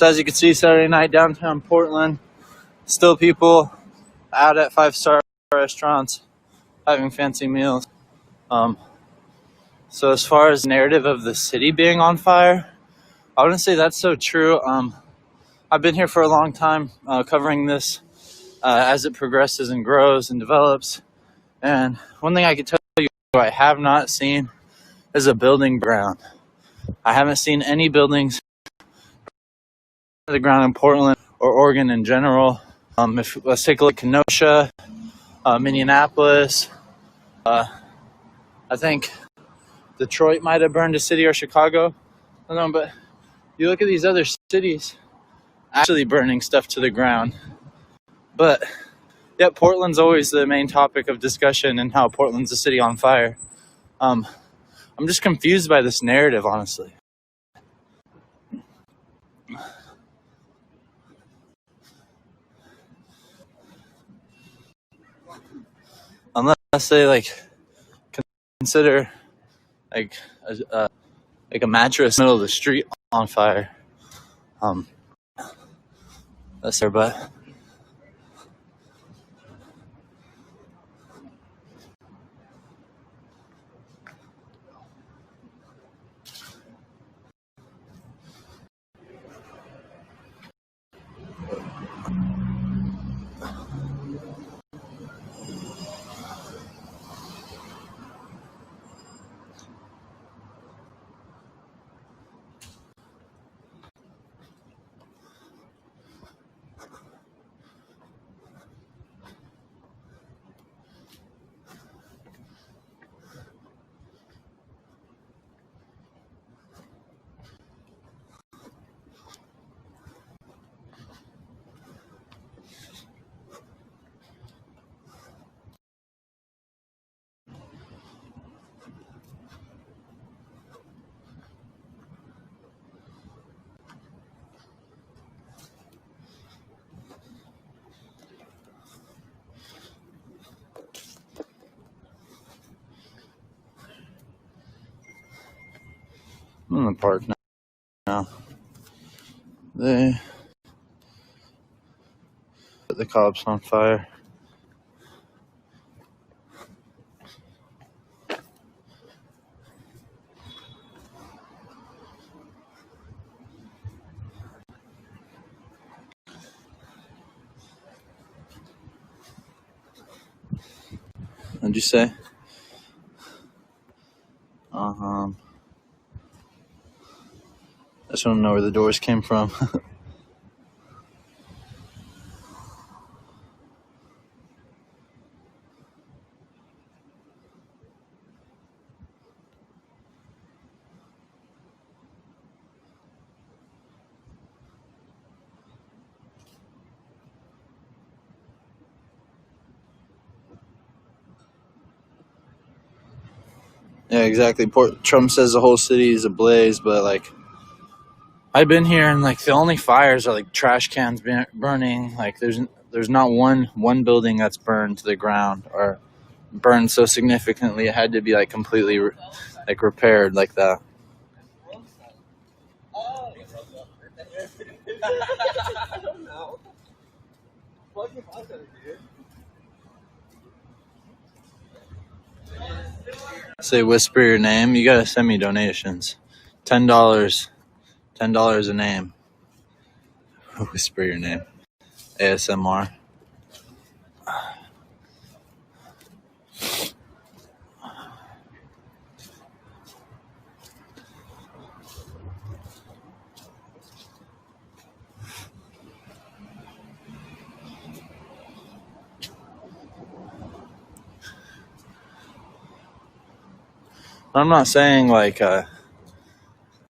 So as you can see, Saturday night downtown Portland, still people out at 5-star restaurants having fancy meals. So as far as narrative of the city being on fire, I wouldn't say that's so true. I've been here for a long time, covering this as it progresses and grows and develops. And one thing I can tell you I have not seen is a building ground. I haven't seen any buildings to the ground in Portland or Oregon in general. Let's take a look at Kenosha, Minneapolis. I think Detroit might have burned a city, or Chicago. I don't know, but you look at these other cities actually burning stuff to the ground. But yeah, Portland's always the main topic of discussion, and how Portland's a city on fire. I'm just confused by this narrative, honestly. Unless they consider a mattress in the middle of the street on fire. That's there, but I'm in the park now. They put the cops on fire. What'd you say? I just want to know where the doors came from. Yeah, exactly. Trump says the whole city is ablaze, but I've been here, and the only fires are trash cans burning. There's not one building that's burned to the ground, or burned so significantly it had to be completely repaired like that. Say whisper your name. You gotta send me donations. $10 a name. Whisper your name. ASMR. I'm not saying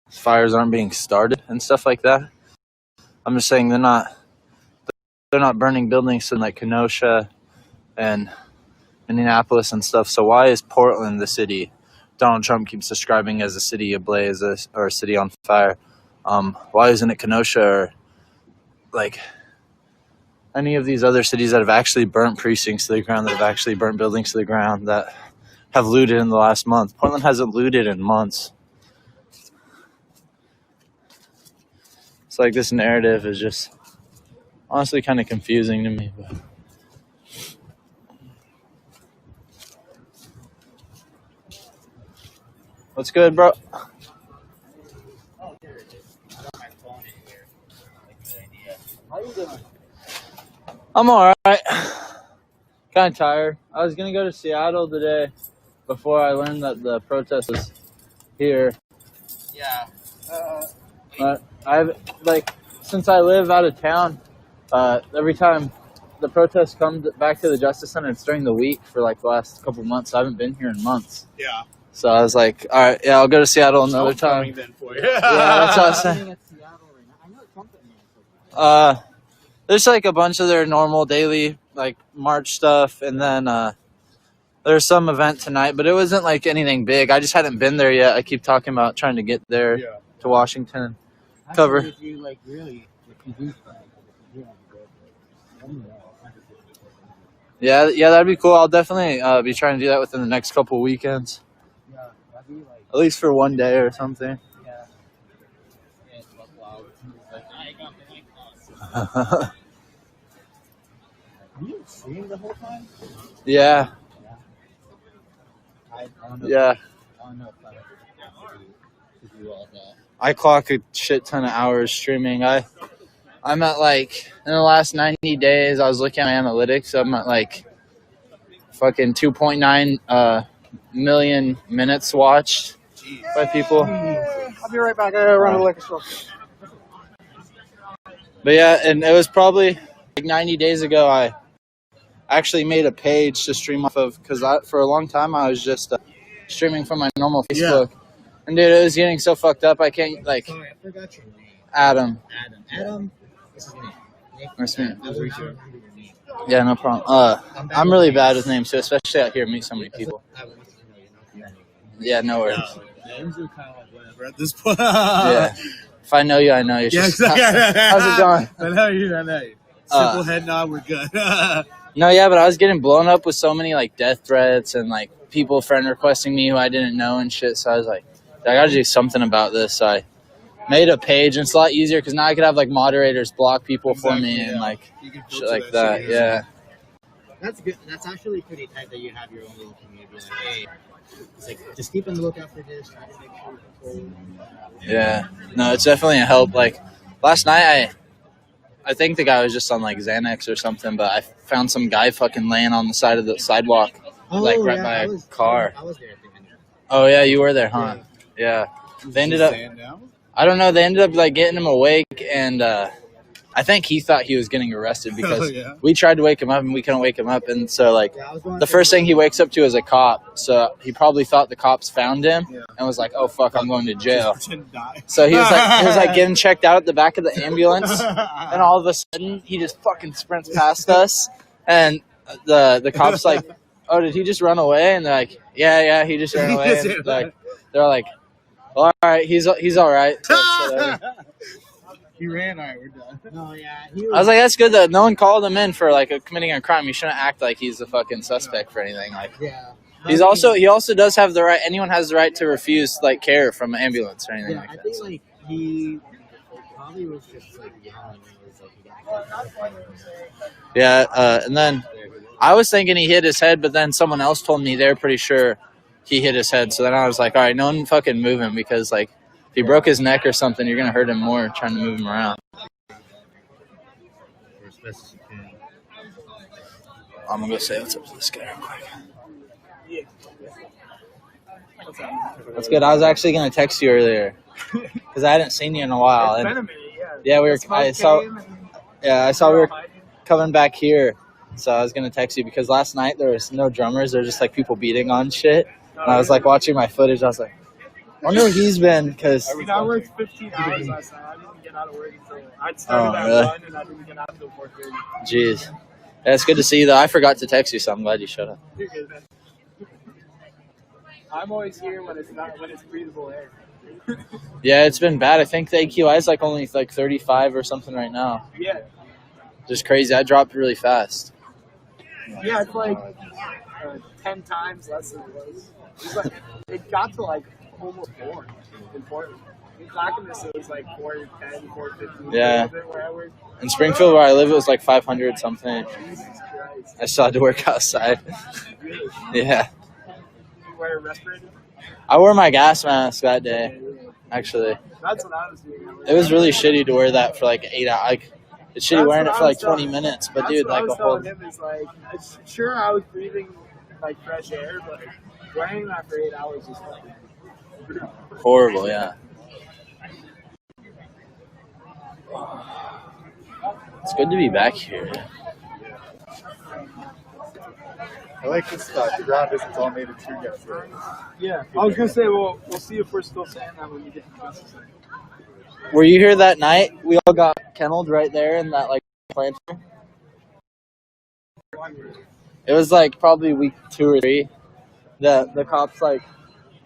fires aren't being started and stuff like that. I'm just saying they're not burning buildings in Kenosha and Minneapolis and stuff. So why is Portland the city Donald Trump keeps describing as a city ablaze or a city on fire? Why isn't it Kenosha or any of these other cities that have actually burnt precincts to the ground, that have actually burnt buildings to the ground, that have looted in the last month? Portland hasn't looted in months. It's like this narrative is just honestly kind of confusing to me. But what's good, bro? I'm all right. Kind of tired. I was gonna go to Seattle today before I learned that the protest was here. Yeah. But I've since I live out of town, every time the protests come back to the Justice Center, it's during the week for like the last couple months. I haven't been here in months. Yeah. So I was like, all right, yeah, I'll go to Seattle another time. Then for you. Yeah, that's what I was saying. There's like a bunch of their normal daily like march stuff, and then there's some event tonight, but it wasn't like anything big. I just hadn't been there yet. I keep talking about trying to get there to Washington, cover. Yeah, that'd be cool. I'll definitely be trying to do that within the next couple weekends. Yeah, that'd be like at least for one day or something. Yeah. Are you streaming the whole time? Yeah. I don't know. Yeah. I don't know if I have to do all that. I clock a shit ton of hours streaming. I'm at like in the last 90 days. I was looking at my analytics. I'm at like fucking 2.9 million minutes watched by people. I'll be right back. I gotta run to the liquor store. But yeah, and it was probably like 90 days ago. I actually made a page to stream off of because for a long time I was just streaming from my normal Facebook. Yeah. And dude, it was getting so fucked up. I can't like. Sorry, I forgot your name. Adam. Adam. What's his name? Nice to meet you. Yeah, no problem. I'm really bad with names too, especially out here. Meet so many people. Yeah, no worries. Names are kind of like whatever at this point. Yeah. If I know you, I know you. Yeah, exactly. How's it going? I know you. Simple head nod, we're good. No, yeah, but I was getting blown up with so many like death threats and like people friend requesting me who I didn't know and shit. So I was like, I got to do something about this. So I made a page, and it's a lot easier because now I could have like moderators block people for me and like shit like that. Yeah. That's good. That's actually pretty tight that you have your own little community. Like, hey, it's like just keep on the lookout for this. Try to make sure people. Yeah. No, it's definitely a help. Like last night, I think the guy was just on like Xanax or something, but I found some guy fucking laying on the side of the sidewalk, like right by a car. I was there. Oh yeah, you were there, huh? Yeah. They ended up. I don't know. They ended up like getting him awake, and I think he thought he was getting arrested because we tried to wake him up and we couldn't wake him up, and so like the first thing he wakes up to is a cop. So he probably thought the cops found him and was like, "Oh fuck, I'm going to jail." So he was like getting checked out at the back of the ambulance, and all of a sudden he just fucking sprints past us, and the cops like, "Oh, did he just run away?" And they're like, "Yeah, he just ran away." And they're like. Well, all right, he's all right. So he ran. All right, we're done. No, yeah. I was like, that's good that no one called him in for like committing a crime. You shouldn't act like he's a fucking suspect for anything. Like, he also does have the right. Anyone has the right to refuse like care from an ambulance or anything like that. I think like he probably was just like young. Yeah, and then I was thinking he hit his head, but then someone else told me they're pretty sure he hit his head. So then I was like, all right, no one fucking move him because like if he broke his neck or something, you're gonna hurt him more trying to move him around. I'm gonna go say what's up to this guy real quick. That's good. I was actually gonna text you earlier because I hadn't seen you in a while. It's been a minute, yeah, I saw we were coming back here. So I was gonna text you because last night there was no drummers. There were just like people beating on shit. And I was like watching my footage. I was like, I wonder where he's been because I worked 15 hours last night. I didn't get out of work until I started at 1 and I didn't get out until 4:30. Jeez, yeah, it's good to see you though. I forgot to text you, so I'm glad you showed up. You're good, man. I'm always here when it's breathable air. Yeah, it's been bad. I think the AQI is like only like 35 or something right now. Yeah. Just crazy. I dropped really fast. Yeah, it's like 10 times less than it was. It got to like almost 4 in Portland. In Clackamas, it was like 410, 415. Yeah. Where I work. In Springfield, where I live, it was like 500 something. Jesus Christ. I still had to work outside. Really? Yeah. You wear a respirator? I wore my gas mask that day, actually. That's what I was doing. It was really shitty to wear that for like 8 hours. Like, it's shitty That's wearing what it I for like was 20 telling- minutes, but That's dude, what I like was a whole telling him is like, it's, sure, I was breathing like fresh air, but wearing that for 8 hours is fucking horrible, yeah. It's good to be back here. I like this spot. The ground isn't all made of tree gas. Yeah, I was gonna say, well, we'll see if we're still saying that when you get to Justice Center. Were you here that night? We all got kenneled right there in that like planter. It was like probably week 2 or 3. The cops like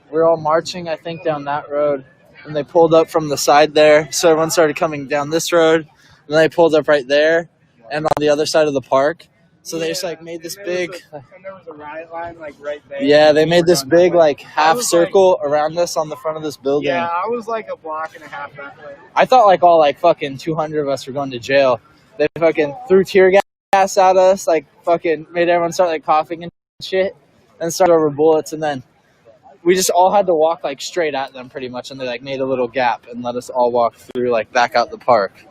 we were all marching, I think, down that road, and they pulled up from the side there. So everyone started coming down this road, and they pulled up right there, and on the other side of the park. So they just like made this big. And there was a riot line like right there. Yeah, they made this big like half circle around us on the front of this building. Yeah, I was like a block and a half that way. I thought like all like fucking 200 of us were going to jail. They fucking threw tear gas at us, like fucking made everyone start like coughing and shit, and started over bullets, and then we just all had to walk like straight at them pretty much, and they like made a little gap and let us all walk through like back out the park.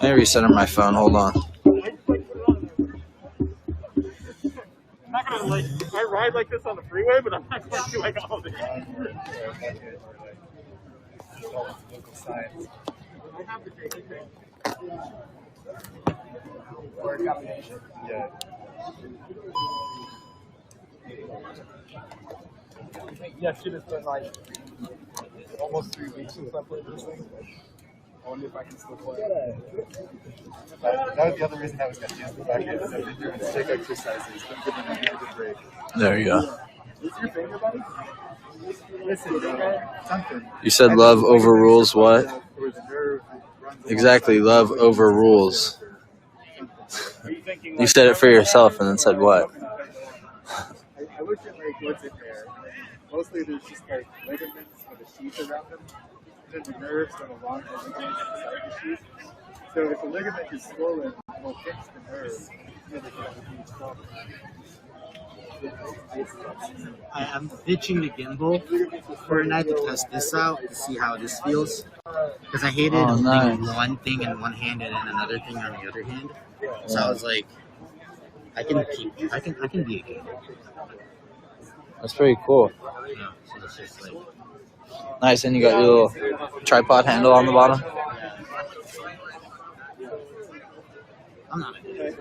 Let me reset on my phone. Hold on. I'm not gonna like, I ride like this on the freeway, but I'm not gonna do like all this. I have to take it. Or a combination. Yeah. Yeah, shit, it's been like almost 3 weeks since I played this thing. I wonder if I can still play it. That was the other reason I was going to use the back end. Is I've been doing stick exercises. Been giving me a good break. There you go. What's your finger, buddy? Listen, something. You said love overrules what? There was a nerve that runs Exactly, love overrules. Are you thinking You said it for yourself and then said what? I looked at like what's in there. Mostly there's just like ligaments with a sheath around them. And then the nerves go along the ligaments inside the sheath. So if the ligament is swollen, it will fix the nerve. So they can have a huge problem. I'm pitching the gimbal for a night to test this out to see how this feels. Because I hated holding nice. one thing in one hand and then another thing on the other hand. So I was like, I can be a gamer. That's pretty cool. Yeah, so it's just like, Nice, and you got your little tripod handle on the bottom. I'm not a gamer.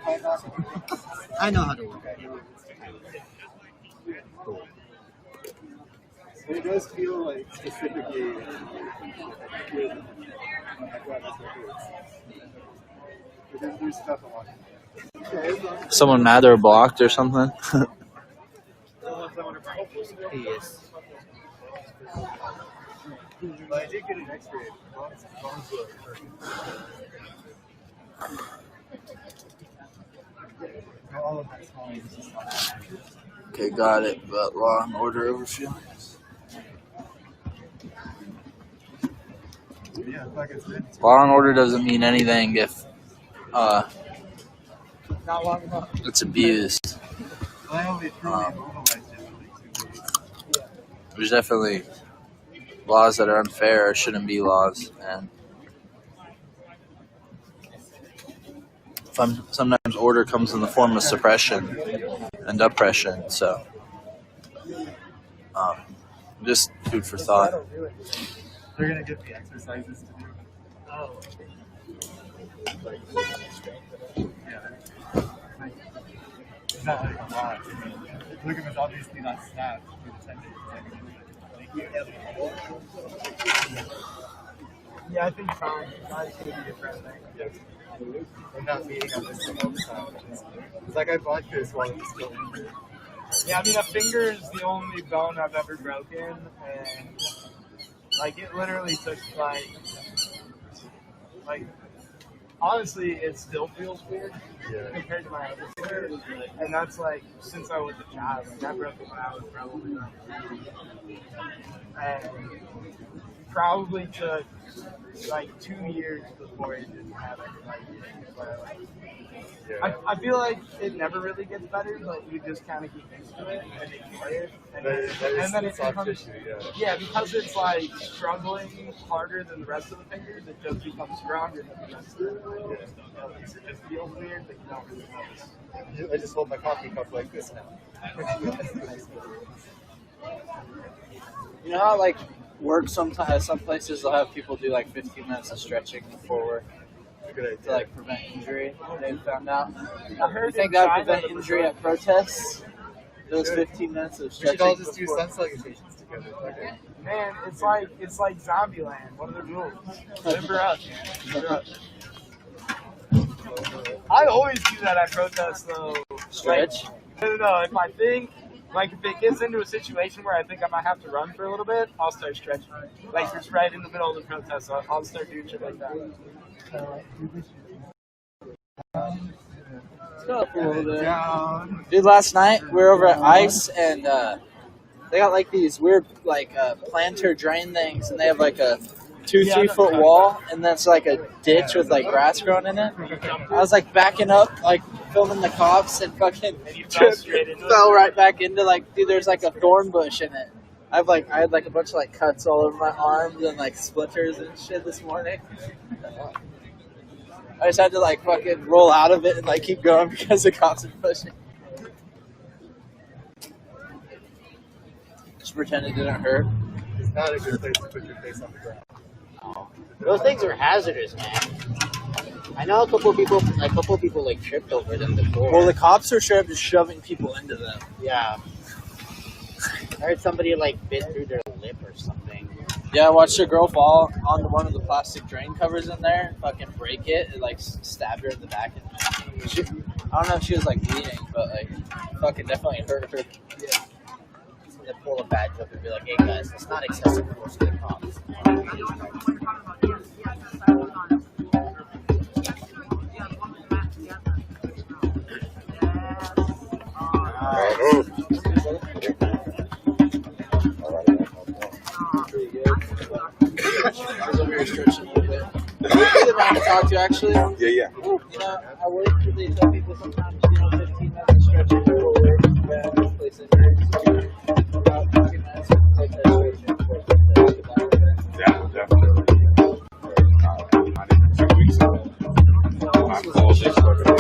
I know how to work it. Cool. It does feel like specifically. There's stuff along. Someone mad or blocked or something? Yes. But I did get an X-ray. All of my small is just not. Okay, got it. But law and order over feelings. Yeah, like it's been. Law and order doesn't mean anything if not long enough? it's abused. I only truly mobilized it for like 2 days. There's definitely laws that are unfair or shouldn't be laws, and sometimes order comes in the form of suppression and oppression. So, just food for thought. They're gonna get the exercises to do. Oh. Yeah. It's not like a lot. I mean, the ligament's obviously not snapped through the tendon. Yeah, I think time is going to be a friend thing. Yeah. and not beating on this thing all the time. It's like I bought this while it was still injured. Yeah, I mean, a finger is the only bone I've ever broken, and like it literally took like honestly, it still feels weird compared to my other finger, and that's like since I was a child. Like I broke it when I was probably and probably took like 2 years before it didn't have it. I feel like it never really gets better, but you just kind of get used to it and enjoy it. And then it becomes, because it's like struggling harder than the rest of the fingers, it just becomes stronger than the rest of it. It just feels weird, but you don't really notice. I just hold my coffee cup like this now. You know how like work sometimes some places they'll have people do like 15 minutes of stretching before work to like prevent injury. They found out. I think that would prevent injury at protests. Those 15 minutes of We stretching. should all just do sun salutations together. Okay. Man, it's like Zombieland. What are the rules? Live for us, man. Live for us. I always do that at protests, though. Stretch. No. If I think, like, if it gets into a situation where I think I might have to run for a little bit, I'll start stretching. Like, just right in the middle of the protest, so I'll start doing shit like that. Let's go up a little bit. Dude, last night we were over at Ice and they got like these weird like planter drain things, and they have like a 2-3 foot wall, and then it's like a ditch with like grass growing in it. I was like backing up, like filming the cops, and fucking fell right back into like, dude, there's like a thorn bush in it. I had like a bunch of like cuts all over my arms and like splinters and shit this morning. I just had to like fucking roll out of it and like keep going because the cops are pushing. Just pretend it didn't hurt. It's not a good place to put your face on the ground. Those things are hazardous, man. I know a couple people like tripped over them before. Well, the cops are sure just shoving people into them. Yeah. I heard somebody like bit through their lip or something. Yeah, I watched a girl fall onto one of the plastic drain covers in there and fucking break it and like stabbed her in the back. And I don't know if she was like bleeding, but like fucking definitely hurt her. Yeah. They pull a badge up and be like, "Hey guys, it's not excessive force to the cops." Pretty good. I was over here stretching a little bit. You're the man to talk to, actually. Yeah. You know, I work. They tell people sometimes, 15 minutes of stretching before work. Yeah, this place is very about 15 minutes of protest stretching before protest. Yeah, definitely. Not even 2 weeks ago. I called this fucking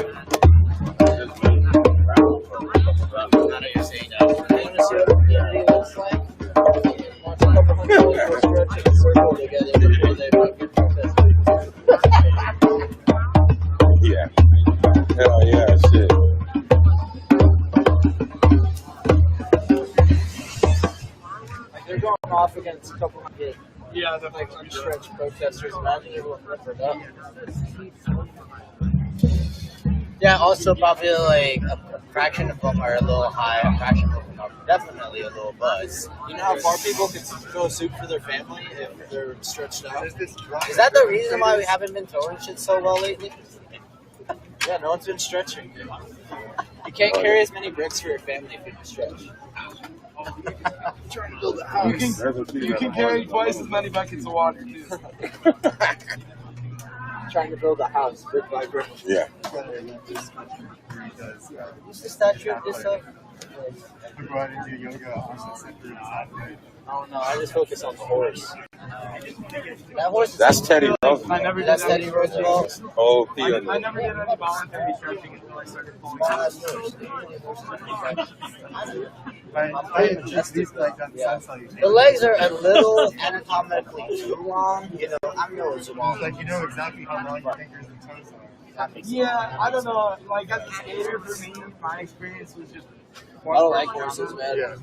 Now that you're saying that, You want to see what the community looks like? Watch a couple hundred people stretch in a circle together before they fucking protest. Yeah. Hell yeah, shit. Like they're going off against a couple hundred like stretch protesters. Imagine everyone ripped up. yeah. Also, probably like a fraction of them are a little high. A fraction of them are definitely a little buzz. You know how far people could throw soup for their family if they're stretched out? Is that the reason why we haven't been throwing shit so well lately? Yeah, no one's been stretching. You can't carry as many bricks for your family if you stretch. Trying to build a house. You can carry twice as many buckets of water, too. Trying to build a house brick by brick. Yeah. What's the statue of this up? I'm going to do yoga on Saturday. Oh no, I just focus on the horse. That horse. That's Teddy Roosevelt. I never did That's any Teddy Roosevelt. Oh, I never did any voluntary stretching until I started pulling out. I just these like on sun salutations. The legs are a little anatomically too long. You know, I'm no Zoology. Like you know exactly how long your fingers and toes are. Yeah, I don't know. Like as a skater, for me, my experience was just. I don't like horses, man. Yeah.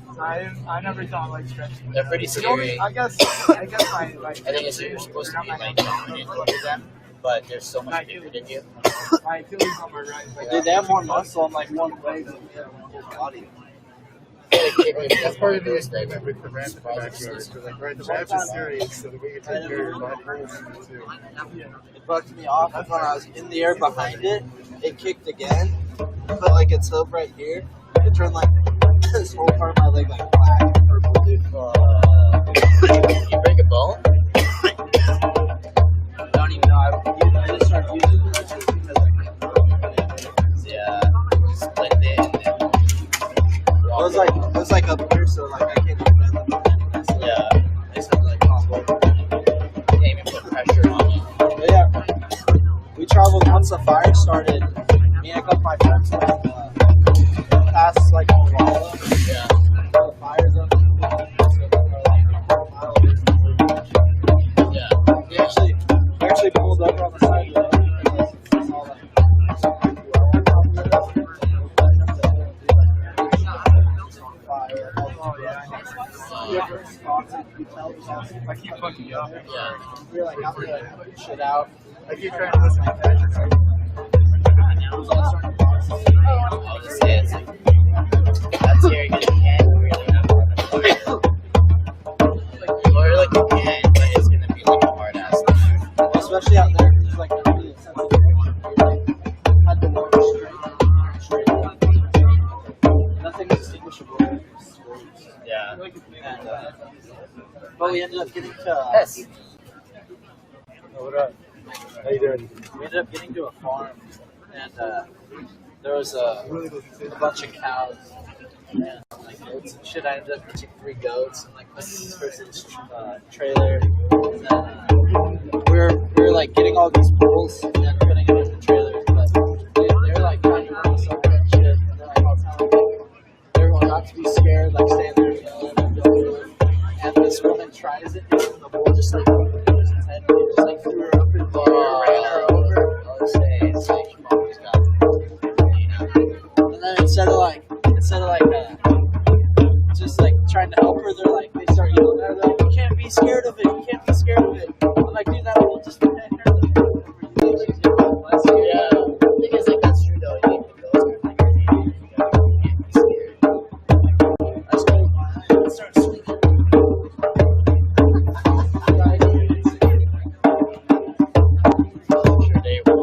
I never thought like stretching. They're pretty scary. I guess I like. I think it's you're supposed to be like dominant over them. but there's so much bigger than you. My Achilles on my right. Dude, they have more muscle on like one leg than they have on the whole body. That's part of the experiment with the ramp in the backyard. So like, right, the ramp is serious, so that we can take care of your body too. It bucked me off when I was in the air behind it. It kicked again, but like its hook right here, it turned like this whole part of my leg like black and purple, dude. You break a bone? I don't even know. I just started using it just because Yeah. Split it and then. it was like up here, so like I can't even bend the bone. Yeah. I just had to like combo. Can't even put pressure on it. But yeah, we traveled once the fire started. Me and a couple of my friends went past like Colorado. Yeah. The fire's up. Yeah. We actually pulled over on the side of the road because we saw like different spots and you tell the house. I keep fucking up. Yeah. We were like out there like putting shit out. I keep trying to listen to that. It was all starting to box. I would just say it's like that's here you can't really have or like you can, but it's gonna be like a hard ass time. Especially out there because it's like really sensitive. Had to walk straight. Nothing distinguishable. Yeah. And, but we ended up getting to Yes. What up? How you doing? we ended up getting to a farm, and there was a bunch of cows and like goats and shit. I ended up catching 3 goats and like putting in this person's trailer. And then we were like getting all these bulls and then putting them in the trailers. But they were like trying to run us over and shit. And they're like all telling everyone not to be scared, like staying there, you know, and don't do it. And this woman tries it, and the bull just like goes his head and just like threw her up in the air, ran her over. I would say it's like you've always got And then instead of like just like trying to help her, they're like they start yelling at her. They're like, "You can't be scared of it. You can't be scared of it." I'm like, dude, that will just protect her. yeah. Because like that's true though. You need to go like you can't be scared. Let's go. Let's start swinging. Sure they will.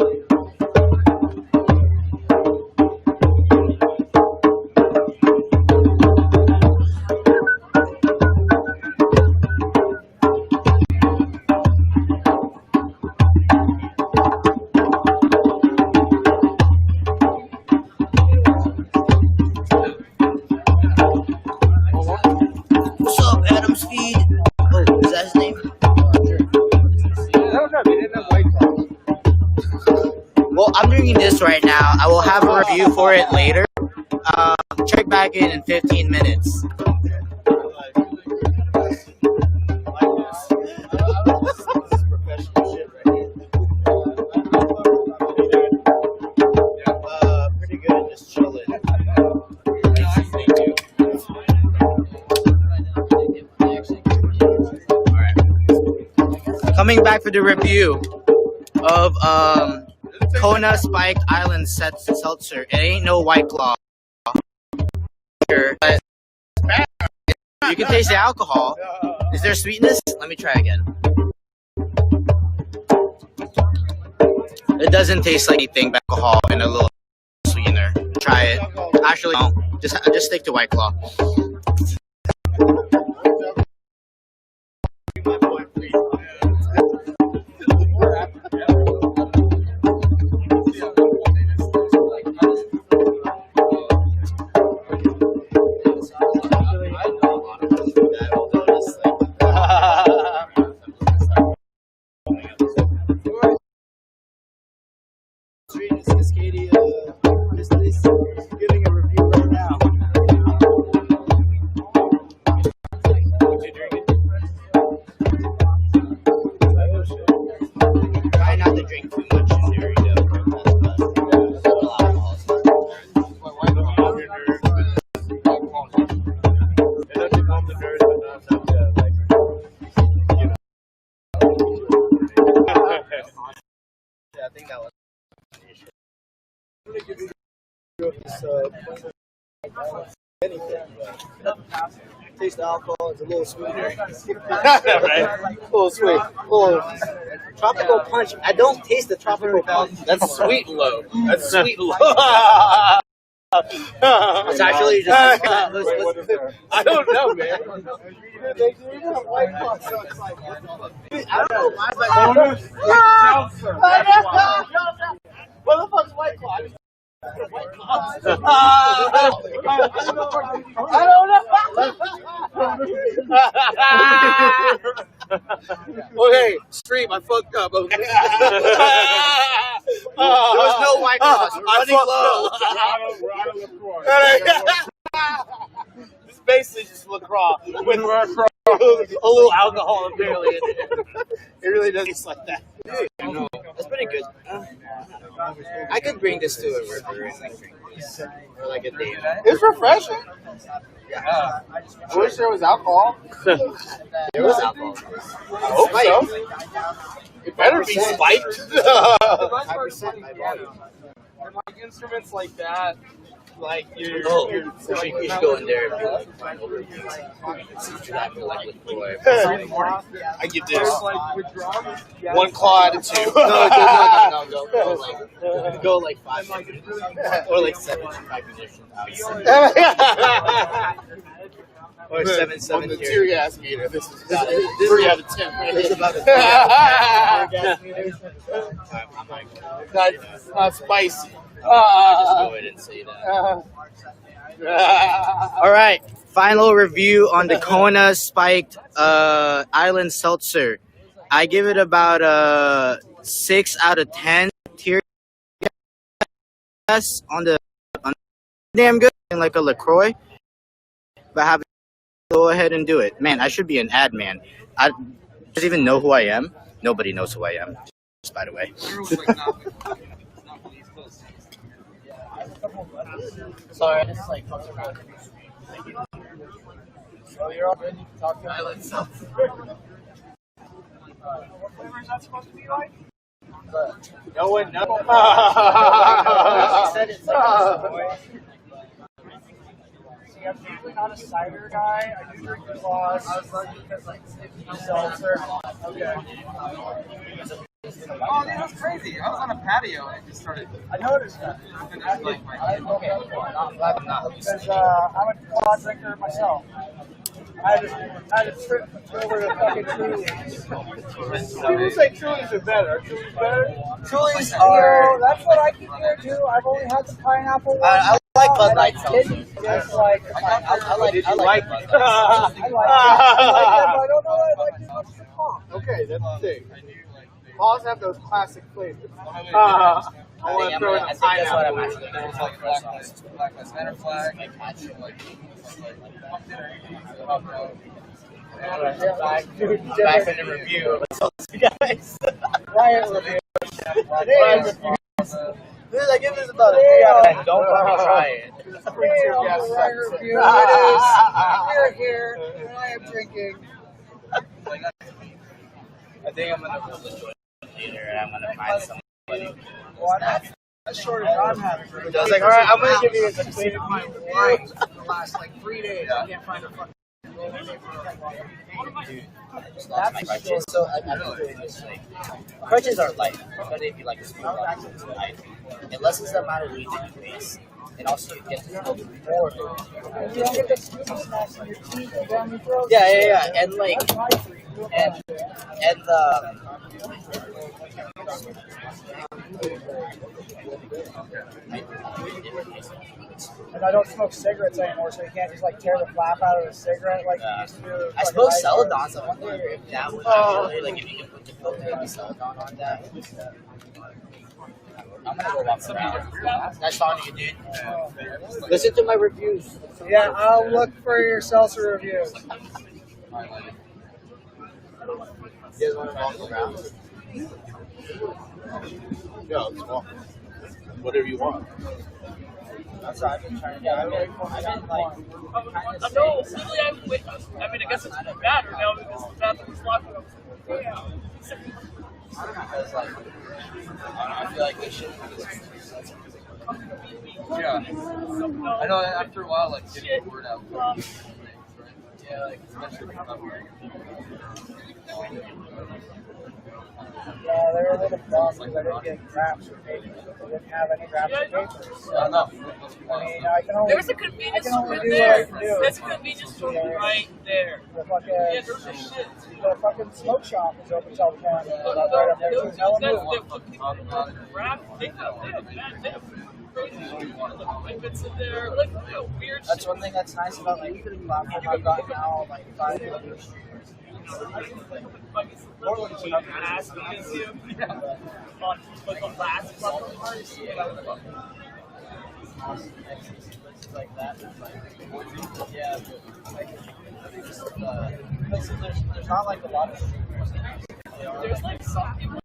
What's up, Adam's feed? Oh, is that his name? No, they didn't have White Claws. Well, I'm drinking this right now. I will have a review for it later. Check back in 15 minutes. Pretty good, just chilling. Coming back for the review of Kona Spiked Island Seltzer. It ain't no White Claw. But you can taste the alcohol. Is there sweetness? Let me try again. It doesn't taste like anything but alcohol and a little sweetener. Try it. Actually, no. Just stick to White Claw. Getting a review right now. anything. Taste the alcohol. It's a little sweeter. Right. A little sweet. A little tropical punch. I don't taste the tropical punch. That's sweet low. That's sweet low. It's actually just. Wait, what is that? I don't know, man. They do have White Claw, so it's like, what the fuck? I don't know why, but Bonus with seltzer. That's why. what the fuck's White Claw? White Claw. I don't know. Okay, stream. I fucked up. Okay. There was no White Claws. We're running low. We're out of LaCroix. It's basically just LaCroix with a little alcohol apparently in it. It really does taste like that. That's pretty good. I could bring this to a river and like drink this. Or like a day. It's refreshing. Yeah. I wish there was alcohol. There was alcohol. I hope so. It better be spiked. 5% by volume. And like instruments like that, like you're. Oh, you should go in there and be like, find over things. That for like LaCroix. I get this. Like with drums, yeah. One claw out of two. No. Go like 5 or like 75 positions. Or 7, On 7 the here. tear gas meter, this is about This 3 is- out of 10. This is about a That's not spicy. go ahead and say that. All right, final review on the Kona Spiked Island Seltzer. I give it about 6 out of 10 tear gas on the damn good and like a LaCroix. But have go ahead and do it, man. I should be an ad man. I doesn't even know who I am. Nobody knows who I am. Just by the way. Sorry, I just like fucked around. So you're all good. You can talk to Island Seltzer. What flavor is that supposed to be like? No one knows. She said it's like See, I'm usually not a cider guy. I do drink the claws. I was lucky because like seltzer. Okay. Oh, dude, that's crazy. I was on a patio and I just started. I noticed that. And I was like, I'm glad I'm not. Because I'm a claw drinker myself. I had to trip over the fucking Trulies. People say Trulies are better. Are Trulies better? Trulies are. That's what I keep hearing too. I've only had the pineapple one. I like Bud Light It's I like like Bud Light. I like it, but I don't know that I like it much as Paw. Okay, that's the thing. Paws have those classic flavors. I think that's what I'm actually doing. Black Lives Matter flag. Back in the review of the guys. Riot review. Dude, I give this about a 3 out of 10. Don't fucking try it. Riot review. It is. We're here, and I am drinking. I think I'm gonna roll the joint later, and I'm gonna find somebody. As short as I'm having. I was like, all right, I'm gonna give you a Waited my life for the last like 3 days. I can't find a fucking. That's my crutches, so I'm doing this like crutches are light, but if you like small crutches, light. It lessens the amount of weight that you face, and also you get to feel more. You don't get the squeeze snacks in your teeth and down your throat. Yeah, and like and And I don't smoke cigarettes anymore, so you can't just like tear the flap out of a cigarette like you used to do. I smoke Celadons. I wonder if that would actually like if you can put the cocaine Celadon on that. I'm gonna go walk around. Nice talking to you, dude. Listen to my reviews. Yeah, I'll look for your seltzer reviews. You guys want to walk around? Yeah, let's walk. Whatever you want. That's what I've been trying to do. I've been like, No, really, I mean, I guess it's better now because the bathroom's locked. because like, I feel like they should. Yeah. I know after a while, like, getting the word out. Things, right? Yeah, like, especially about Yeah, they were a little bummed because I didn't get raps or papers. They didn't have any raps or papers. So, I know. I mean, I can only, There's a convenience I can only store do there. what I can do. There's a convenience store right there. The fucking, Yeah, there's no shit. the fucking smoke shop is open till 10. Right up there too. Hell no. Rap, they have crazy liquids in there, like weird That's shit. one thing that's nice about like the platform I've got now. Like if I do Portland keep ass museum. Yeah. On like the last fucking parts. Like that. Yeah. There's not like a lot of. There's like some people.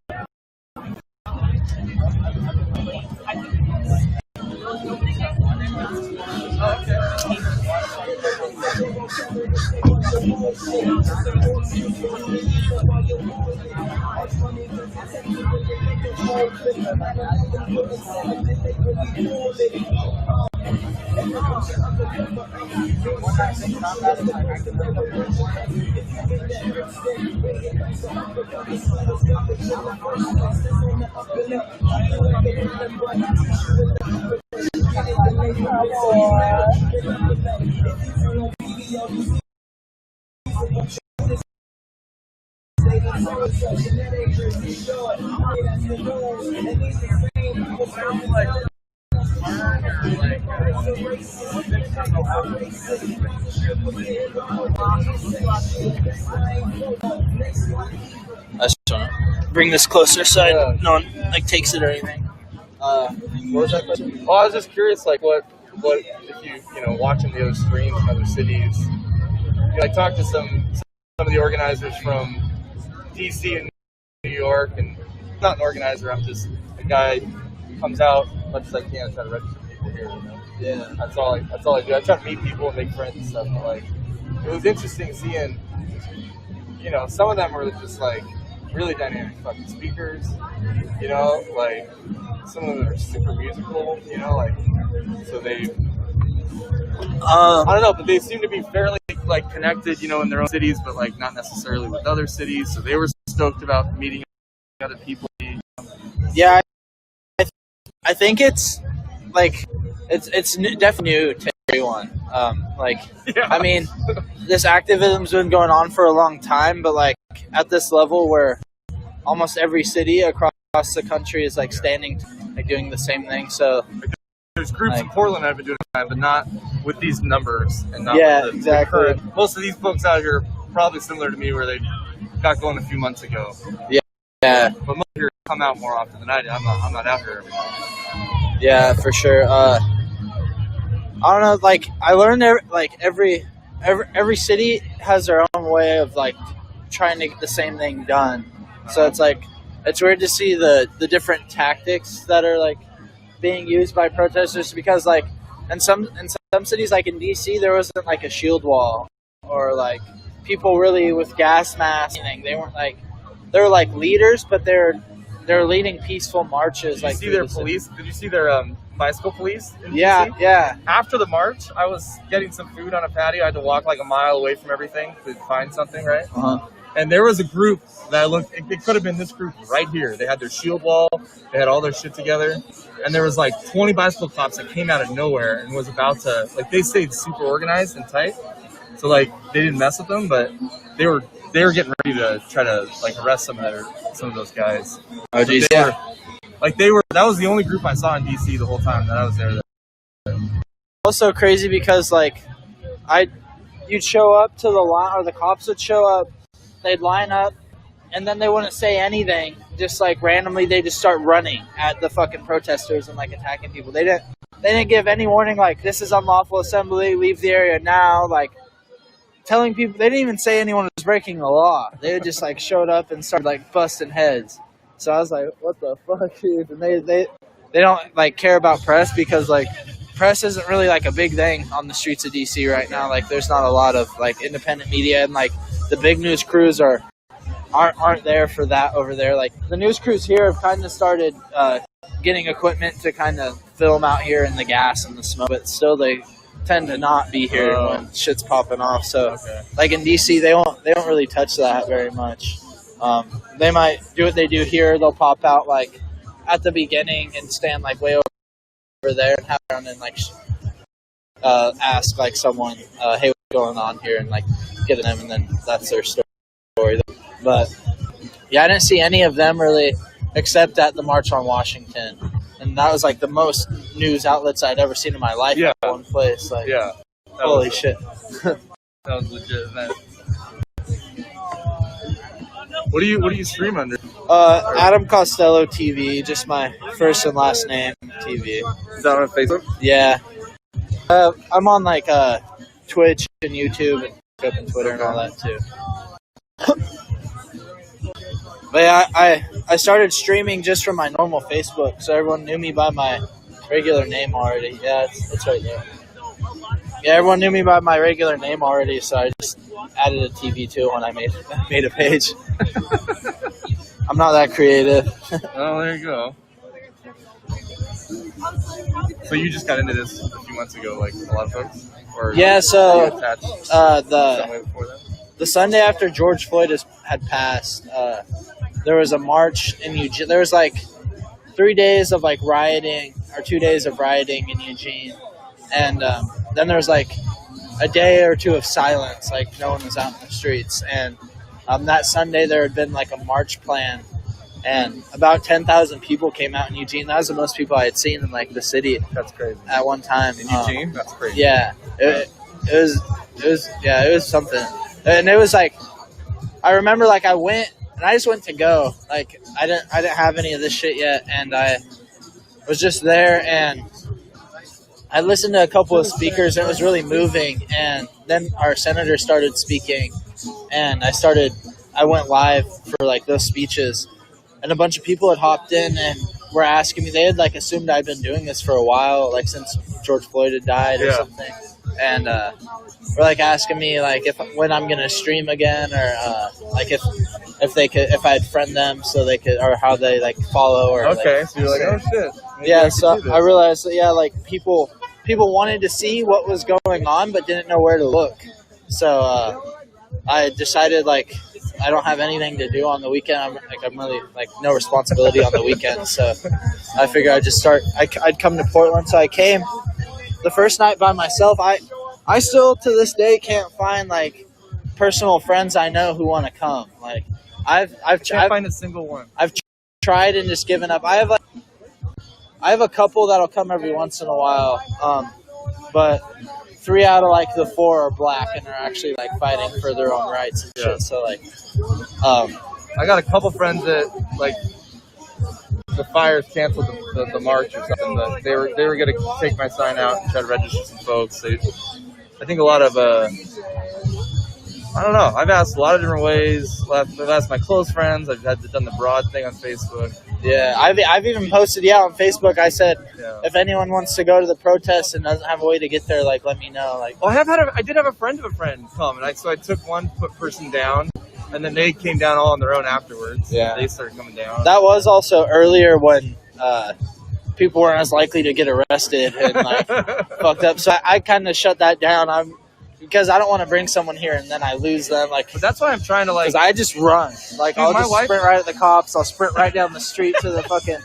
I just want to bring this closer so no one like takes it or anything. What was that question? Oh, I was just curious, like, what if you know, watching the other streams in other cities. You know, I talked to some of the organizers from DC and New York, and I'm not an organizer. I'm just a guy who comes out as much as I can to try to register people here. You know? Yeah. That's all I do. I try to meet people and make friends and stuff. But like, it was interesting seeing, you know, some of them were just like really dynamic fucking speakers. You know, like some of them are super musical. You know, like so they. I don't know, but they seem to be fairly like connected, you know, in their own cities, but like not necessarily with other cities. So they were stoked about meeting other people. Yeah, I think it's like it's definitely new to everyone. Yeah. I mean, this activism's been going on for a long time, but like at this level where almost every city across the country is like standing, like doing the same thing. So there's groups in Portland that have been doing that, but not with these numbers and not Yeah, with the exactly. current. Most of these folks out here are probably similar to me, where they got going a few months ago. yeah, But most here come out more often than I do. I'm not out here every night. yeah, for sure. I don't know. Like I learned every city has their own way of like trying to get the same thing done. So it's like it's weird to see the different tactics that are like being used by protesters, because like in some cities like in DC there wasn't like a shield wall or like people really with gas masks. They weren't like they were like leaders, but they're leading peaceful marches. Did you see their police? Did you see their bicycle police in DC? Yeah. After the march, I was getting some food on a patio. I had to walk like a mile away from everything to find something, right? Uh-huh. And there was a group that looked, it could have been this group right here. They had their shield wall, they had all their shit together, and there was like 20 bicycle cops that came out of nowhere and was about to, like, they stayed super organized and tight. So like they didn't mess with them, but they were getting ready to try to like arrest some of those guys. Oh geez, that was the only group I saw in DC the whole time that I was there. Also crazy because like you'd show up to the line, or the cops would show up, they'd line up, and then they wouldn't say anything. Just like randomly, they just start running at the fucking protesters and like attacking people. They didn't give any warning. Like, this is unlawful assembly. Leave the area now. Like telling people. They didn't even say anyone was breaking the law. They just like showed up and started like busting heads. So I was like, what the fuck, dude? And they don't like care about press, because like press isn't really like a big thing on the streets of DC right now. Like there's not a lot of like independent media, and like the big news crews aren't there for that over there. Like the news crews here have kind of started getting equipment to kind of film out here in the gas and the smoke, but still they tend to not be here when shit's popping off. So, like in DC, they don't really touch that very much. They might do what they do here. They'll pop out like at the beginning and stand like way over there and have around and like ask like someone, hey, what's going on here, and like get them, and then that's their story. But yeah, I didn't see any of them really, except at the March on Washington, and that was like the most news outlets I'd ever seen in my life. Yeah. At one place, like holy shit. That was legit event. What do you stream under? Adam Costello TV, just my first and last name TV. Is that on Facebook? Yeah. I'm on like Twitch and YouTube and Twitter and all that too. But yeah, I started streaming just from my normal Facebook, so everyone knew me by my regular name already. Yeah, it's right there. Yeah, everyone knew me by my regular name already, so I just added a TV to it when I made a page. I'm not that creative. Oh, there you go. So you just got into this a few months ago, like a lot of folks? Or Yeah, so some way before that? the Sunday after George Floyd had passed, there was a march in Eugene. There was like 3 days of like rioting, or 2 days of rioting in Eugene, and then there was like a day or two of silence, like no one was out in the streets. And that Sunday there had been like a march planned, and about 10,000 people came out in Eugene. That was the most people I had seen in like the city. That's crazy. At one time In Eugene? That's crazy. Yeah, it was something, and it was like I remember like I went and I just went to go. Like I didn't have any of this shit yet, and I was just there, and I listened to a couple of speakers, and it was really moving. And then our senator started speaking, and I went live for like those speeches, and a bunch of people had hopped in and were asking me. They had like assumed I'd been doing this for a while, like since George Floyd had died or something, and were like asking me like when I'm gonna stream again, or like if I'd friend them so they could, or how they like follow, or okay. Like, so you're like, oh shit. Maybe yeah, I could so do this. I realized that like people wanted to see what was going on but didn't know where to look. So I decided like I don't have anything to do on the weekend. I'm really like no responsibility on the weekend. So I figured I'd just start. I'd come to Portland, so I came the first night by myself. I still to this day can't find like personal friends I know who want to come. Like I've can't find a single one. I've tried and just given up. I have a couple that'll come every once in a while, but 3 out of like the 4 are black and are actually like fighting for their own rights and shit. So like, I got a couple friends that like the fires canceled the march or something. But they were gonna take my sign out and try to register some folks. I think a lot of I don't know. I've asked a lot of different ways. I've asked my close friends. I've done the broad thing on Facebook. Yeah, I've even posted on Facebook. I said if anyone wants to go to the protest and doesn't have a way to get there, like let me know. Like, well, I did have a friend of a friend come, and so I took one person down, and then they came down all on their own afterwards. Yeah, they started coming down. That was also earlier when people weren't as likely to get arrested and like fucked up. So I kind of shut that down. Because I don't want to bring someone here and then I lose them. Like, but that's why I'm trying to like. Because I just run. Like, dude, I'll just sprint right at the cops. I'll sprint right down the street to the fucking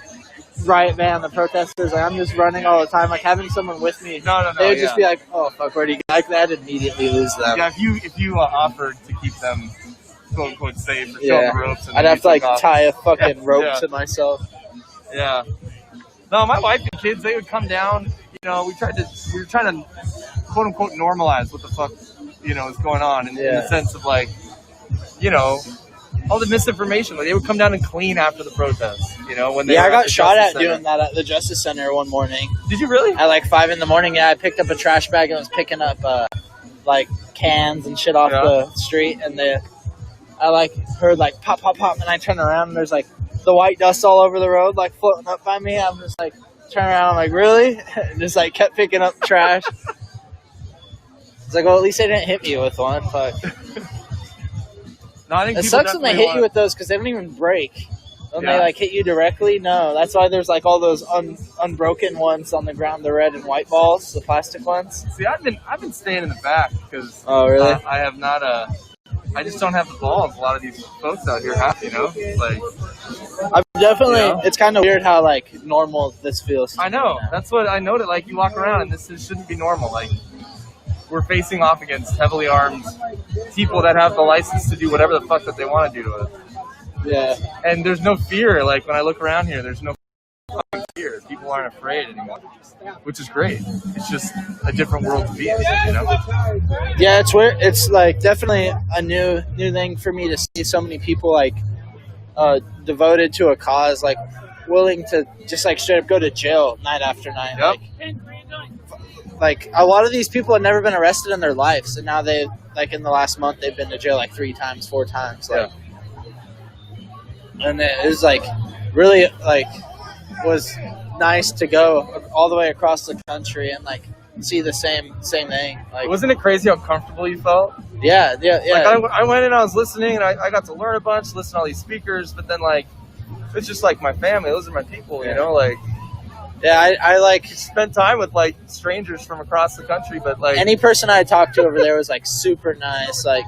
riot van, the protesters. Like, I'm just running all the time. Like having someone with me. No. They would just be like, "Oh fuck, where do you?" Like I'd immediately lose them. Yeah, if you offered to keep them quote unquote safe, or show the ropes, and I'd have to like off. tie a fucking rope to myself. Yeah. No, my wife and kids, they would come down. You know, we were trying to quote unquote normalize what the fuck, is going on in the sense of like, all the misinformation. Like they would come down and clean after the protest, when they I got shot at doing that at the Justice Center one morning. Did you really? At like 5 a.m. I picked up a trash bag and was picking up like cans and shit off the street, and I like heard like pop pop pop, and I turned around and there's like the white dust all over the road, like floating up by me. I'm just like turn around, I'm like, really? And just like kept picking up trash. It's like, well, at least they didn't hit me with one. Fuck. No, I think it sucks when they hit you with those because they don't even break. When they like hit you directly, no. That's why there's like all those unbroken ones on the ground, the red and white balls, the plastic ones. See, I've been staying in the back because really? I have not I just don't have the balls. A lot of these folks out here have, like. I've definitely. It's kind of weird how like normal this feels. I know. That's what I noted. Like you walk around and this shouldn't be normal. Like we're facing off against heavily armed people that have the license to do whatever the fuck that they want to do to us. Yeah. And there's no fear. Like when I look around here, there's no fucking fear. People aren't afraid anymore, which is great. It's just a different world to be in, Yeah, it's weird. It's like definitely a new thing for me to see so many people like devoted to a cause, like willing to just like straight up go to jail night after night. Yep. Like a lot of these people had never been arrested in their lives, and now they like in the last month they've been to jail like 3 times, 4 times. Like, and it was like really like was nice to go all the way across the country and like see the same thing. Like, wasn't it crazy how comfortable you felt? Yeah. Like I went in, I was listening, and I got to learn a bunch, listen to all these speakers. But then like it's just like my family; those are my people, like. Yeah, I like spent time with like strangers from across the country, but like any person I talked to over there was like super nice, like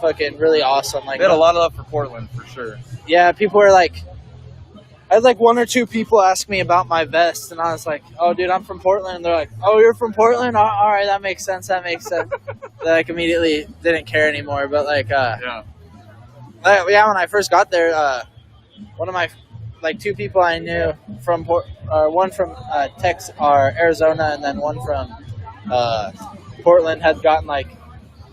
fucking really awesome. Like they had a lot of love for Portland for sure. Yeah, people were like, I had like 1 or 2 people ask me about my vest, and I was like, "Oh, dude, I'm from Portland." And they're like, "Oh, you're from Portland? All right, that makes sense. They like immediately didn't care anymore. But like, when I first got there, one of my like 2 people I knew from one from Texas or Arizona, and then one from Portland had gotten like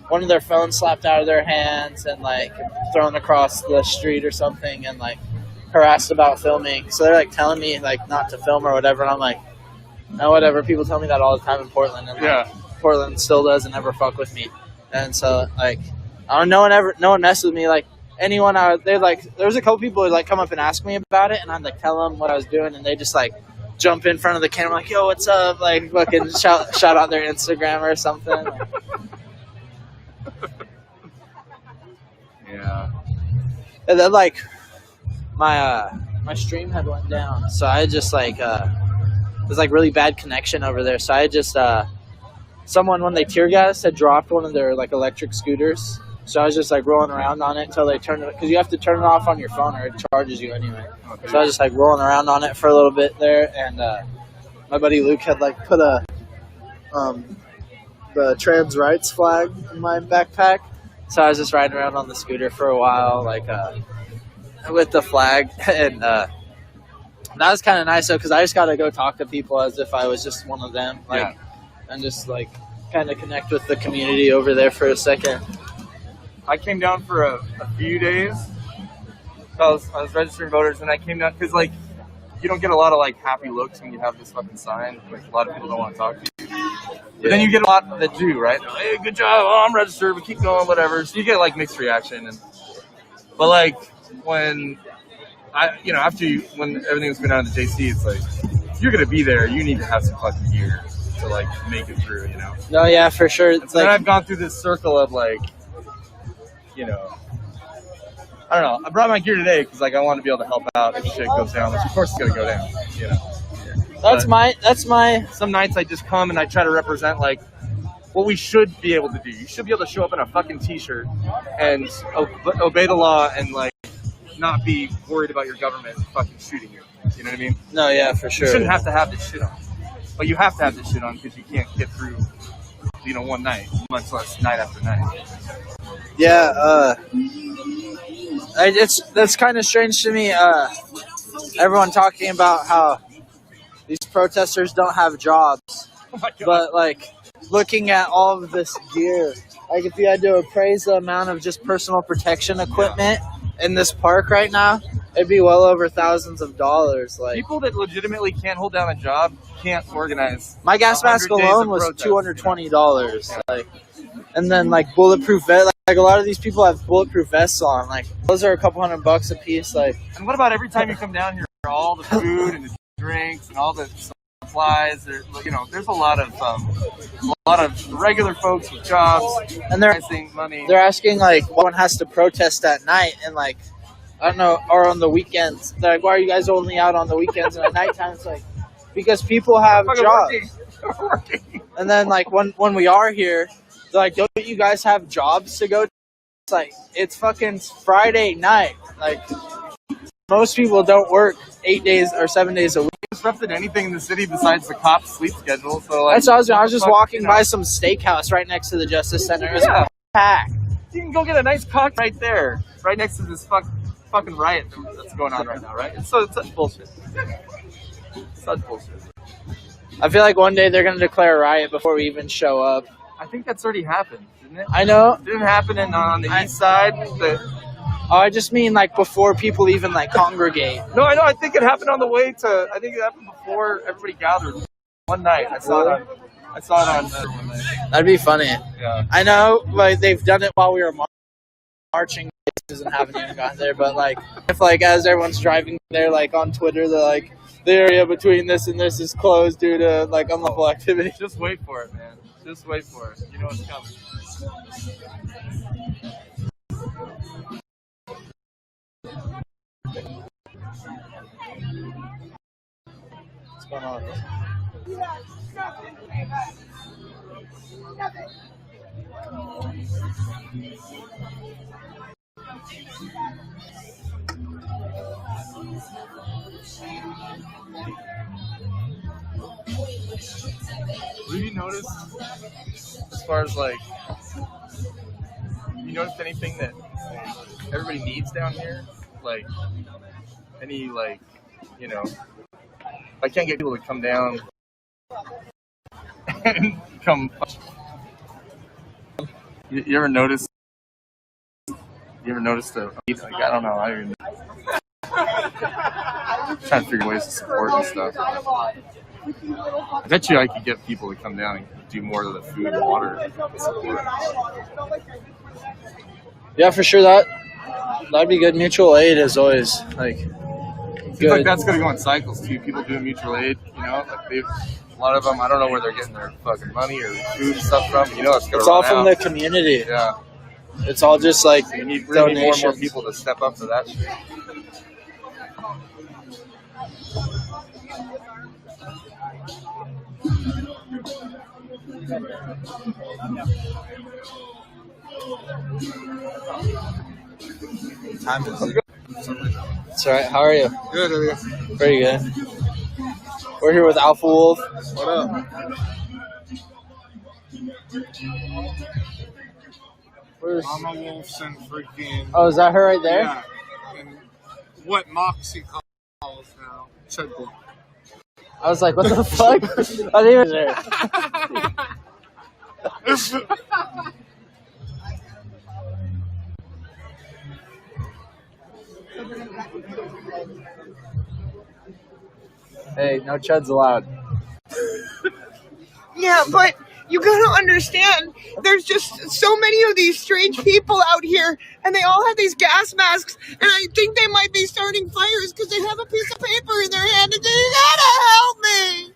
one of their phones slapped out of their hands and like thrown across the street or something, and like harassed about filming. So they're like telling me like not to film or whatever, and I'm like, no, whatever. People tell me that all the time in Portland, and like, Portland still doesn't ever fuck with me. And so like, no one messes with me. Like anyone, they like there was a couple people who like come up and ask me about it, and I'd like tell them what I was doing, and they just like jump in front of the camera like, "Yo, what's up?" Like fucking shout out their Instagram or something. Yeah. And then like my stream had went down, so I just like it was like really bad connection over there. So I just someone when they tear gas had dropped one of their like electric scooters. So I was just like rolling around on it until they turned it, because you have to turn it off on your phone or it charges you anyway. So I was just like rolling around on it for a little bit there, and my buddy Luke had like put the trans rights flag in my backpack. So I was just riding around on the scooter for a while, like with the flag, and that was kind of nice though, because I just got to go talk to people as if I was just one of them, like, and just like kind of connect with the community over there for a second. I came down for a few days. I was registering voters, and I came down because like you don't get a lot of like happy looks when you have this fucking sign. Like a lot of people don't want to talk to you. But then you get a lot that do, right? Like, hey, good job. Oh, I'm registered, but keep going, whatever. So you get like mixed reaction, but like when when everything was going down at the JC, it's like if you're gonna be there, you need to have some fucking gear to like make it through, No, yeah, for sure. It's like like I've gone through this circle of like. I don't know. I brought my gear today because like I want to be able to help out if shit goes down, which of course is gonna go down. That's my. Some nights I just come and I try to represent like what we should be able to do. You should be able to show up in a fucking t-shirt and obey the law and like not be worried about your government fucking shooting you. You know what I mean? No, yeah, for sure. You shouldn't have to have this shit on, but you have to have this shit on because you can't get through, one night, much less night after night. Yeah, that's kind of strange to me. Everyone talking about how these protesters don't have jobs, but like looking at all of this gear, like if you had to appraise the amount of just personal protection equipment in this park right now, it'd be well over thousands of dollars. Like people that legitimately can't hold down a job can't organize. My gas mask alone was $220. Like, and then like bulletproof vest. Like a lot of these people have bulletproof vests on. Like those are a couple $100 a piece. Like, and what about every time you come down here, all the food and the drinks and all the supplies? There's a lot of regular folks with jobs, and they're money. They're asking like one has to protest at night, and like I don't know, or on the weekends. They're like, why are you guys only out on the weekends and at nighttime? It's like, because people have jobs. And then like when we are here, they're like, don't you guys have jobs to go to? It's like, it's fucking Friday night. Like, most people don't work 8 days or 7 days a week. Disrupted anything in the city besides the cops' sleep schedule. So like, That's what I was just walking by some steakhouse right next to the Justice Center. It was packed. You can go get a nice cock right there, right next to this fucking riot that's going on right now, right? It's such bullshit. Such bullshit. I feel like one day they're gonna declare a riot before we even show up. I think that's already happened, didn't it? I know. It didn't happen on the east side. I just mean like before people even like congregate. No, I know. I think it happened on the way to. I think it happened before everybody gathered. One night, I saw it on one night. That'd be funny. Yeah. I know, like they've done it while we were marching places and haven't even gotten there. But like, if like as everyone's driving there, like on Twitter, they're like, the area between this and this is closed due to like unlawful activity. Just wait for it, man. Just wait for it. You know it's coming. What's going on? What have you noticed as far as like, you noticed anything that everybody needs down here? Like, any like, you know, I can't get people to come down and come. You ever notice? You ever noticed like, I don't know. I'm trying to figure ways to support and stuff. I bet you I could get people to come down and do more of the food and water support. Yeah, for sure. That'd be good. Mutual aid is always like Seems like that's gonna go in cycles too. People doing mutual aid, you know, like a lot of them. I don't know where they're getting their fucking money or food and stuff from. You know, it's all from the community. Yeah, it's all just like so you need really more and more donations. people to step up to that shit. Time is. It's alright. How are you? Good, how are you? Pretty good. We're here with Alpha Wolf. What up? Where's... Mama Wolf's and freaking... Oh, is that her right there? Yeah. And what Moxie calls now. Chudley. I was like, what the fuck? I didn't even there. Hey, no chuds allowed. Yeah, but you gotta understand, there's just so many of these strange people out here, and they all have these gas masks, and I think they might be starting fires because they have a piece of paper in their hand, and you gotta help me!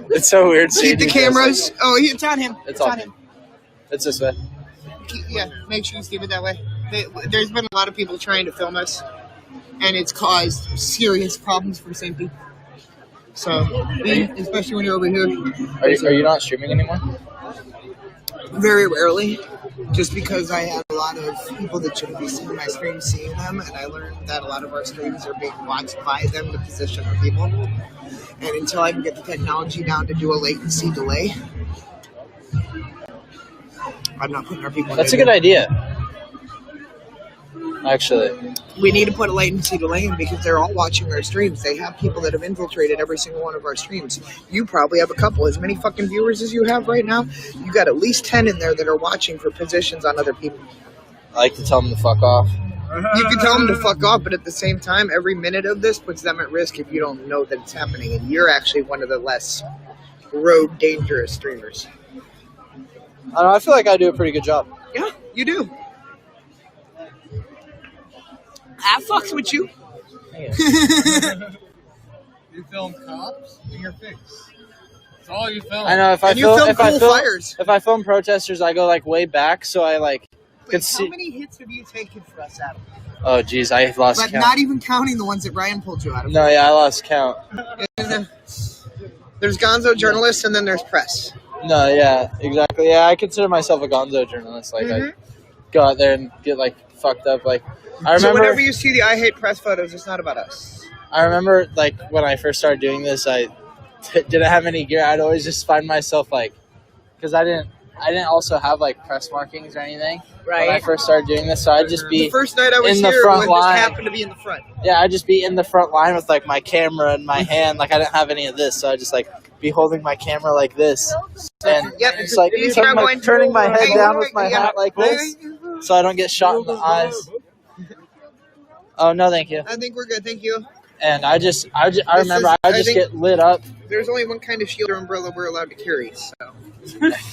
It's so weird seeing Keep the cameras. Oh, it's on him. It's on him. It's this way. Yeah, make sure you keep it that way. There's been a lot of people trying to film us, and it's caused serious problems for safety. So, especially when you're over here. Are you not streaming anymore? Very rarely, just because I have a lot of people that shouldn't be seeing my streams seeing them, and I learned that a lot of our streams are being watched by them to position our people. And until I can get the technology down to do a latency delay, I'm not putting our people in. That's a good idea. Actually, we need to put a latency delay in because they're all watching our streams. They have people that have infiltrated every single one of our streams. You probably have a couple. As many fucking viewers as you have right now, you got at least 10 in there that are watching for positions on other people. I like to tell them to fuck off. You can tell them to fuck off, but at the same time, every minute of this puts them at risk if you don't know that it's happening. And you're actually one of the less road dangerous streamers. I don't know, I feel like I do a pretty good job. Yeah, you do. I fucks with you. You film cops in your face. That's all you film. I know if I And you film film if I cool film fires. if I film protesters, I go like way back, so I like could Wait, see. how many hits have you taken for us, Adam? Oh geez, I lost But count. not even counting the ones that Ryan pulled you out of. No, yeah, I lost count. There's Gonzo journalists, and then there's press. No, yeah, exactly. Yeah, I consider myself a gonzo journalist. Like I go out there and get like fucked up. Like I So remember. whenever you see the I hate press photos, it's not about us. I remember like when I first started doing this, I didn't have any gear. I'd always just find myself like, because I didn't also have like press markings or anything when I first started doing this. So I'd just be The first night I was in the here, front it just line. happened to be in the front. Yeah, I'd just be in the front line with like my camera in my hand. Like I didn't have any of this, so I just like be holding my camera like this, and Yep. just like You start going, turning my head "Hey, down with my yeah, hat like this, so I don't get shot in the eyes. Oh no, thank you. I think we're good, thank you. And I remember I just get lit up. There's only one kind of shield or umbrella we're allowed to carry, so.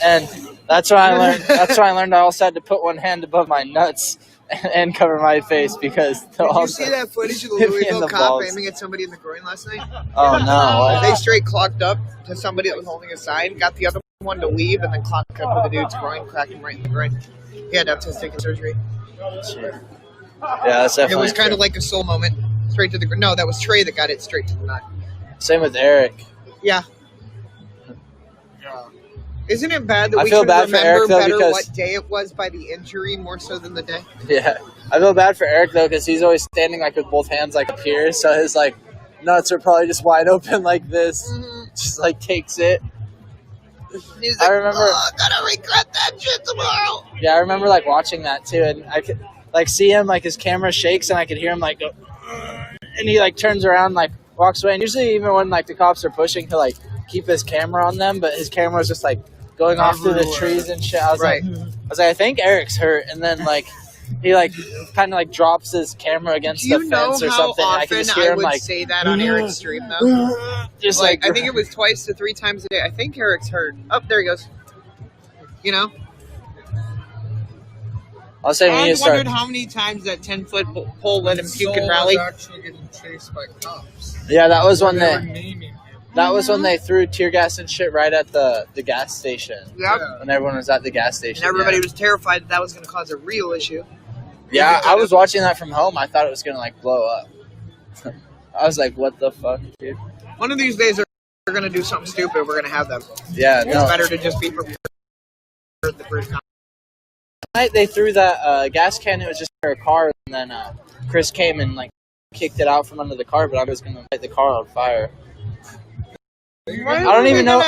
And that's what I learned. That's what I learned. I also had to put one hand above my nuts and cover my face because they'll Did you also see that footage of the hit me in Louisville the cop balls. aiming at somebody in the groin last night? Oh no! They straight clocked up to somebody that was holding a sign, got the other one to leave, and then clocked up with the dude's groin, cracked him right in the groin. He had to have testicular surgery. Yeah, that's definitely. It was kind of like a soul moment. Straight to the groin. No, that was Trey that got it straight to the nut. Same with Eric. Yeah. Isn't it bad that I we feel should bad for remember Eric, though, better because- what day it was by the injury more so than the day? Yeah, I feel bad for Eric though because he's always standing like with both hands like up here, so his like nuts are probably just wide open like this. Just like takes it. He's I like, remember. oh, I'm gonna regret that shit tomorrow. Yeah, I remember like watching that too, and I could like see him like his camera shakes, and I could hear him like go, and he like turns around, like walks away. And usually, even when like the cops are pushing to like keep his camera on them, but his camera was just like going off through the trees and shit. I was like, I think Eric's hurt, and then like he like kind of like drops his camera against Do you the know fence or how something. And I often can just hear I him would like say that on Eric's stream though? just Like I think it was twice to 3 times a day. I think Eric's hurt. Oh, there he goes. You know? I'll say when I you start. wondered how many times that 10-foot pole let him puke and rally. Actually getting chased by cops. Yeah, that was when They were they. naming him. That was when they threw tear gas and shit right at the gas station. Yep. When everyone was at the gas station. And everybody was terrified that was going to cause a real issue. Yeah, I was watching that from home. I thought it was going to like blow up. I was like, what the fuck, dude? One of these days we're going to do something stupid. We're going to have them. Yeah, It's no. better to just be prepared. For the first time. Night they threw that gas can. It was just for a car, and then Chris came and like kicked it out from under the car. But I was going to light the car on fire. I don't even know.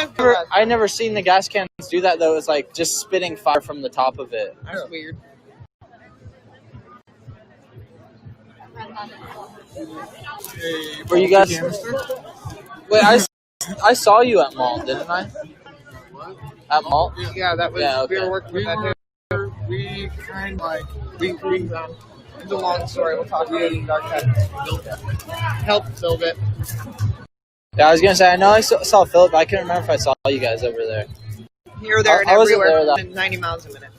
I never seen the gas cans do that though. It was like just spitting fire from the top of it. That's weird. Were you guys? Wait, I saw you at mall, didn't I? At mall? Yeah, that was. Yeah, okay. We were working with that dude. We kind of like It's a long story. We'll talk about it in dark time. Help build it. Yeah, I was gonna say I know I saw Philip, but I can't remember if I saw you guys over there. Here, there, and I wasn't everywhere. there, though. 90 miles a minute.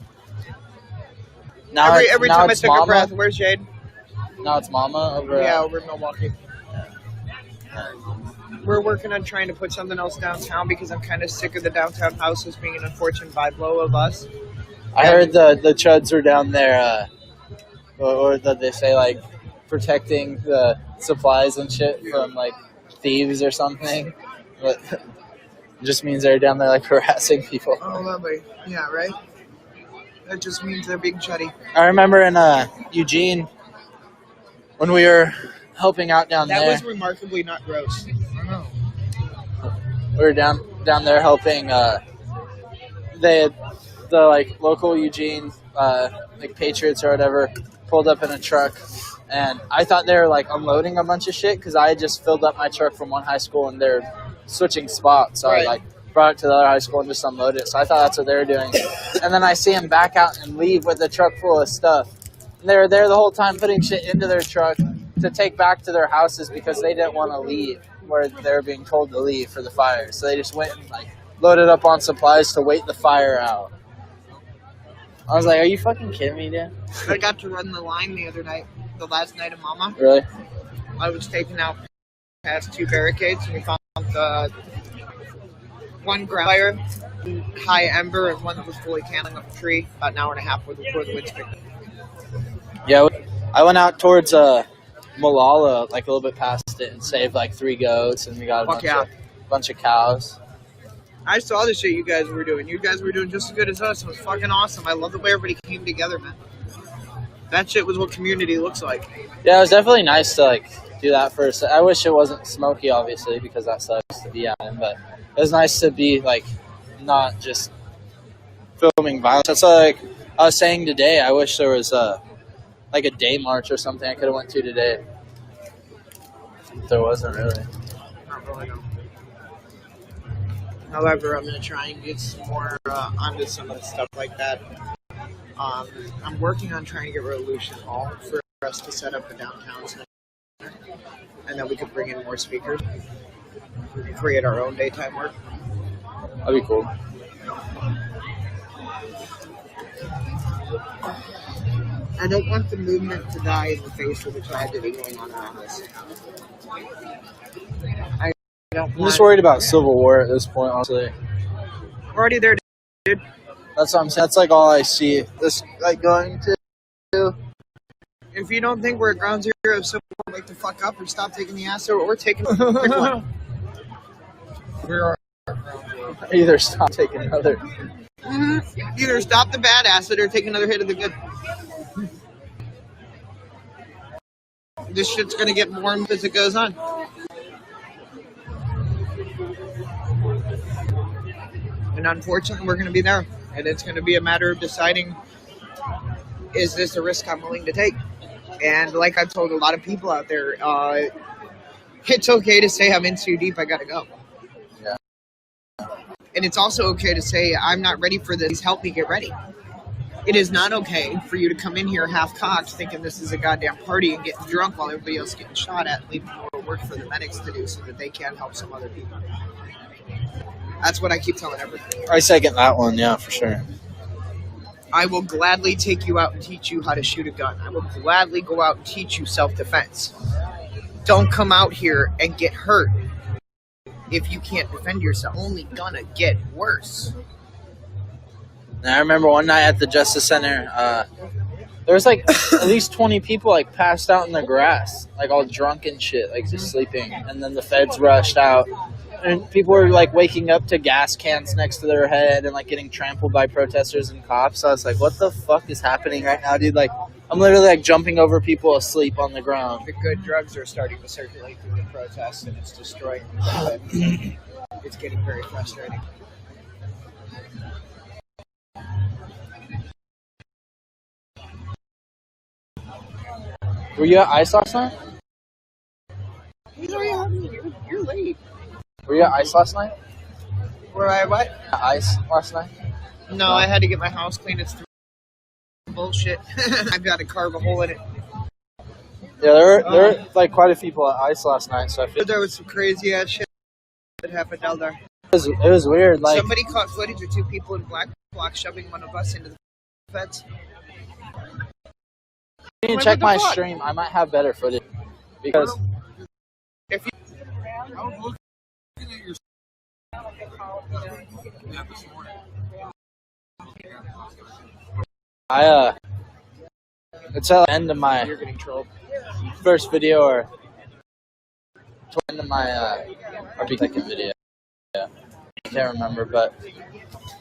Now Every now time I it's took a Mama. breath, where's Jade? Now it's Mama over. Yeah, over in Milwaukee. We're working on trying to put something else downtown because I'm kind of sick of the downtown houses being an unfortunate vibe-low of us. I heard the chuds were down there, or that they say like protecting the supplies and shit from like thieves or something. But it just means they're down there like harassing people. Oh, lovely. Yeah, right? That just means they're being chuddy. I remember in Eugene when we were helping out down That there. was remarkably not gross. We were down there helping. They had the like local Eugene like Patriots or whatever pulled up in a truck, and I thought they were like unloading a bunch of shit because I had just filled up my truck from one high school and they're switching spots. So Right. I like brought it to the other high school and just unloaded it. So I thought that's what they were doing, and then I see them back out and leave with the truck full of stuff. And they were there the whole time putting shit into their truck to take back to their houses because they didn't want to leave where they were being told to leave for the fire. So they just went and like loaded up on supplies to wait the fire out. I was like, are you fucking kidding me, dude? I got to run the line the other night, the last night of Mama. Really? I was taken out past 2 barricades and we found one ground fire, high ember, and one that was fully candling up a tree. About an hour and a half before the winds picked up. Yeah, I went out towards Malala, like a little bit past it, and saved like 3 goats, and we got a bunch of cows. I saw the shit you guys were doing. You guys were doing just as good as us. It was fucking awesome. I love the way everybody came together, man. That shit was what community looks like. Yeah, it was definitely nice to like do that first. I wish it wasn't smoky, obviously, because that sucks to be at in, but it was nice to be like not just filming violence. That's like I was saying today. I wish there was like a day march or something I could have went to today. There wasn't really. Not really, no. However, I'm going to try and get some more onto some of the stuff like that. I'm working on trying to get Revolution Hall for us to set up a downtown center. And then we could bring in more speakers. Create our own daytime work. That'd be cool. I don't want the movement to die in the face of the tragedy going on around us. I'm just worried about civil war at this point, honestly. We're already there, dude. That's what I'm saying. That's like all I see. This like going to. If you don't think we're at ground zero of civil war, wake the fuck up or stop taking the acid, or we're taking pick one. We're either stop taking another. Mm-hmm. Either stop the bad acid or take another hit of the good. This shit's gonna get more as it goes on. And unfortunately, we're going to be there. And it's going to be a matter of deciding, is this a risk I'm willing to take? And like I've told a lot of people out there, it's okay to say I'm in too deep, I got to go. Yeah. And it's also okay to say I'm not ready for this, help me get ready. It is not okay for you to come in here half-cocked thinking this is a goddamn party and getting drunk while everybody else is getting shot at and leaving more work for the medics to do so that they can help some other people. That's what I keep telling everybody. I second that one, yeah, for sure. I will gladly take you out and teach you how to shoot a gun. I will gladly go out and teach you self-defense. Don't come out here and get hurt if you can't defend yourself. Only gonna get worse. And I remember one night at the Justice Center, there was like at least 20 people like passed out in the grass, like all drunk and shit, like just sleeping. And then the feds rushed out. And people were like waking up to gas cans next to their head and like getting trampled by protesters and cops. So I was like, what the fuck is happening right now, dude? Like, I'm literally like jumping over people asleep on the ground. The good drugs are starting to circulate through the protests and it's destroying them. It's getting very frustrating. Were you at ICE last night? You're late. Were you at ICE last night? Were I what? At ICE last night? No, I had to get my house clean. It's bullshit. I've got to carve a hole in it. Yeah, there were like quite a few people at ICE last night, so I feel there was some crazy ass shit that happened down there. it was weird. Like somebody caught footage of 2 people in black blocks shoving one of us into the feds. You can check my stream. I might have better footage because if you I was looking at your this morning. it's at the end of my you're getting trolled. first video or toward the end of my or second video. Yeah, I can't remember, but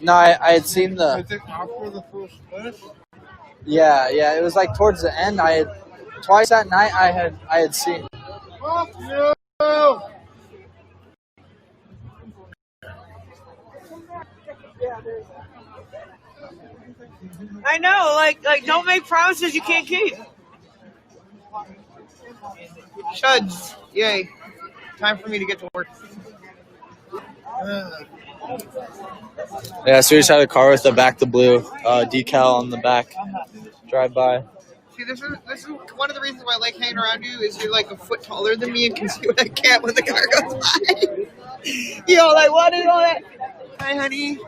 no, I had seen the. Is it after the first finish? Yeah, it was like towards the end. I had twice that night. I had seen. Fuck you! I know, like don't make promises you can't keep. Chuds, yay. Time for me to get to work. Yeah, so we just had a car with the back to blue decal on the back. Drive by. See, this is one of the reasons why I like hanging around you is you're like a foot taller than me and can see what I can't when the car goes by. Yo, like what is all that? Hi, honey.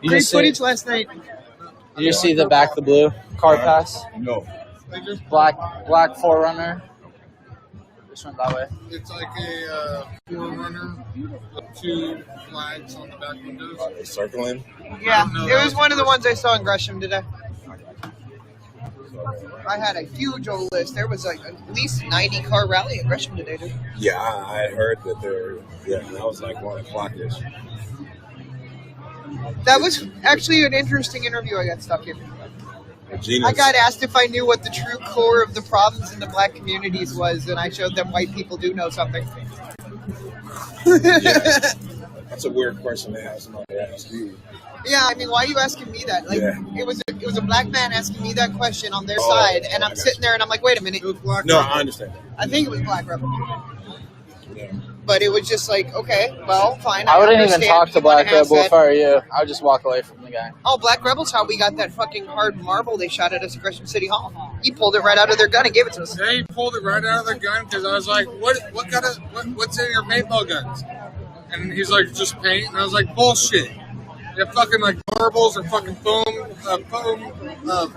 Great footage last night. Did you see the back to blue car pass? No. Black 4Runner. just went that way. It's like a forerunner with 2 flags on the back windows. Are they circling? Yeah, it was one of the ones I saw in Gresham today. I had a huge old list. There was like at least 90 car rally in Gresham today, dude. Yeah, I heard that that was like 1 o'clock-ish. That was actually an interesting interview I got stuck in. Gina's, I got asked if I knew what the true core of the problems in the black communities was, and I showed them white people do know something. Yeah. That's a weird question to have somebody ask you. Yeah, I mean, why are you asking me that? Like, Yeah. it was a black man asking me that question on their side, and I'm sitting there and I'm like, wait a minute. No, I understand. I think it was Black Rebel. Yeah. But it was just like, okay, well, fine. I wouldn't even understand talk you to wanna Black have Rebel that. if I were you. I would just walk away from the guy. Oh, Black Rebel's how we got that fucking hard marble they shot at us at Gresham City Hall. He pulled it right out of their gun and gave it to us. They pulled it right out of their gun because I was like, what's in your paintball guns? And he's like, just paint. And I was like, bullshit. They're fucking like marbles or fucking foam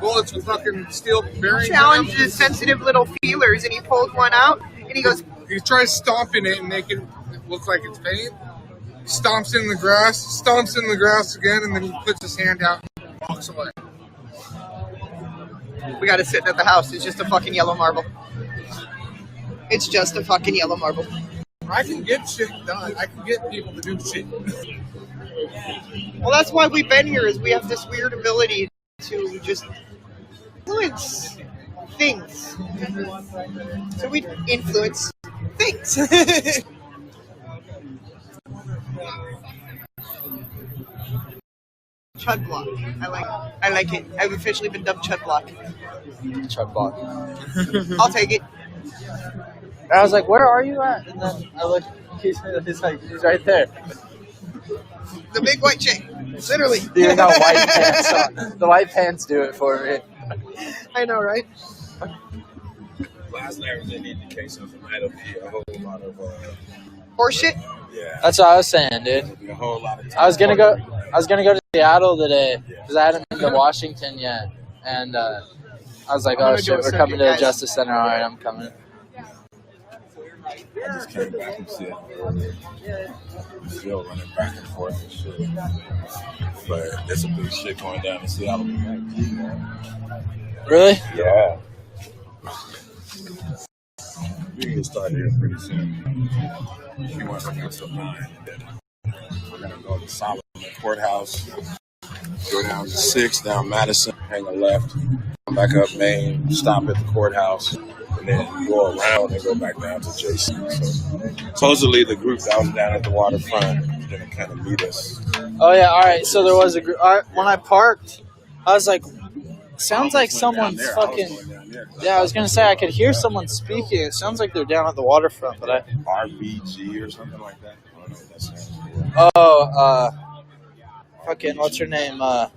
bullets with fucking steel bearings. Challenged his sensitive little feelers, and he pulled one out, and he goes, He tries stomping it and making it look like it's paint. Stomps in the grass again, and then he puts his hand out and walks away. we got it sitting at the house. It's just a fucking yellow marble. It's just a fucking yellow marble. I can get shit done. I can get people to do shit. Well, that's why we've been here, is we have this weird ability to just influence things. So we influence things. Chud block. I like it. I've officially been dubbed Chud block. Chud block. I'll take it. And I was like, where are you at? And then I look, he's right there. The big white chick. Literally. Dude, got white pants on. The white pants do it for me. I know, right? Last night was an indication from it'll be a whole lot of Horseshit? yeah. That's what I was saying, dude. It'll be a whole lot of I was gonna go to Seattle today because I hadn't been to Washington yet, and I was like, oh shit, we're coming to the Justice Center. All right, I'm coming. I just came back and said still running back and forth and shit. But there's a big shit going down in Seattle tonight. Really? Yeah. We can get started here pretty soon. She wants to go till 9. We're gonna go to Solomon Courthouse, go down to 6, down Madison, hang a left, come back up Main, stop at the courthouse, and then go around and go back down to JC. So supposedly the group that was down at the waterfront is gonna kind of meet us. Oh yeah. All right. So there was a group. When I parked, I was like, sounds like someone's fucking. Yeah, I was gonna say I could hear someone speaking. It sounds like they're down at the waterfront, but I. RBG or something like that. I don't know what that stands for. Oh, fucking, what's her name? I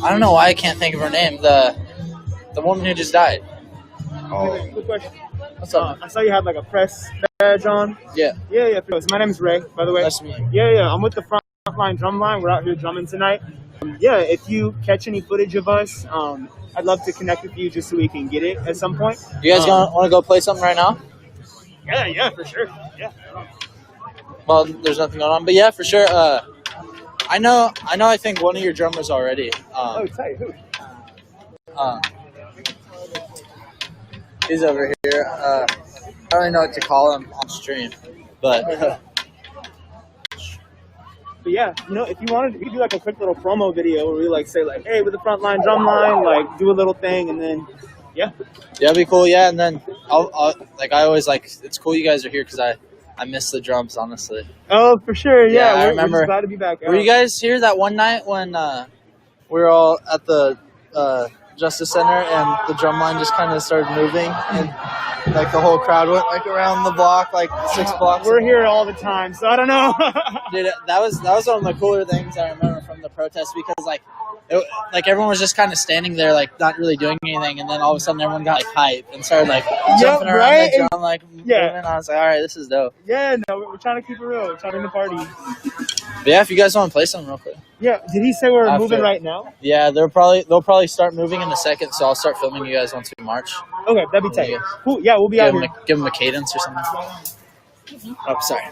don't know why I can't think of her name. The woman who just died. Oh, Quick question. What's up? I saw you had like a press badge on. Yeah. Yeah. My name is Ray, by the way. Nice to meet you. Yeah. I'm with the Frontline Drumline. We're out here drumming tonight. Yeah, if you catch any footage of us, I'd love to connect with you just so we can get it at some point. You guys want to go play something right now? Yeah, for sure. Yeah. Well, there's nothing going on, but yeah, for sure. I know. I think one of your drummers already. Tight. Who? He's over here. I don't really know what to call him on stream, but. But yeah, if you wanted, we could do like a quick little promo video where we like say like, hey, we're the Frontline Drumline, like do a little thing, and then yeah, that'd be cool. Yeah, and then I'll I always like. It's cool you guys are here because I miss the drums, honestly. Oh, for sure. Yeah, I we're remember. just glad to be back. Were you guys here that one night when we were all at the Justice Center and the drum line just kind of started moving and like the whole crowd went like around the block, like 6 blocks? We're here all the time, so I don't know. Dude, that was one of the cooler things I remember from the protest because like everyone was just kind of standing there like not really doing anything, and then all of a sudden everyone got like hype and started like jumping around the drum like moving. I was like, all right, this is dope. Yeah, no, we're trying to keep it real. We're trying to party. But yeah, if you guys want to play something real quick. Yeah, did he say we're After- moving right now? Yeah, they'll probably start moving in a second, so I'll start filming you guys once we march. Okay, that'd be tight. Yeah. Cool. Yeah, we'll be out here. Give them a cadence or something. Oh, sorry.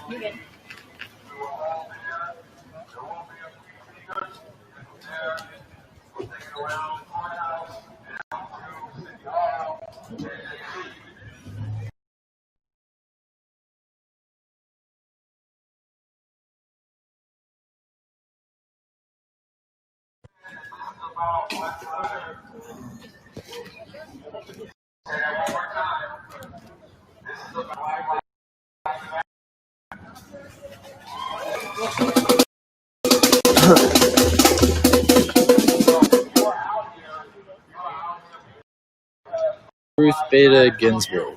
Ruth Bader Ginsburg.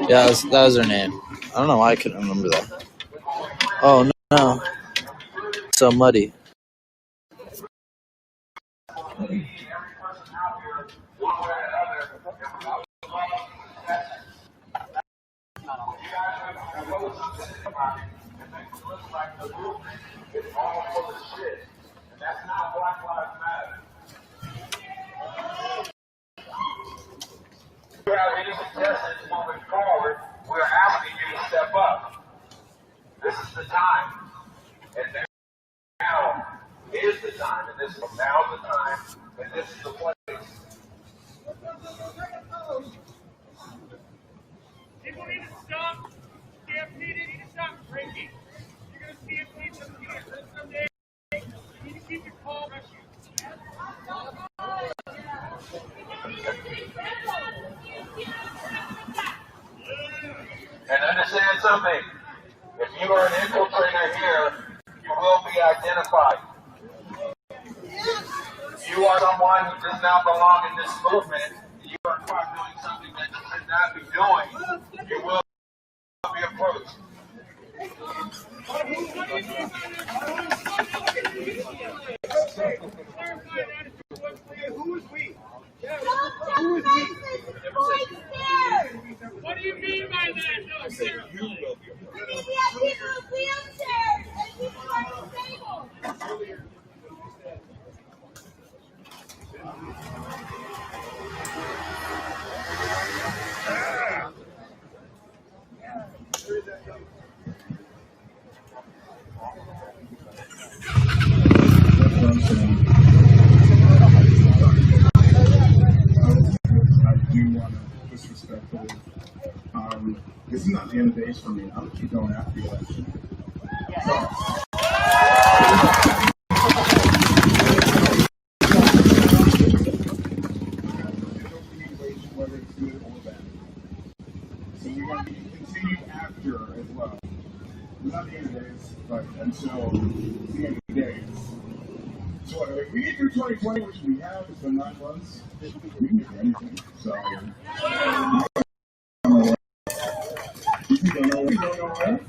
Yeah, that was her name. I don't know why I couldn't remember that. Oh no, so muddy. If you have any suggestions moving forward, we're asking you to step up. This is the time. And now is the time. And this is now the time. And this is the place. People need to stop stampeding. You need to stop drinking. You're going to stampede some kids someday. You need to keep your calm. And understand something. If you are an infiltrator here, you will be identified. If you are someone who does not belong in this movement, you are caught doing something that you should not be doing, you will be approached. Who is we? What do you mean by that? No, sir. We have people with wheelchairs and people who are disabled. I do want to disrespectfully. This is not the end of days for me. I'll keep going after the election. Whether it's good or bad. So we're going to continue after as well. It's not the end of days, but until the end of the days. So if we get through 2020, which we have, it's been 9 months, we can get anything. So we don't know where.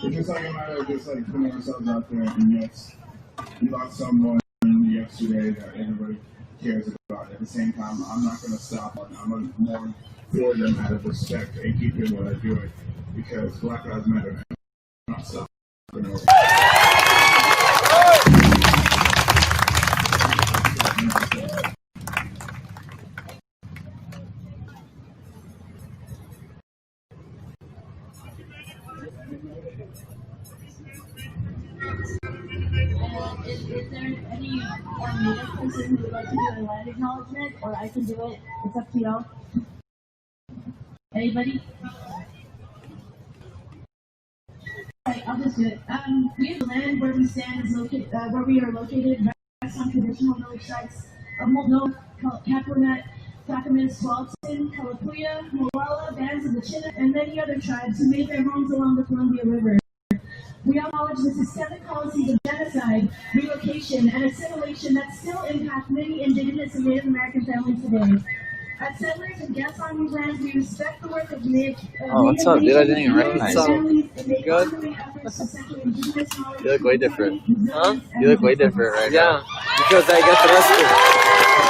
It's just like a matter of just like putting ourselves out there, and yes, we lost someone yesterday that everybody cares about. At the same time, I'm not going to stop. I'm going to mourn for them out of respect and keep doing what I do it because Black Lives Matter. I'm not stopping. Is there any native person who would like to do a land acknowledgement, or I can do it? It's up to y'all. Anybody? Alright, I'll just do it. We have the land where we stand is located, where we are located, rests on traditional village sites of Moldova, Capunet, Clackamas, Swalton, Kalapuya, Moala, bands of the Chinook, and many other tribes who made their homes along the Columbia River. We acknowledge the systemic policies of genocide, relocation, and assimilation that still impact many Indigenous and Native American families today. As settlers and guests on these lands, we respect the work of Native what's up, dude? I didn't even recognize you. Good. You look way different. Huh? You look way different right now. Because I got arrested.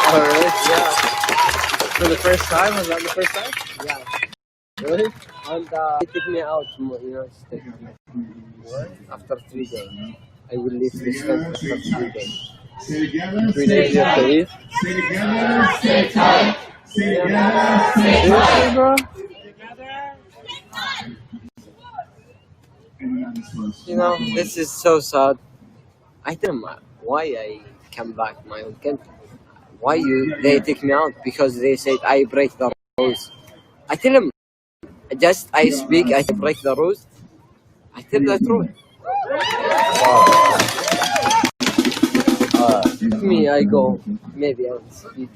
Oh, really? Yeah. For the first time? Was that the first time? Yeah. Really? And they took me out, state. After 3 days. I will leave this country for 3 days. Stay together. 3 days you have to leave? Stay together. Stay tight. Stay together. Stay Seriously, bro? You know, this is so sad. I tell them why I come back to my own country. Why they take me out? Because they said I break the rules. I tell them, just I speak, I break the rules. I tell the truth. Me, I go. Maybe I'll speak.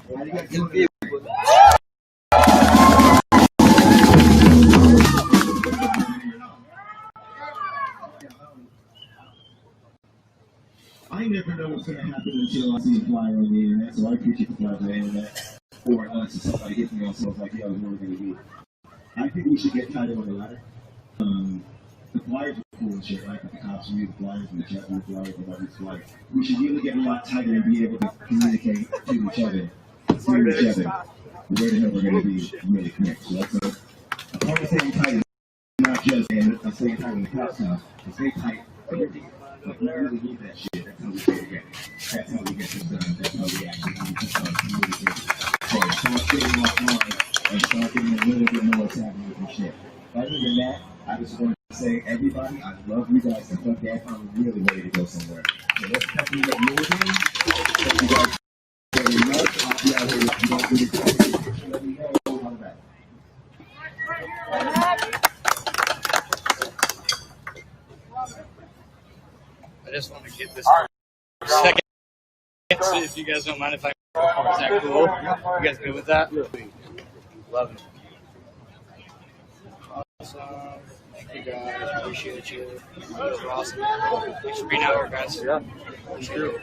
I never know what's going to happen until I see a flyer on the internet, so I appreciate the flyer on the internet. Or unless somebody hits me on something like, yo, where are we going to be? I think we should get tighter on the ladder. The flyers are cool and shit, right? Like the cops read the flyers and the chat with the flyers and all these flyers. We should really get a lot tighter and be able to communicate to each other, where the hell we're going to be really quick. So that's a part of staying tight, not just staying tight in the cops now, to stay tight. Like, we really need that shit. That's how we get it. That's how we get this done. That's how we actually need to start communicating. So start getting offline and start getting a little bit more what's happening with your shit. Other than that, I just want to say, everybody, I love you guys, and fuck that, I'm really ready to go somewhere. So let's continue that moving. Thank you guys very much. I'll be out here if you don't really talk. Let me know how that. I just want to get this second. So if you guys don't mind if I is that cool? You guys good with that? Love it. Awesome. Thank you guys. Appreciate you. You guys are awesome. Thanks for being out here, guys. Yeah. It's true.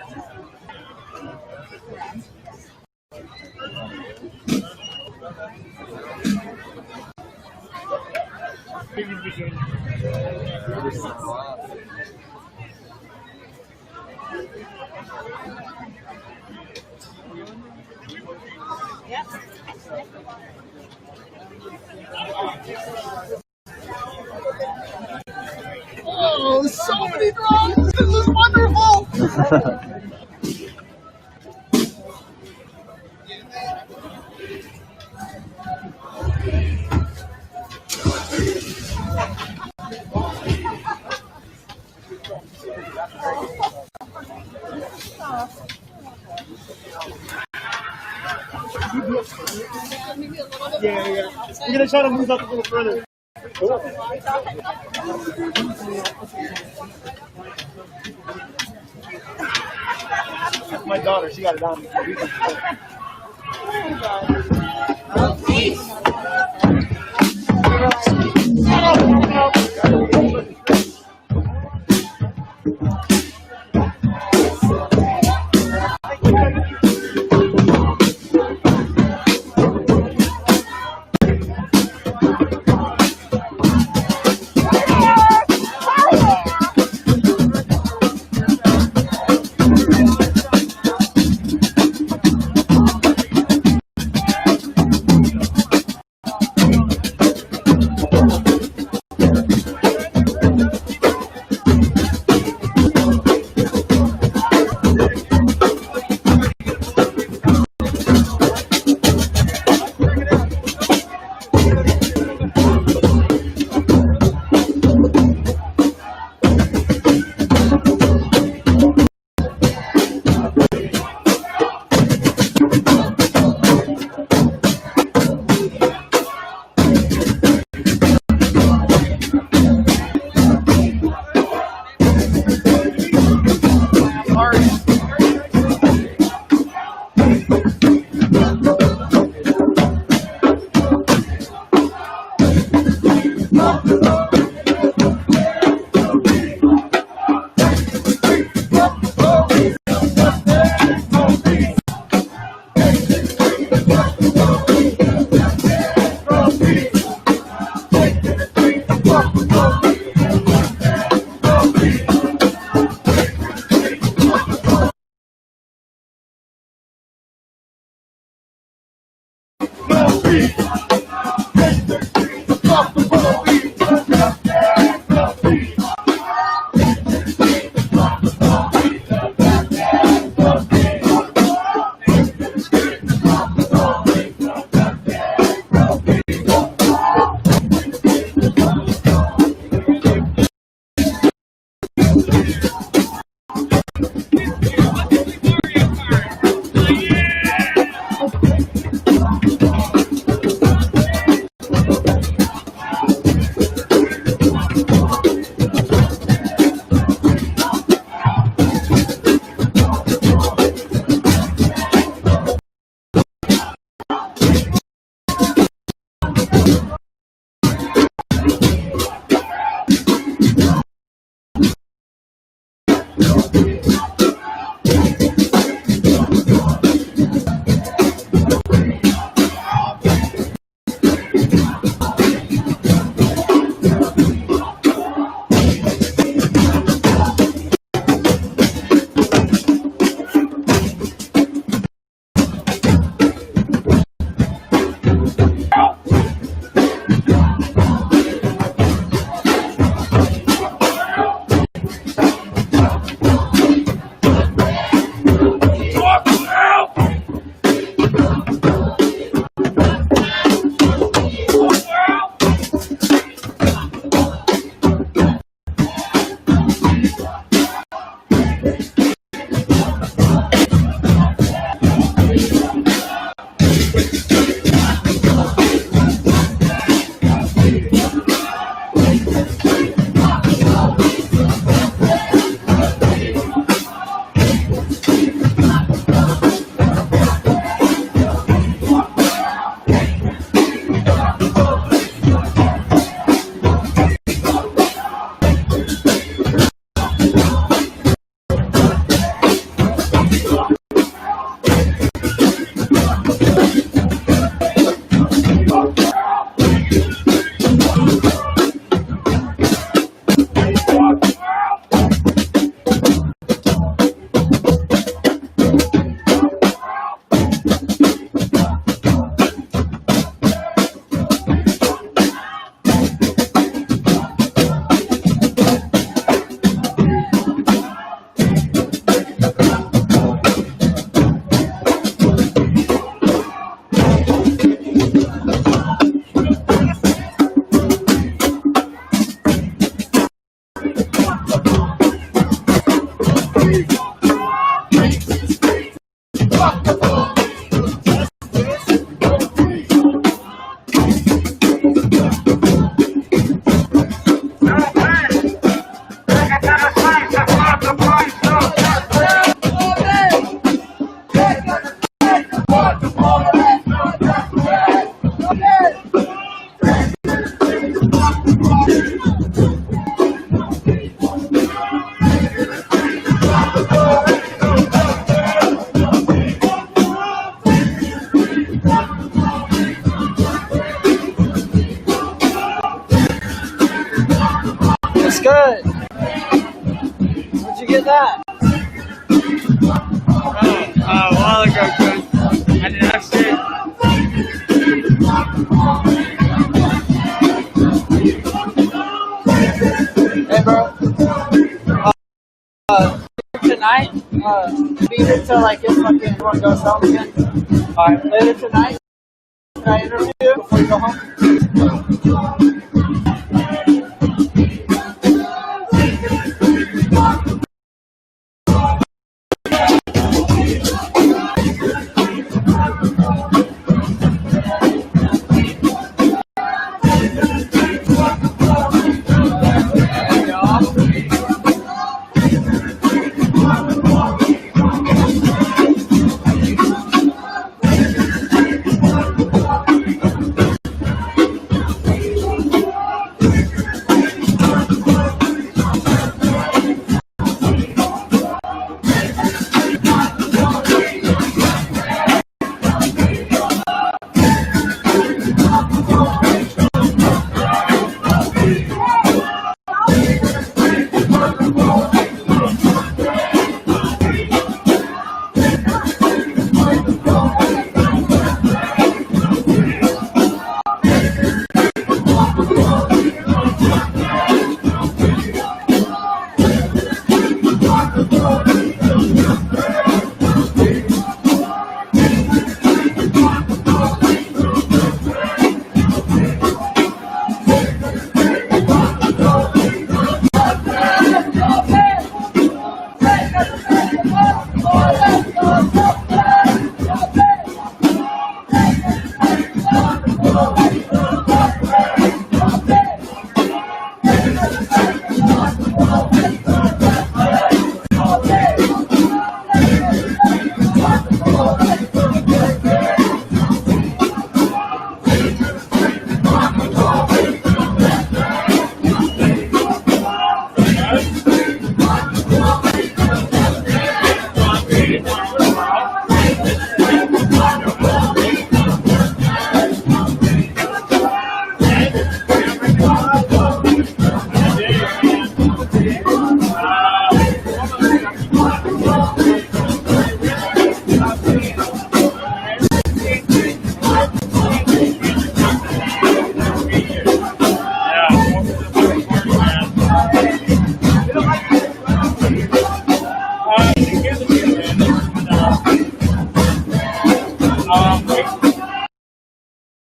Oh, so many drones! This is wonderful! Yeah. We're gonna try to move up a little further. Cool. That's my daughter. She got it on me. It's good. Where'd you get that? A while ago, cause I didn't have shit. Hey, bro. Tonight, be here till like it's fucking everyone goes home again. Alright, later tonight, can I interview you before you go home?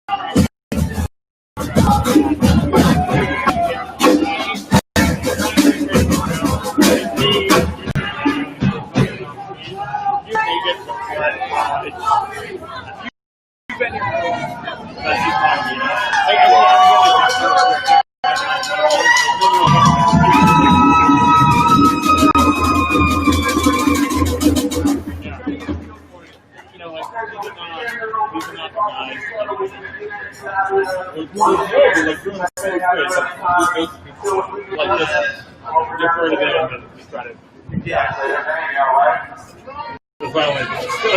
That's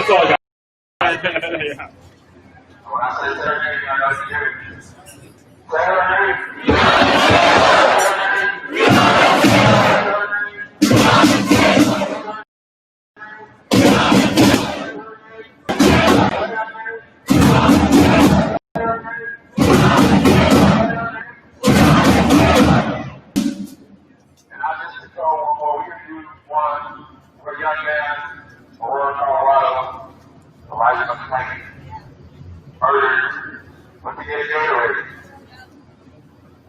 all I got. Yeah. When I say serenade, I know you hear it. And I just go, well, we can do one for a young man, Aurora, Colorado, Elijah McClain, murdered, but to get a Gatorade.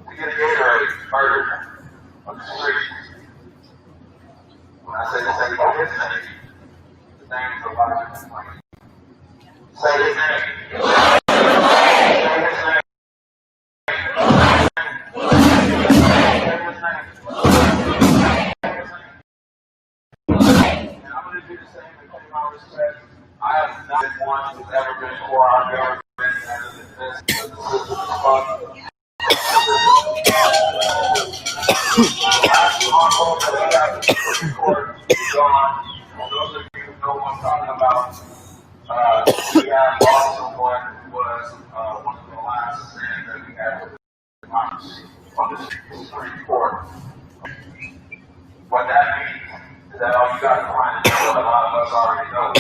To get a Gatorade, murdered on the street. When I say this ain't about his name, his name is Elijah McClain. Say his name. Say his name. I have not been one who's ever been for our government as it exists. The system is fucked. Those of you who know what I'm talking about, we have lost someone who was one of the last stands that we had with democracy on the Supreme Court. What that means is that all you got to find is what a lot of us already know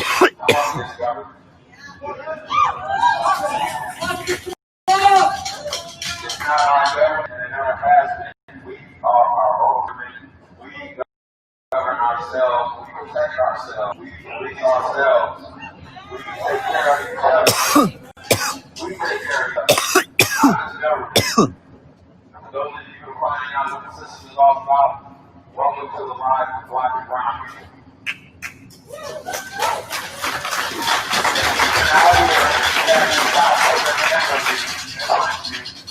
about this government. It's not our government, and it never has been. We are our own government. We govern ourselves. We protect ourselves. We police ourselves. We take care of each other. We take care of each other. Not this government. And for those of you who are finding out what the system is all about, welcome to the lives of Black and brown people.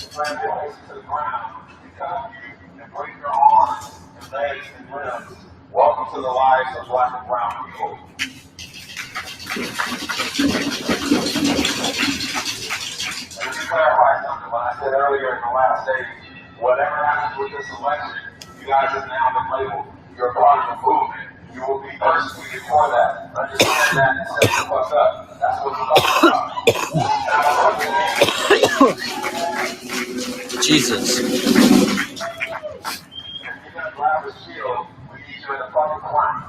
Slam your face to the ground, because you and break your arms and legs and limbs. Welcome to the lives of Black and brown people. Let me clarify something. When I said earlier in the last days, whatever happens with this election, you guys have now been labeled. You're a part of the movement. You will be persecuted for that. Understand that and set the fuck up. That's what we're talking about. Jesus. If you're gonna grab a shield, we need you in the fucking corner.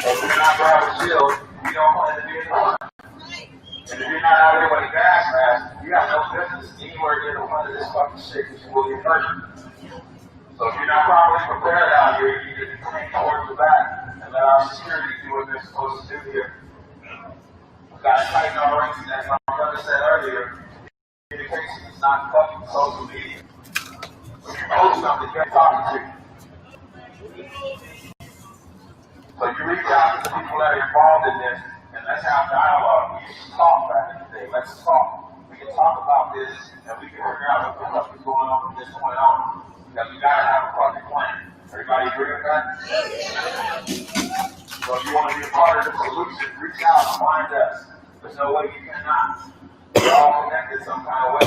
If you're not grab a shield, we don't plan to be in the corner. And if you're not out here with a gas mask, you got no business anywhere near the front of this fucking shit because you will get hurt. So if you're not properly prepared out here, you need to clean towards the back and let our security do what they're supposed to do here. We've got to tighten our rings, and as my brother said earlier, communication is not fucking social media. When you post something, you're talking to. So you reach out to the people that are involved in this, and let's have dialogue. We used to talk back in the day. Let's talk. We can talk about this, and we can figure out what the fuck is going on from this point on. Because we gotta have a fucking plan. Everybody agree with that? So if you want to be a part of the solution, reach out and find us. There's no way you cannot. We're all connected some kind of way.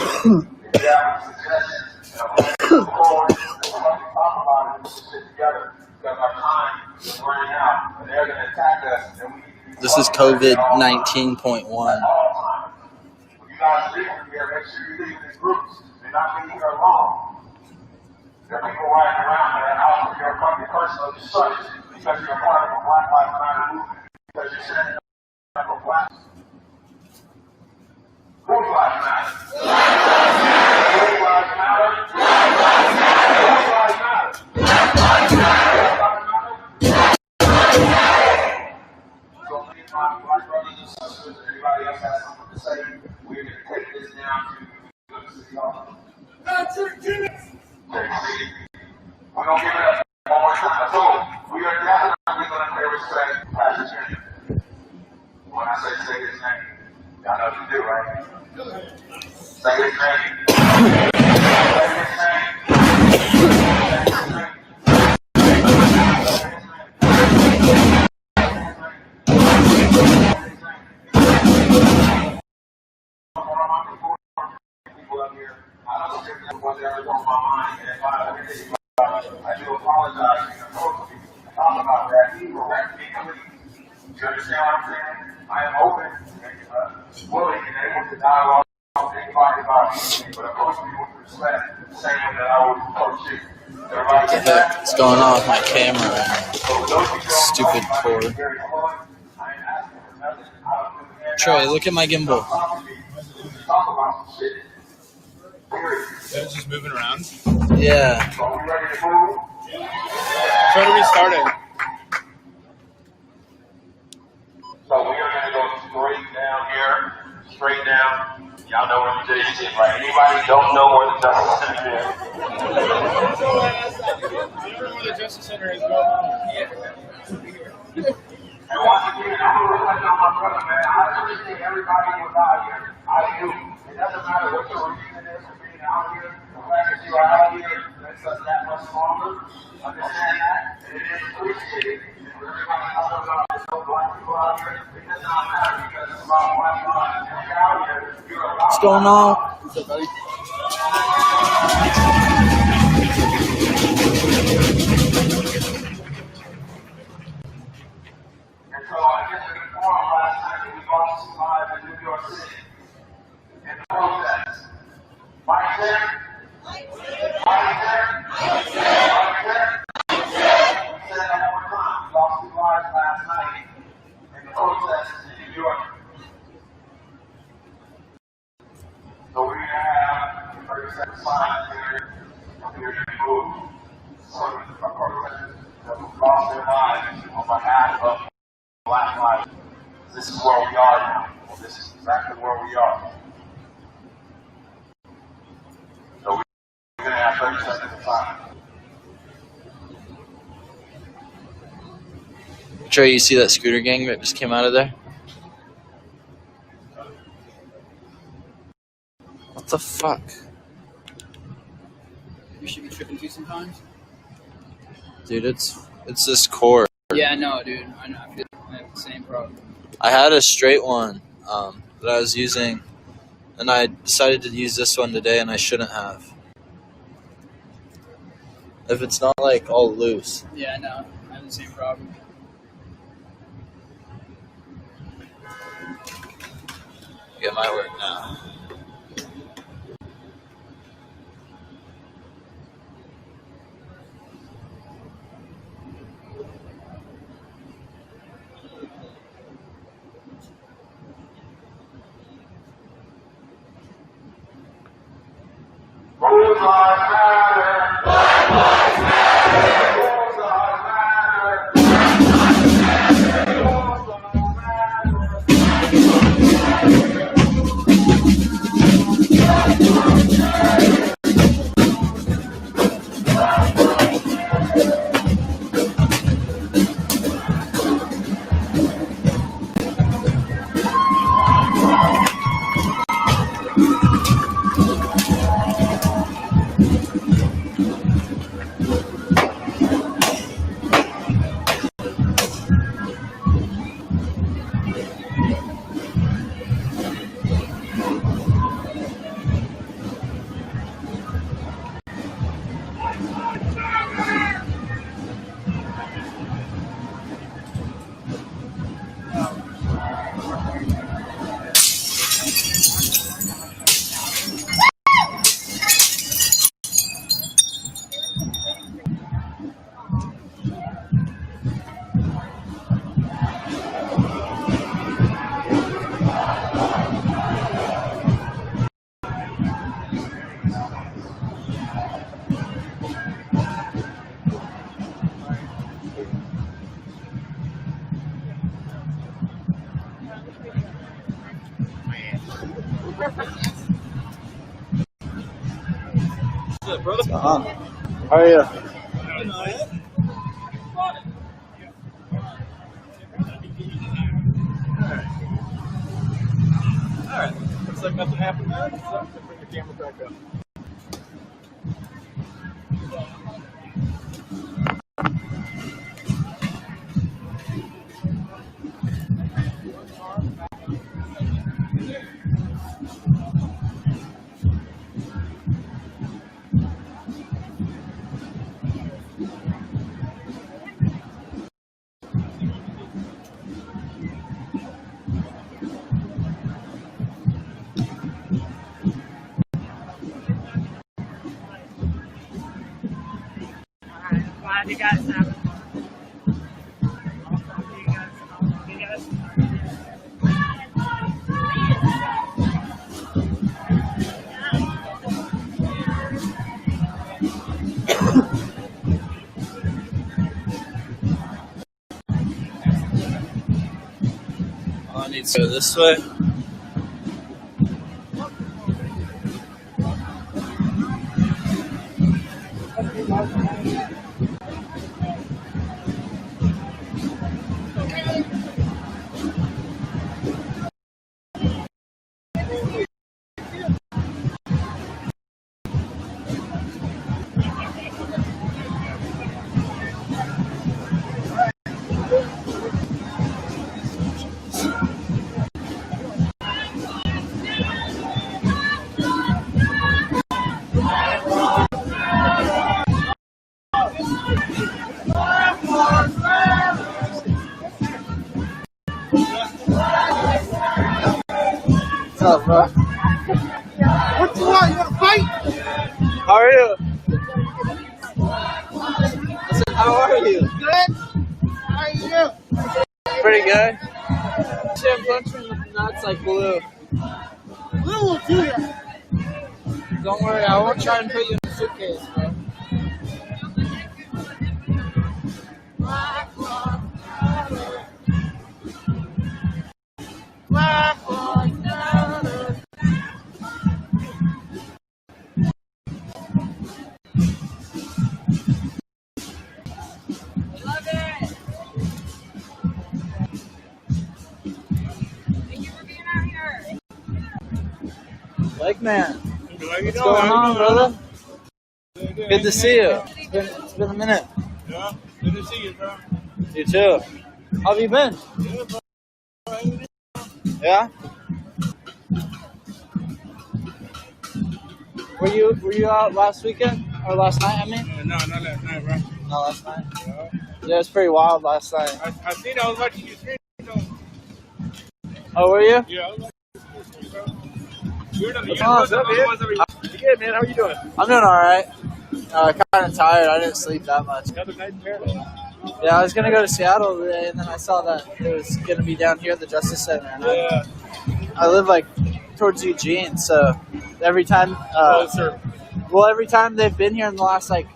If you have any suggestions, and I'm going to move forward, let's fucking talk about it and put this shit together. Because our time is running out, and they're going to attack us, and we need to be This is COVID 19.1. at all times. When you guys leave from here, make sure you leave in groups. You're not leaving here alone. There are people riding around that are out for your fucking personal destruction because you're a part of a Black Lives Matter movement, because you're standing up for Black. Whose lives matter? Whose lives matter? Whose lives matter? So many of my Black brothers and sisters, everybody else has something to say. We're going to give it up one more time. So, we are definitely going to pay respect to Pastor Junior. When I say his name, y'all know what to do, right? Say his name. People up here, I don't think that's whatever's on my mind. And if I do apologize to talk about that. Let me clean. You understand what I'm saying? I am open and willing and able to dialogue with anybody about anything, but approach me with respect, the same way that I would approach you. What the heck is going on with my camera? Stupid cord. Trey, look at my gimbal. It's just moving around. Yeah. Try to restart it. So we are going to go straight down here, straight down. Y'all know where the JC is, right? Anybody don't know where the Justice Center is? Where the Justice Center is, go. And once again, I'm going to reflect on my brother, man. I appreciate everybody who's out here. I do. It doesn't matter what your reason is for being out here. The fact that you are out here makes us that much stronger. Understand that? And it is appreciated. And for everybody else about this whole black people out here, it does not matter because it's about black lives. If you're out here, you're about What's going on? What's up, buddy? And so I guess we informed last night that we lost some lives in New York City in the protests. Mike check? Mike check? Mike check? We said that one more time. We lost some lives last night in the protests in New York. So we're going to have 30 seconds silence here. We're going to move some of our protesters that have lost their lives on behalf of Black lives. This is where we are now. This is exactly where we are. So we're going to have 30 seconds of time. Trey, you see that scooter gang that just came out of there? What the fuck? You should be tripping too sometimes. Dude, it's this cord. Yeah, I know, dude. I know. I have the same problem. I had a straight one that I was using, and I decided to use this one today, and I shouldn't have. If it's not like all loose. Yeah, I know. I have the same problem. Get my work now. Rules are matter. Black lives matter. Rules are matter. Rules How are you? Alright. Looks like nothing happened there, so bring the camera back up. Glad you guys have it. I need to go this way. What's up, bro? What you want? You want to fight? How are you? I said, how are you? Good. How are you? Pretty good. Actually, I'm punching the nuts like blue. Blue will do that. Don't worry, I won't try and put you in a suitcase, bro. Like man, what's going on, brother? Good to see you. It's been a minute. Yeah, good to see you, bro. You too. How have you been? Yeah. Were you out last weekend or last night? I mean. No, not last night, bro. No, last night. Yeah. Yeah, it was pretty wild last night. I seen I was watching you stream. Oh, were you? Yeah, I was watching you stream, bro. What's up, man? You good, man? How are you doing? I'm doing all right. Kind of tired. I didn't sleep that much. Another night in paradise. Yeah, I was gonna go to Seattle today, and then I saw that it was gonna be down here at the Justice Center. And I live like towards Eugene, so every time, every time they've been here in the last like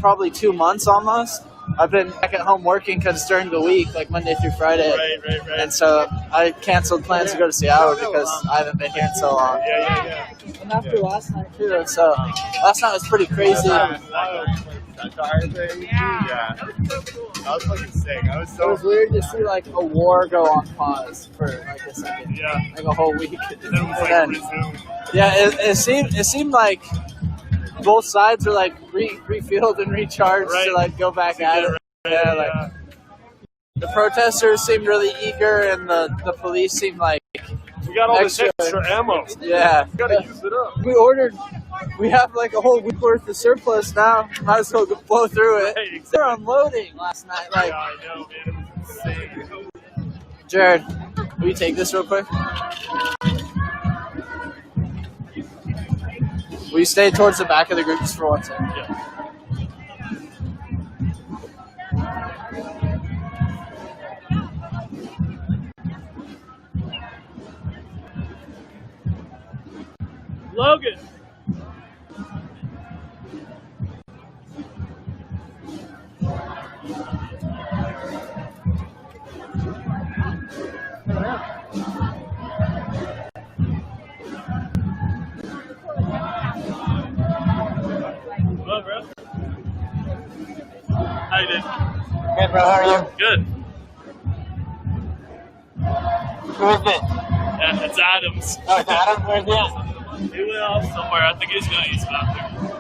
probably 2 months almost, I've been back at home working because during the week, like Monday through Friday, Right. and so I canceled plans to go to Seattle because I haven't been here in so long. Yeah. And after last night too, so last night was pretty crazy. That car thing. Yeah. That was fucking sick. I was It so. was weird to see like a war go on pause for like a second, like a whole week. And then it was like resumed. Yeah, it seemed like both sides were like refueled and recharged to like go back at it. Yeah, like the protesters seemed really eager, and the police seemed like We got all this extra ammo. Yeah, We gotta use it up. We have like a whole week worth of surplus now. Might as well blow through it. Right, exactly. They're unloading last night. Like, Yeah, I know, man. It was insane. Jared, will you take this real quick? Will you stay towards the back of the group just for 1 second? Yeah. Logan. excited. Good, bro. How are you? Good. Who is this? Yeah, it's Adams. Oh, it's Adam? Where's he at? He went off somewhere. I think he's going to use the bathroom.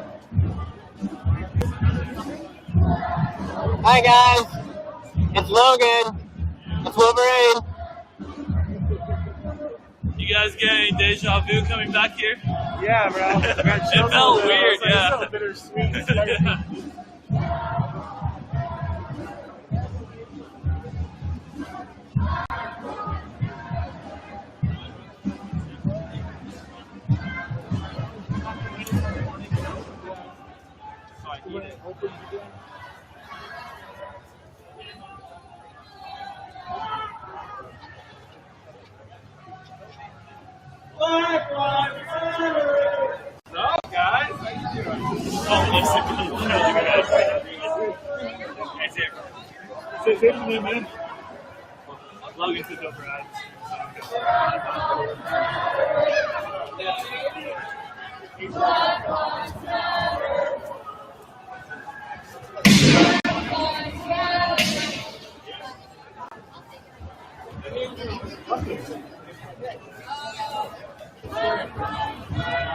Hi, guys. It's Logan. It's Wolverine. You guys get any deja vu coming back here? Yeah, bro. It felt weird, yeah. So bittersweet. What's up, guys? Oh, listen. Say hey to me, man. Logan took over Adams.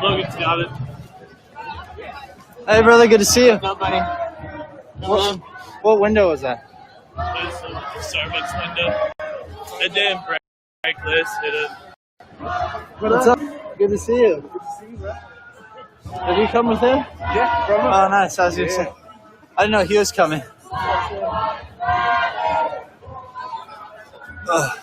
Logan's got it. Hey, brother, good to see you. What's up, buddy? What window was that? There's a Starbucks window. It didn't break this. It What's up? Good to see you. Good to see you, bro. Did you come with him? Yeah, bro. Oh, nice. I was gonna say. I didn't know he was coming. Ugh.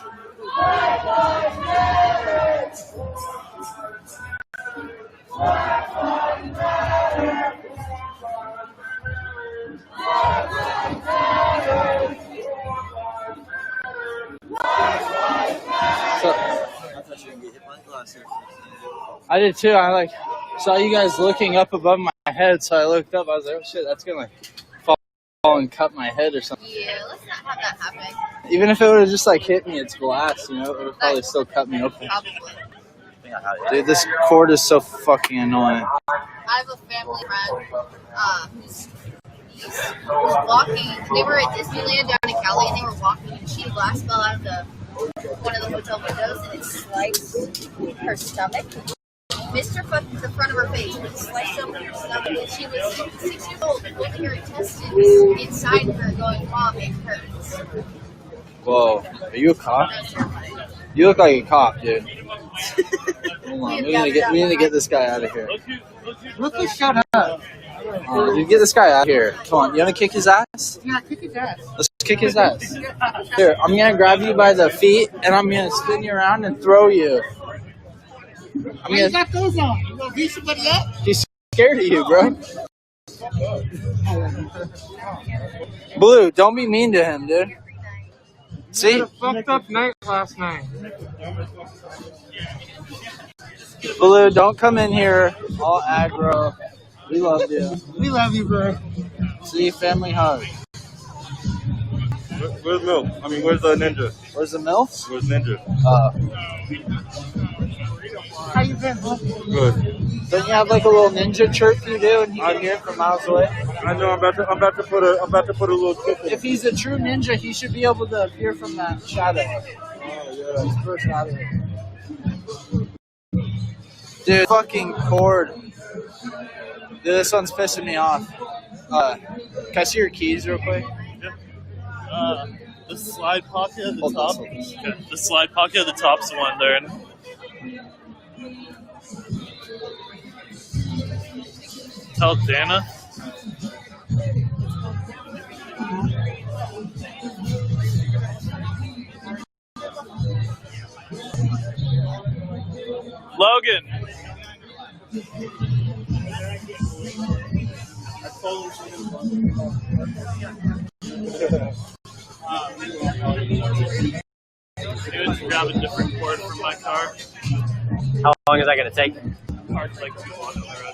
I did too. I saw you guys looking up above my head, so I looked up. I was like, "Oh shit, that's gonna fall and cut my head or something." Yeah, let's not have that happen. Even if it would have just hit me, it's glass. It would have probably still cut me open. Probably. Dude, this cord is so fucking annoying. I have a family friend who's was walking. They were at Disneyland down in Cali, and they were walking, and a sheet of glass fell out of one of the hotel windows, and it sliced her stomach. Missed the front of her face, but it sliced open her stomach, and she was 6 years old, and holding her intestines inside her, going, "Mom, it hurts." Whoa, are you a cop? You look like a cop, dude. Hold on, we need to get this guy out of here. Look, shut up. Dude, get this guy out of here. Come on, you want to kick his ass? Yeah, kick his ass. Let's kick his ass. Here, I'm gonna grab you by the feet and I'm gonna spin you around and throw you. Why you got those on? You gonna beat somebody up? He's scared of you, bro. Blue, don't be mean to him, dude. See? You had a fucked up night last night. Blue, don't come in here all aggro. We love you. We love you, bro. See, family hug. Where's Milk? I mean, where's the Ninja? Where's the MILF? Where's Ninja? How you been, bro? Good. Don't you have a little ninja chirp you do, and he can hear it from miles away? I know. I'm about to put a little tip in. If he's a true ninja, he should be able to appear from that shadow. Oh yeah, his first shadow. Dude, fucking cord. Dude, this one's pissing me off. Can I see your keys real quick? The slide pocket at the top. Okay. The slide pocket at the top's the one there. Tell Dana. Logan. He was grabbing a different cord from my car. How long is that going to take? Car's like too long on the road.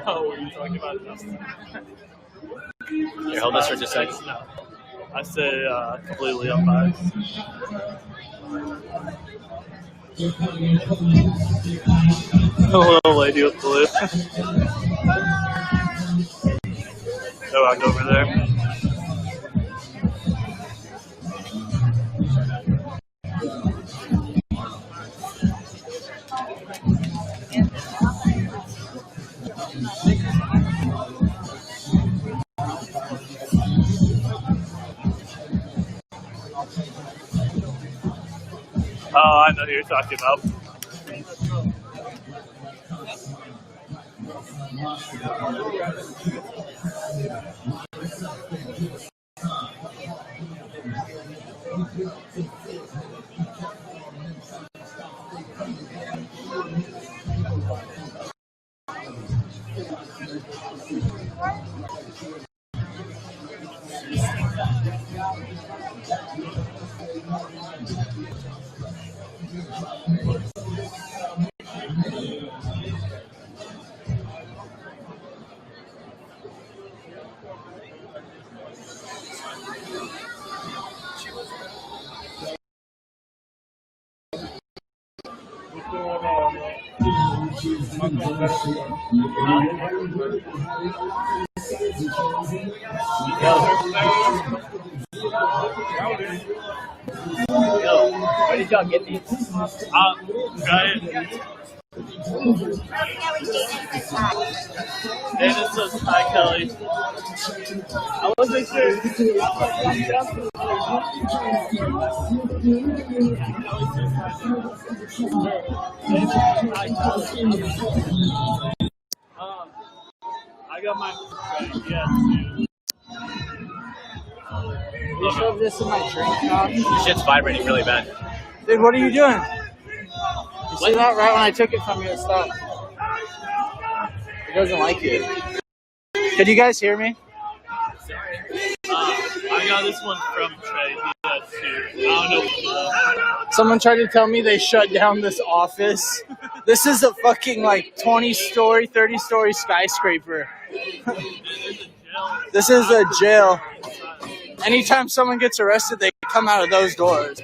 Oh, were you talking about Justin? Here, hold this for just a second. No. I say completely unbiased. Hello, lady with blue. Go back over there. Oh, I know who you're talking about. Yo, where did y'all get these? Right. Dennis says hi, Kelly. I wasn't sure. I got my right, yeah, too. You shove this in my drink cup? This shit's vibrating really bad. Dude, what are you doing? You see that right when I took it from you, it stopped. It doesn't like you. Could you guys hear me? I got this one from Trey. He got two. I don't know what. Someone tried to tell me they shut down this office. This is a fucking like 20-story, 30-story skyscraper. This is a jail. Anytime someone gets arrested, they come out of those doors.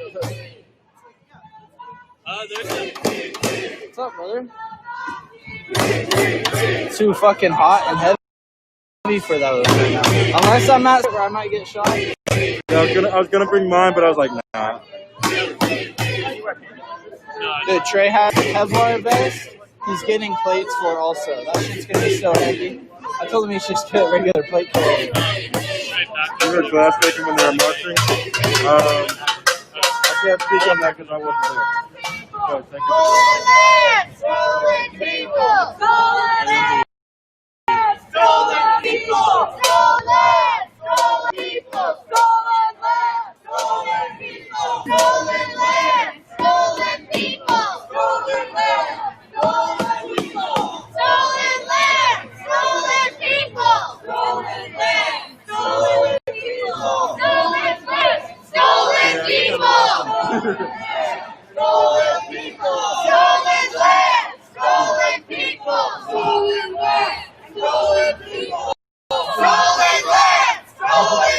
What's up, brother? Too fucking hot and heavy for those right now. Unless I'm at where I might get shot. Yeah, I was gonna bring mine, but I was like, nah. Dude, Trey has a Kevlar vest. He's getting plates for also. That shit's gonna be so heavy. I told him he should just get a regular plate for it. You were glass making when they were marching. I can't speak on that because I wasn't there. So, thank you. Stolen people! Stolen! Stolen people! Stolen! Stolen people! Stolen land! Stolen people! Stolen land! Stolen people! Stolen land! Stolen people! Stolen land! Stolen people! Stolen land! Stolen people! Stolen land! Stolen people! Stolen people! Stolen land! Stolen people! Stolen land! Stolen people! Stolen land!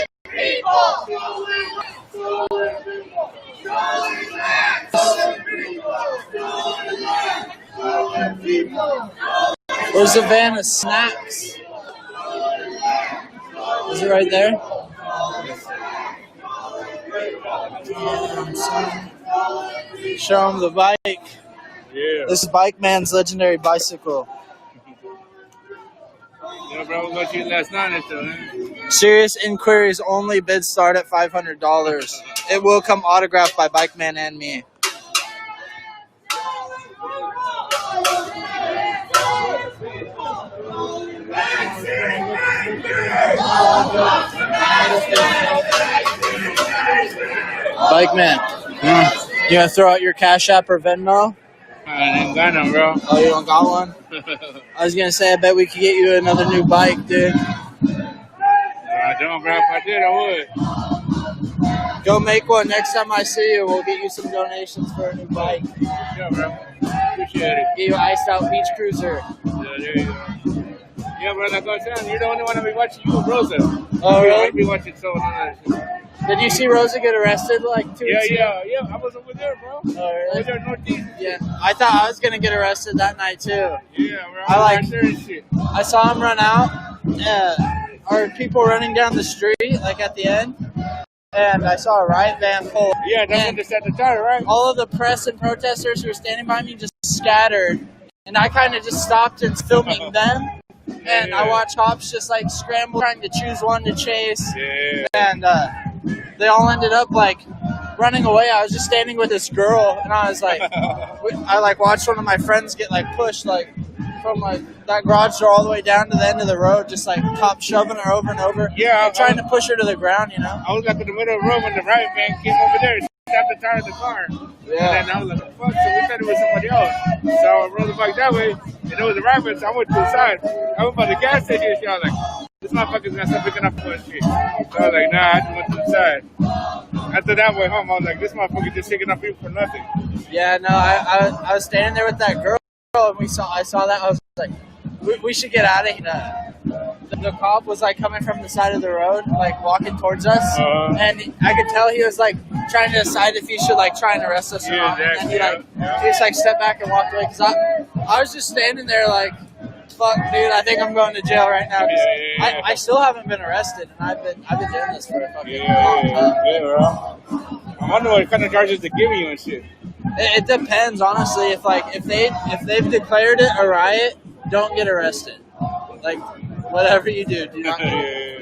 Stolen people! Stolen people! Stolen land! Stolen people! Stolen land! Stolen people! Where's the van of snacks? Is it right there? Show him the bike. Yeah. This is Bike Man's legendary bicycle. Yeah, bro, we got you last night, man. Serious inquiries only. Bids start at $500. It will come autographed by Bike Man and me. Bike Man, you gonna throw out your Cash App or Venmo? I ain't got none, bro. Oh, you don't got one? I was gonna say, I bet we could get you another new bike, dude. I don't, bro. If I did, I would. Go make one. Next time I see you, we'll get you some donations for a new bike. Yeah, bro. Appreciate it. Get you an iced out beach cruiser. Yeah, there you go. Yeah, but like I was saying, you're the only one that be watching. You and Rosa. Oh, really? I be watching so none of that shit. Did you see Rosa get arrested like 2 weeks ago? Yeah. I was over there, bro. Oh, really? Over there, Northeast. Yeah, I thought I was gonna get arrested that night too. Yeah, bro. I like. Right there and shit. I saw him run out. Or people running down the street, like at the end, and I saw a riot van pull. Yeah, that's what they said at the time, right? All of the press and protesters who were standing by me just scattered, and I kind of just stopped and filming them. And I watched cops just like scramble, trying to choose one to chase. Yeah. And they all ended up like running away. I was just standing with this girl, and I was like, I like watched one of my friends get like pushed like from like that garage door all the way down to the end of the road, just like cops shoving her over and over. Yeah, and trying to push her to the ground, you know. I was like in the middle of the road when the riot van came over there and tapped the tire of the car. Yeah. And then I was like, fuck, so we thought it was somebody else. So I rode the bike that way, and it was a riot van, so I went to the side. I went by the gas station and shit. I was like, this motherfucker's gonna start picking up for shit. So I was like, nah, I just went to the side. After that way home, I was like, this motherfucker just taking up people for nothing. Yeah, no, I was standing there with that girl, and I saw that. I was like, we should get out of here. The cop was like coming from the side of the road, like walking towards us, and I could tell he was like trying to decide if he should like try and arrest us or not. And then he just like stepped back and walked away because I was just standing there like, fuck, dude, I think I'm going to jail right now. I still haven't been arrested, and I've been doing this for a fucking long time. Yeah, bro. I wonder what kind of charges they're giving you and shit. It depends, honestly. If they've declared it a riot, don't get arrested. Like, whatever you do not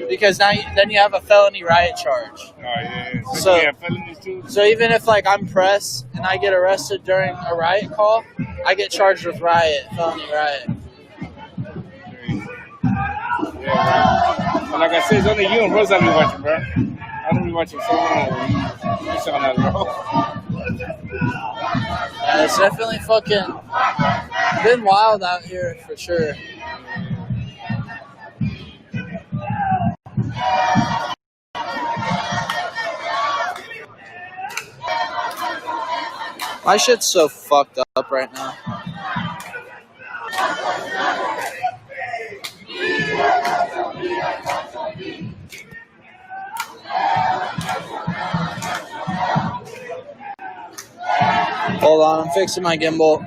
because then you have a felony riot charge. Oh yeah. So you have felonies too. So even if like I'm press and I get arrested during a riot call, I get charged with felony riot. Yeah, but like I said, it's only you and Rose I be watching, bro. I don't be watching someone you saw that, bro. Yeah, it's definitely fucking been wild out here for sure. My shit's so fucked up right now. Hold on, I'm fixing my gimbal.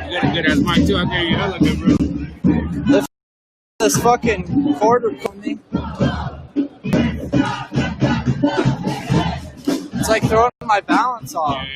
You got a good ass mic too. I can hear you hella good, bro. This fucking cord with me. It's like throwing my balance off.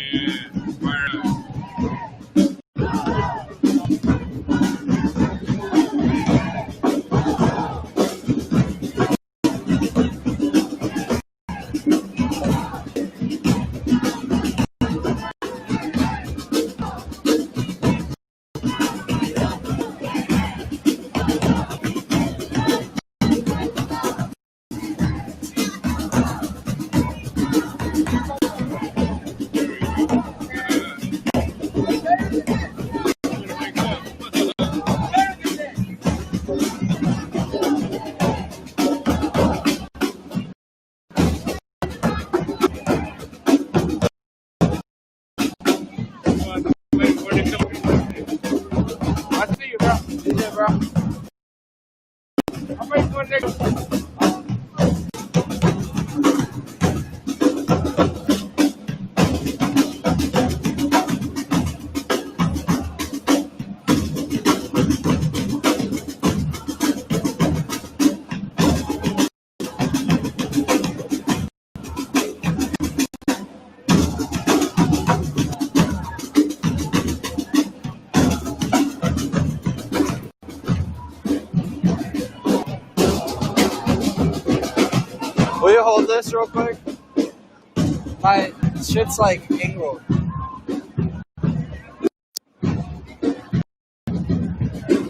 this real quick? My shit's like angled.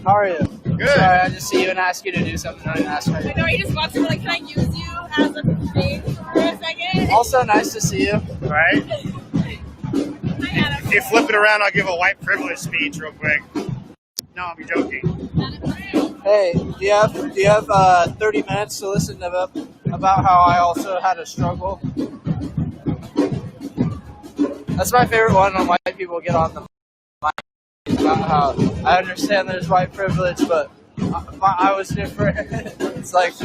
How are you? Good. Sorry, I just see you and ask you to do something I didn't ask for. I know he just wants to be like, can I use you as a thing for a second? Also, nice to see you. Right? If you flip it around, I'll give a white privilege speech real quick. No, I'm joking. Hey, do you have 30 minutes to listen about how I also had a struggle? That's my favorite one when white people get on the mic about how I understand there's white privilege, but I was different. It's like,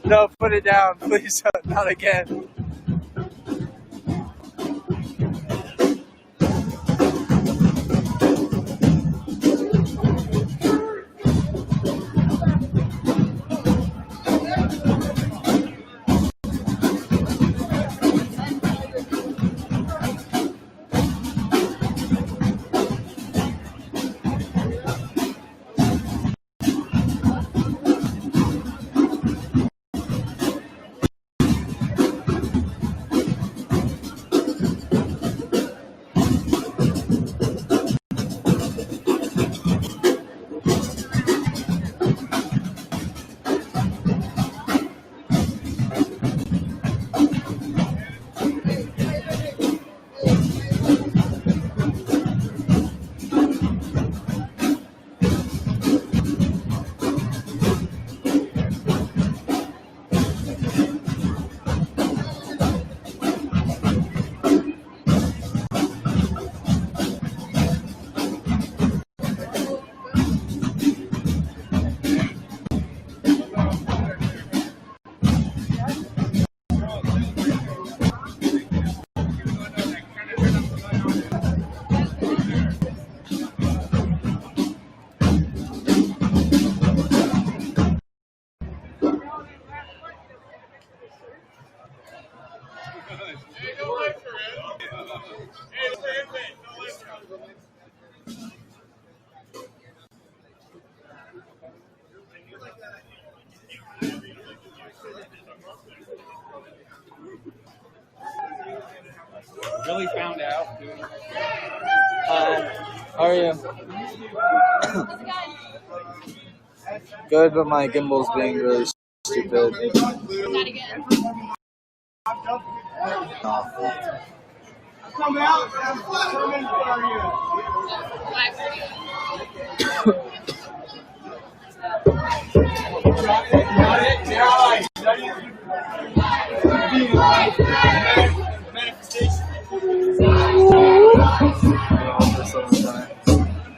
no, put it down, please, not again. Really found out. How are you? Good, but my gimbal's being really stupid. Not again. Come out and come in for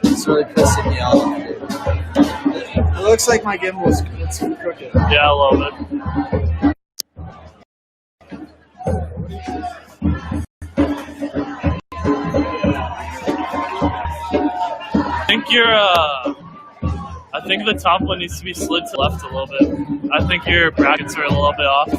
It's really pissing me off. It looks like my gimbal's crooked. Yeah, a little bit. I think the top one needs to be slid to the left a little bit. I think your brackets are a little bit off.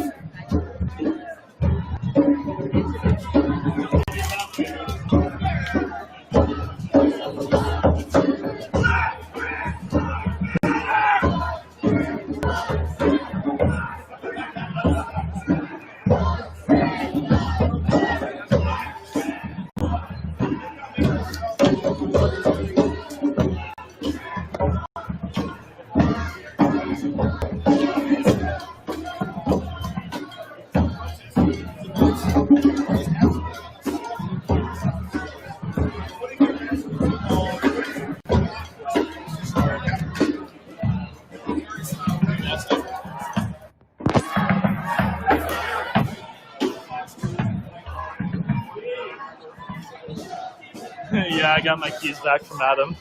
Yeah, I got my keys back from Adam.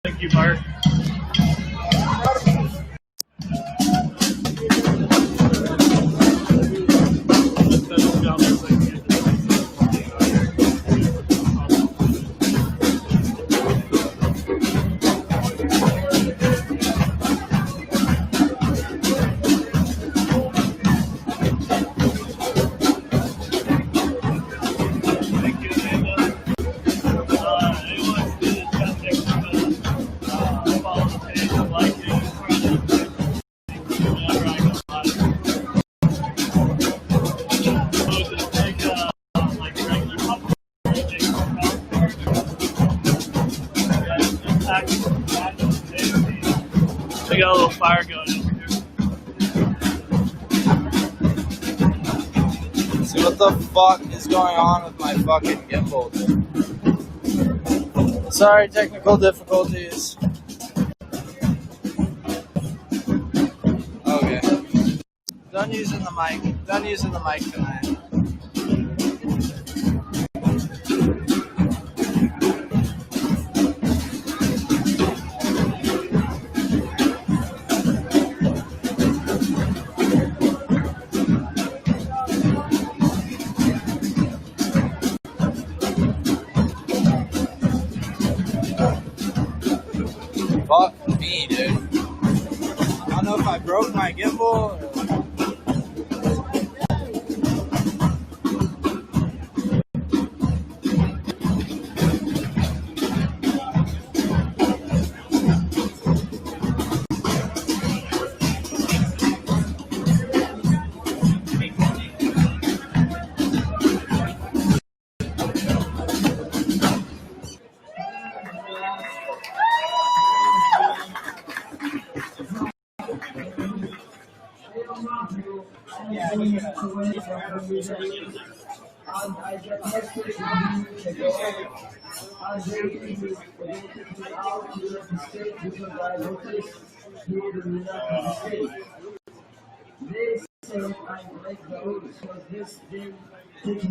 Thank you, Mark. What the fuck is going on with my fucking gimbal, dude? Sorry, technical difficulties. Okay. Done using the mic. Done using the mic tonight. Fuck me, dude. I don't know if I broke my gimbal or...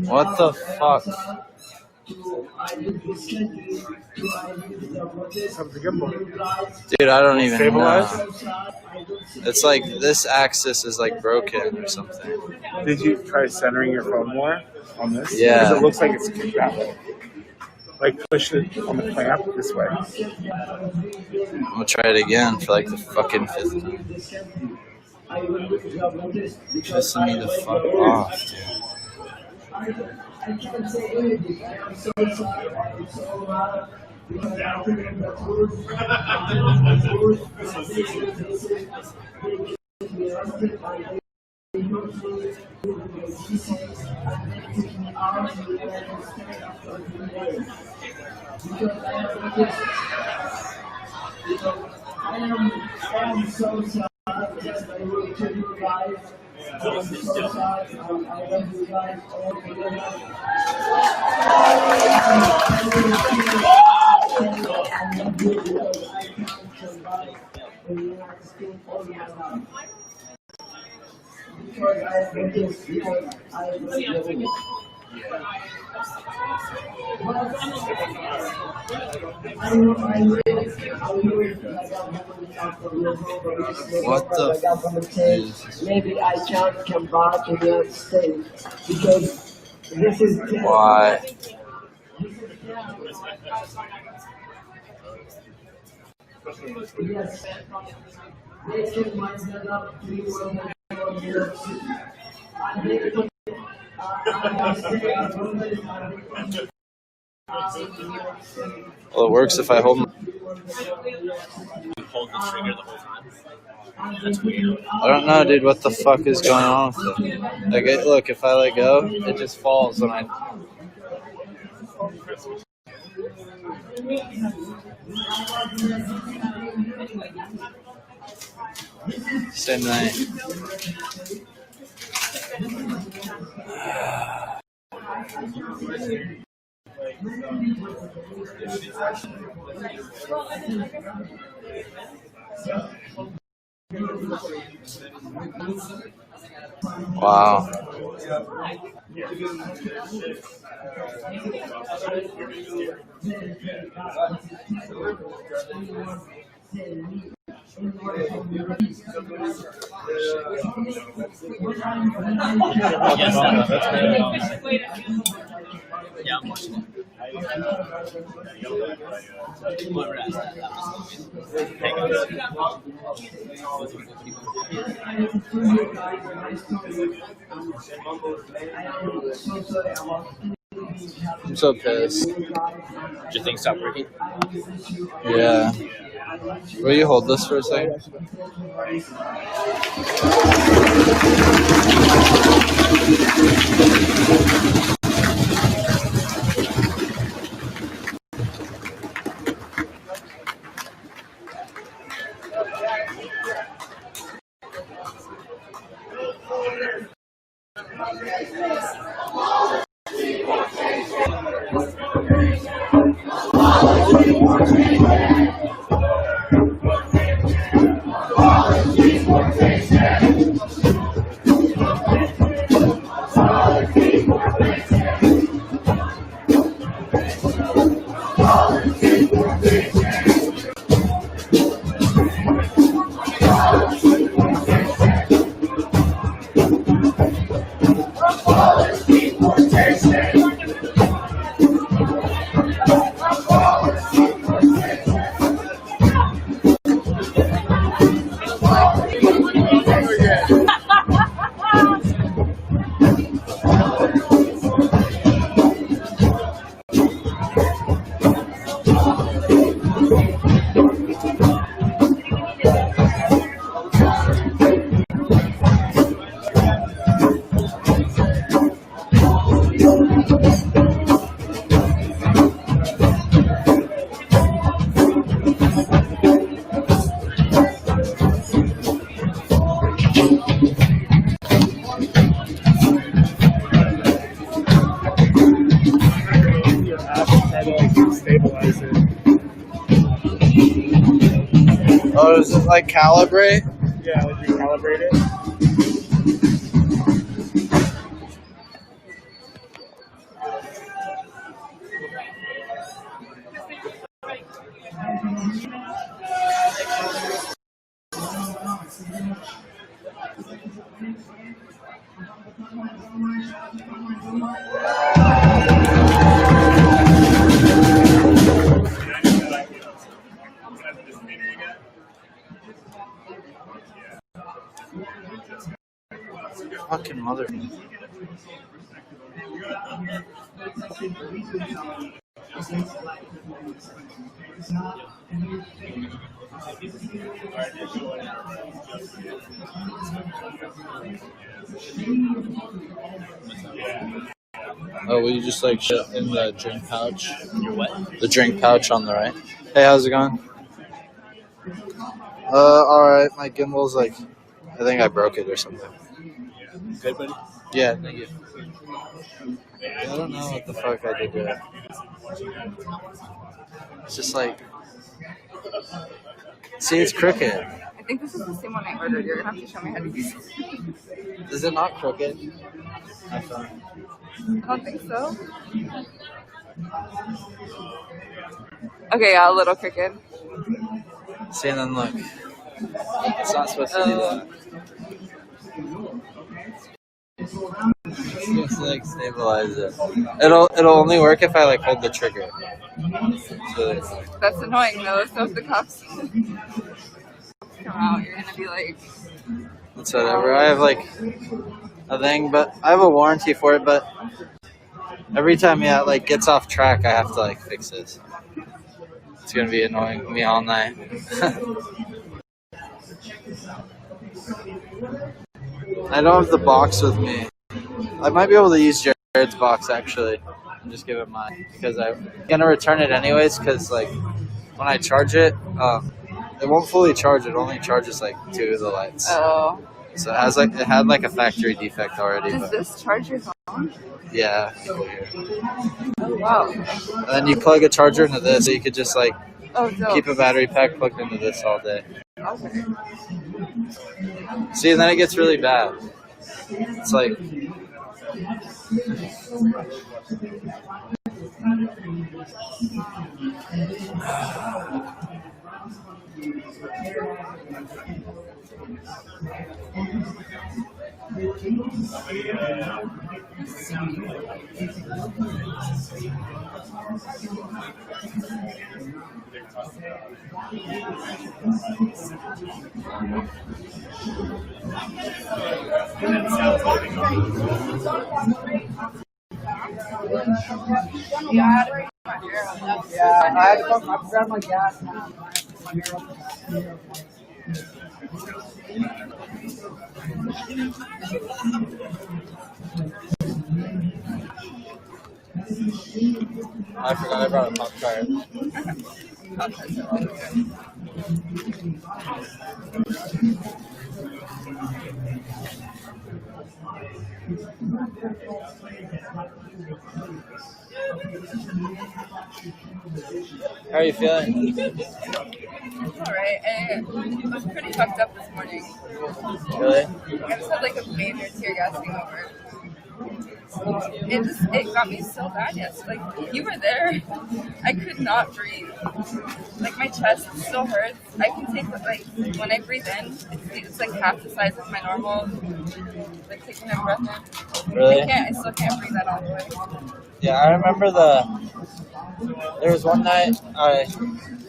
What the fuck? Dude, I don't even know. It's like this axis is like broken or something. Did you try centering your phone more on this? Yeah. Because it looks like it's kicked that way. Like push it on the clamp this way. I'm gonna try it again for like the fucking 5th time. Pissing me the fuck off, dude. I can't say anything. I am so sorry. I am so mad. Because after the tour, they arrested by the military, he says, and they took me out and they were scared after 3 days. Because I have noticed, I am so sad that I will kill you guys. I'm so sad. I love you guys all together. I love you because I can't survive in the United States all my life. Because I have noticed, because I love you. What the maybe I can't come back to the United States because this is why? Yes, they can wind that up to New York City. And they put Well, it works if I hold. Hold the trigger the whole time. That's weird. I don't know, dude. What the fuck is going on with it? Like, look, if I let go, it just falls when I. Same thing. Wow. Yeah, I'm watching it. I'm so pissed. Did your thing stop working? Yeah. Will you hold this for a second? Stabilize it. Oh, does it like calibrate? Yeah, like you calibrate it. Fucking mother. Oh, will you just like shit in the drink pouch? Your what? The drink pouch on the right. Hey, how's it going? Alright, my gimbal's like, I think I broke it or something. Good, buddy? Yeah, thank you. I don't know what the fuck I did there. It's just like, see, it's crooked. I think this is the same one I ordered. You're gonna have to show me how to use it. Is it not crooked? I thought. I don't think so. Okay, yeah, a little crooked. See, and then look. It's not supposed to do that. It's supposed to like stabilize it. It'll only work if I like hold the trigger. So, That's annoying though. So if the cops come out, you're gonna be like, it's whatever. I have like a thing, but I have a warranty for it. But every time it like gets off track, I have to like fix this. It's gonna be annoying me all night. I don't have the box with me. I might be able to use Jared's box actually and just give it mine because I'm gonna return it anyways. Because like when I charge it, it won't fully charge. It only charges like 2 of the lights. oh, So it had like a factory defect already. does But this charge your phone? yeah. Oh wow. And then you plug a charger into this, so you could just like Oh, dope. keep a battery pack plugged into this all day. Okay. See, and then it gets really bad. It's like Yeah, I had to go grab my gas now. I forgot I brought a pop tart. How are you feeling? Alright, I was pretty fucked up this morning. Really? I just had like a major tear gas hangover. it got me so bad. Yes, like you were there. I could not breathe. Like my chest still hurts. I can take like when I breathe in, it's like half the size of my normal. Like taking a breath in. Really? I still can't breathe that all the way. Yeah, I remember there was one night I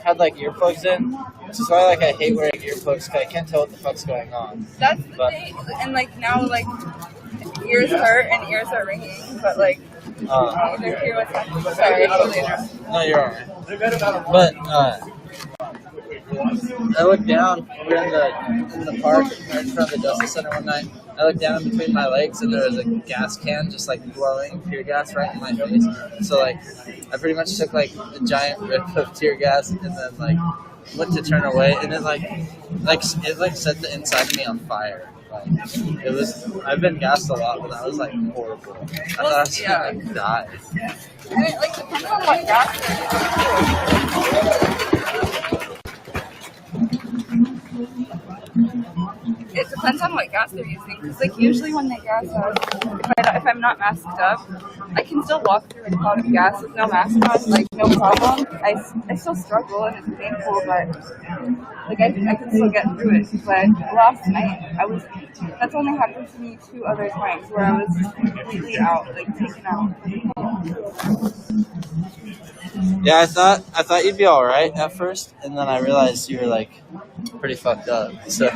had like earplugs in, which is why like I hate wearing earplugs because I can't tell what the fuck's going on. That's the thing, and like now like ears hurt and ears are ringing, but like I either hear what's happening. Sorry, I'll see you later. No, you're alright. But I looked down. We were in the park right in front of the Justice Center one night. I looked down in between my legs and there was a gas can just like blowing tear gas right in my face. So like I pretty much took like a giant rip of tear gas and then like went to turn away and it set the inside of me on fire. Like it was. I've been gassed a lot, but that was like horrible. I thought I was gonna like die. And it like depends on what gas It depends on what gas they're using. Because like usually when they gas us, if I'm not masked up, I can still walk through a cloud of gas with no mask on, like no problem. I still struggle and it's painful, but like I can still get through it. But last night that's only happened to me 2 other times where I was completely out, like taken out. Yeah, I thought you'd be all right at first, and then I realized you were like pretty fucked up. So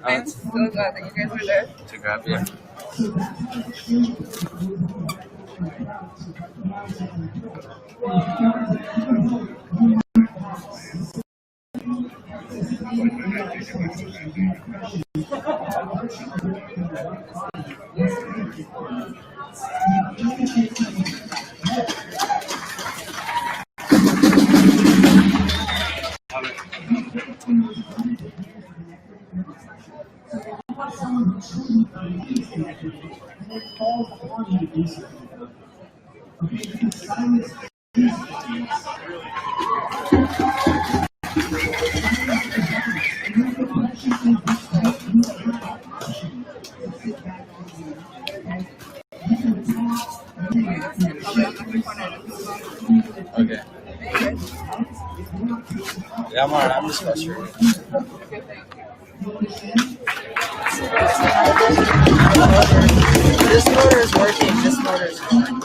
I'm so glad that you guys were there. To grab you. Okay. Yeah, I'm alright. I'm just frustrated. This motor is working. This motor is fine.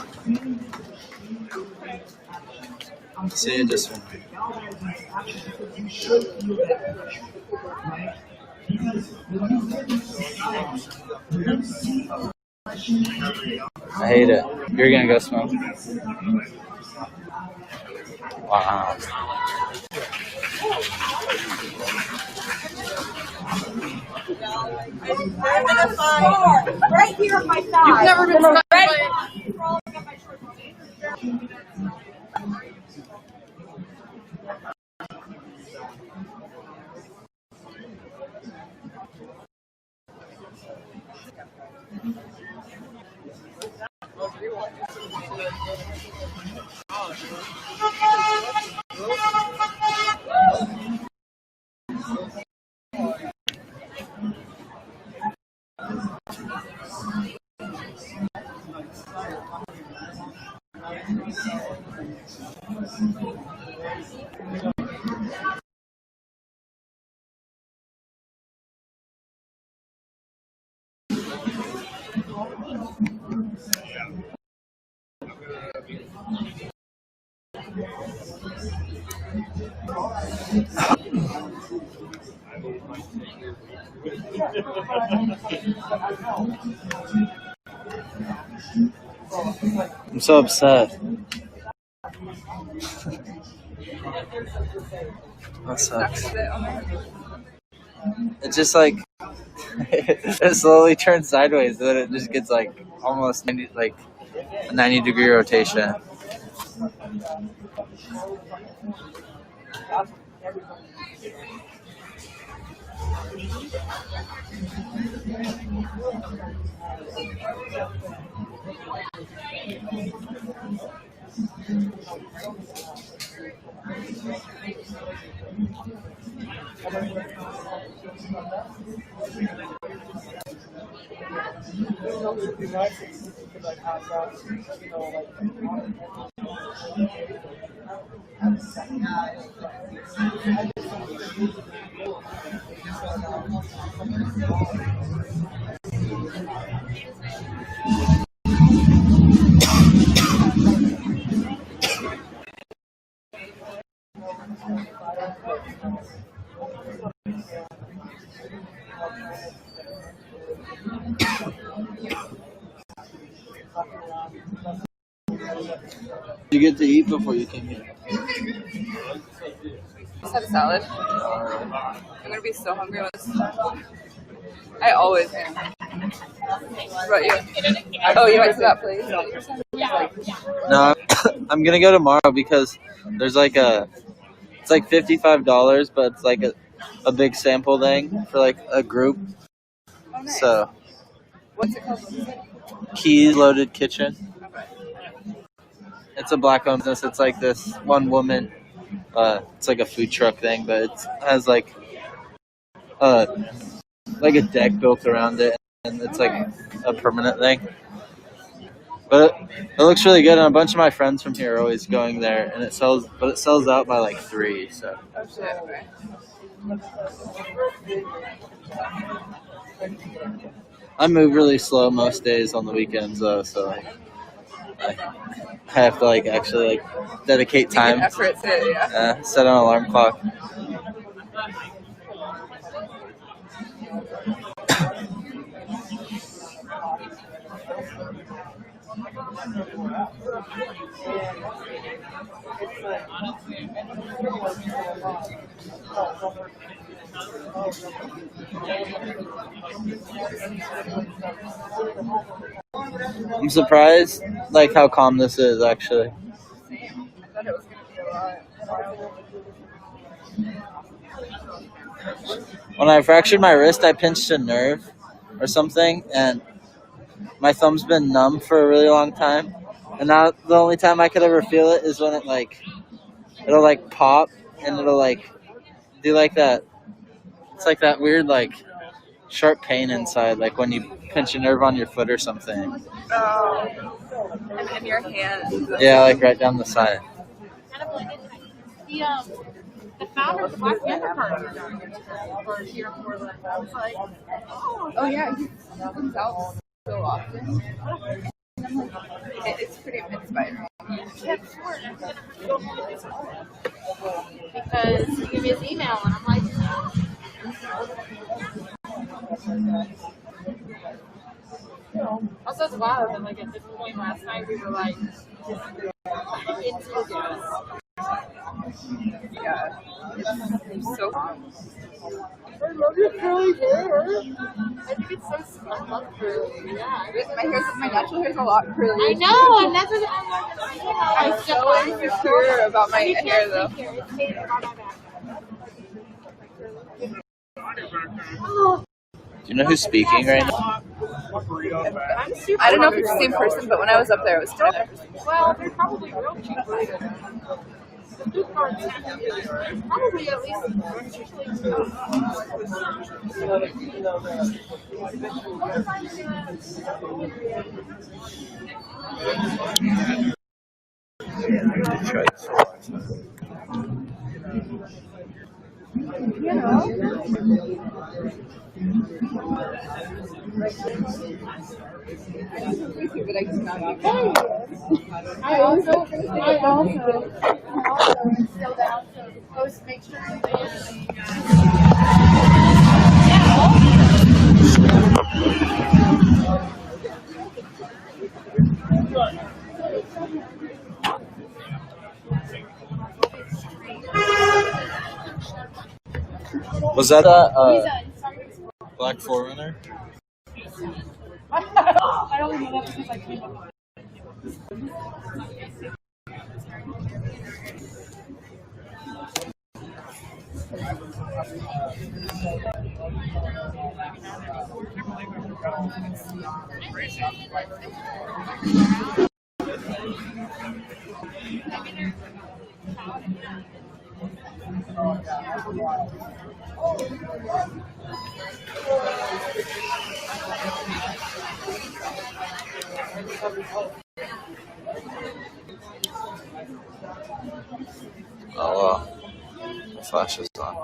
See you just one. I hate it. You're gonna go smoke? Wow. I'm in a fire right here on my side. You've never been right. I'm so upset. That sucks. It just like it slowly turns sideways, then it just gets like almost 90, like a 90-degree rotation. would be nice if you could like have that, you know, like. Did you get to eat before you came here? Just had a salad. I'm gonna be so hungry when this is done. I always am. What about you? Oh, you went to that place? No, I'm gonna go tomorrow because there's like it's like $55, but it's like a big sample thing for like a group. Oh, nice. So, What's it called? Keys Loaded Kitchen. It's a black-owned business. It's like this one woman. It's like a food truck thing, but it has like a deck built around it, and it's like a permanent thing. But it looks really good, and a bunch of my friends from here are always going there, and it sells out by like 3. So. Oh shit! Okay. I move really slow most days on the weekends, though, so I have to like actually like dedicate time. Make an effort to, yeah. Set an alarm clock. I'm surprised, like, how calm this is, actually. Same. I thought it was gonna be a lot. When I fractured my wrist, I pinched a nerve or something, and my thumb's been numb for a really long time. And now the only time I could ever feel it is when it'll like pop, and it'll like do like that. It's like that weird like sharp pain inside, like when you pinch a nerve on your foot or something. Oh. And in your hand. Yeah, like right down the side. The founder of the Black Panther Party for here in Portland. I was like, oh yeah, he comes out so often. I'm like, it's pretty inspiring. because he gave me his email, and I'm like, also it's wild that like at this point last night we were like into this. Yeah, it's so fun. I love your curly hair. I think it's so smart. I love curly. Yeah. My natural hair's a lot curly. I know, and that's what I'm like. I'm so insecure about my hair though. Do you know who's speaking right now? I don't know if it's the same person, but when I was up there, it was kind of interesting. Well, they're probably real cheap burritos. The food cart's probably at least I also still down to post, make sure Was that Black Forerunner? I don't even know because I came up with it. Oh wow. The flash is on.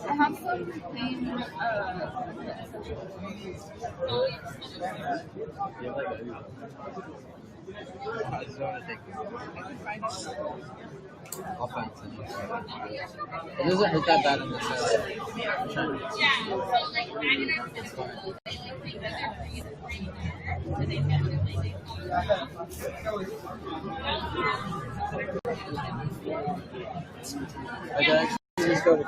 I have some plain, I'll find some. It doesn't hurt that bad in the side. It's fine. I can actually just go to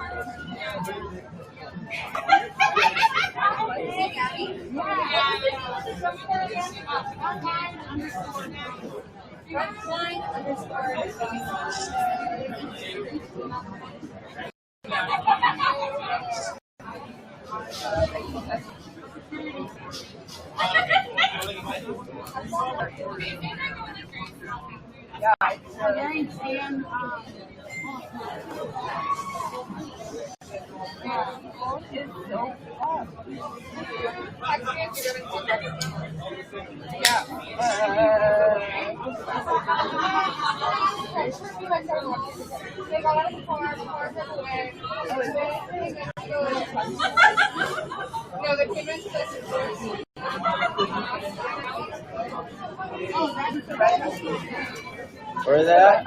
Where are they at?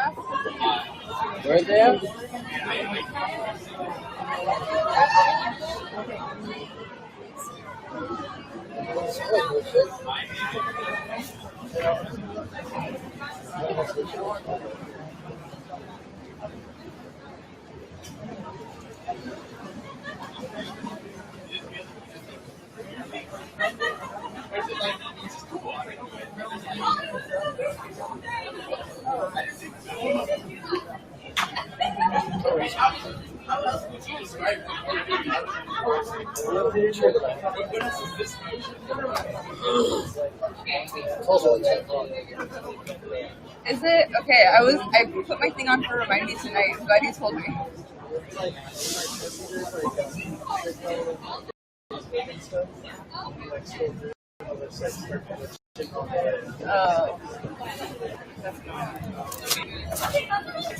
Where are they at? is it okay? I put my thing on for remind me tonight. I'm glad you told me.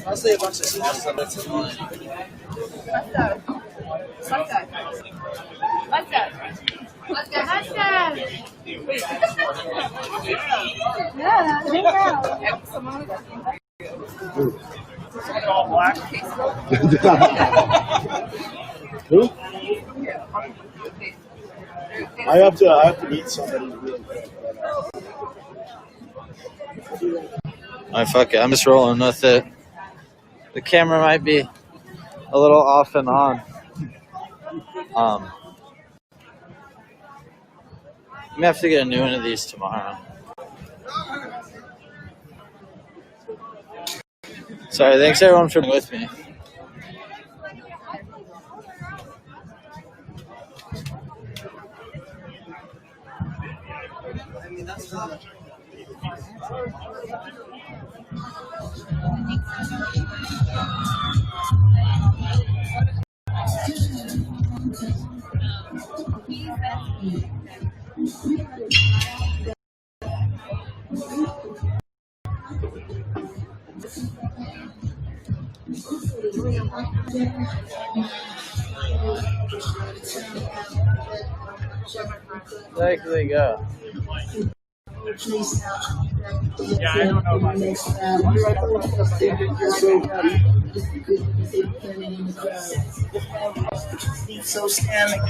Mostly a bunch of small stuff that's annoying. What's that? What's that? What's that? What's that? What's that? Yeah, I think so. Someone all black. Who? I have to meet somebody really quick. Alright, fuck it. I'm just rolling with it. The camera might be a little off and on. I'm gonna have to get a new one of these tomorrow. Sorry, thanks everyone for being with me. Where can they go? Yeah, I don't know about this. So scamming.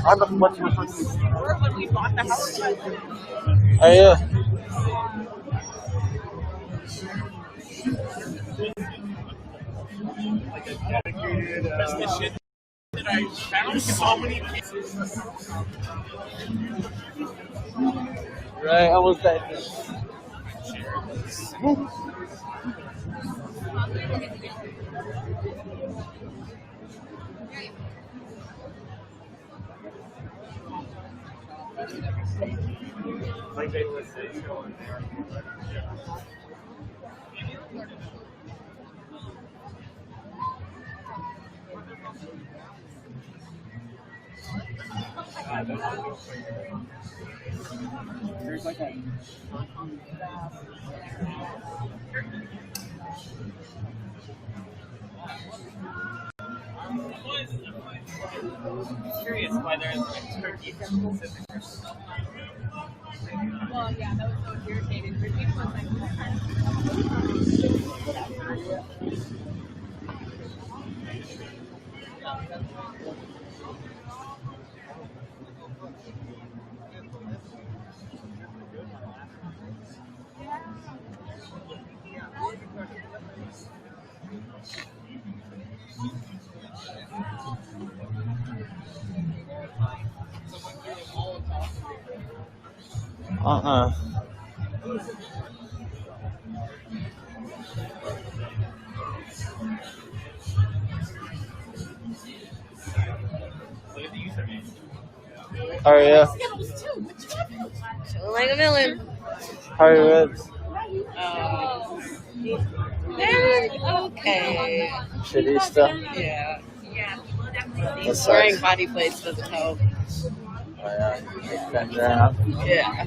I'm a much different. when we bought the house. Oh yeah. That's the shit that I found so many places. Right, almost that. Like they would say, go in there. There's like a I'm curious why there's like turkey specific. Well, yeah, that was so irritating. For people, How are you? Chilling like a villain. How are your ribs? They're okay. Shitty stuff? Yeah. That Wearing sucks. body plates doesn't help. Oh, yeah. Bend around. Yeah.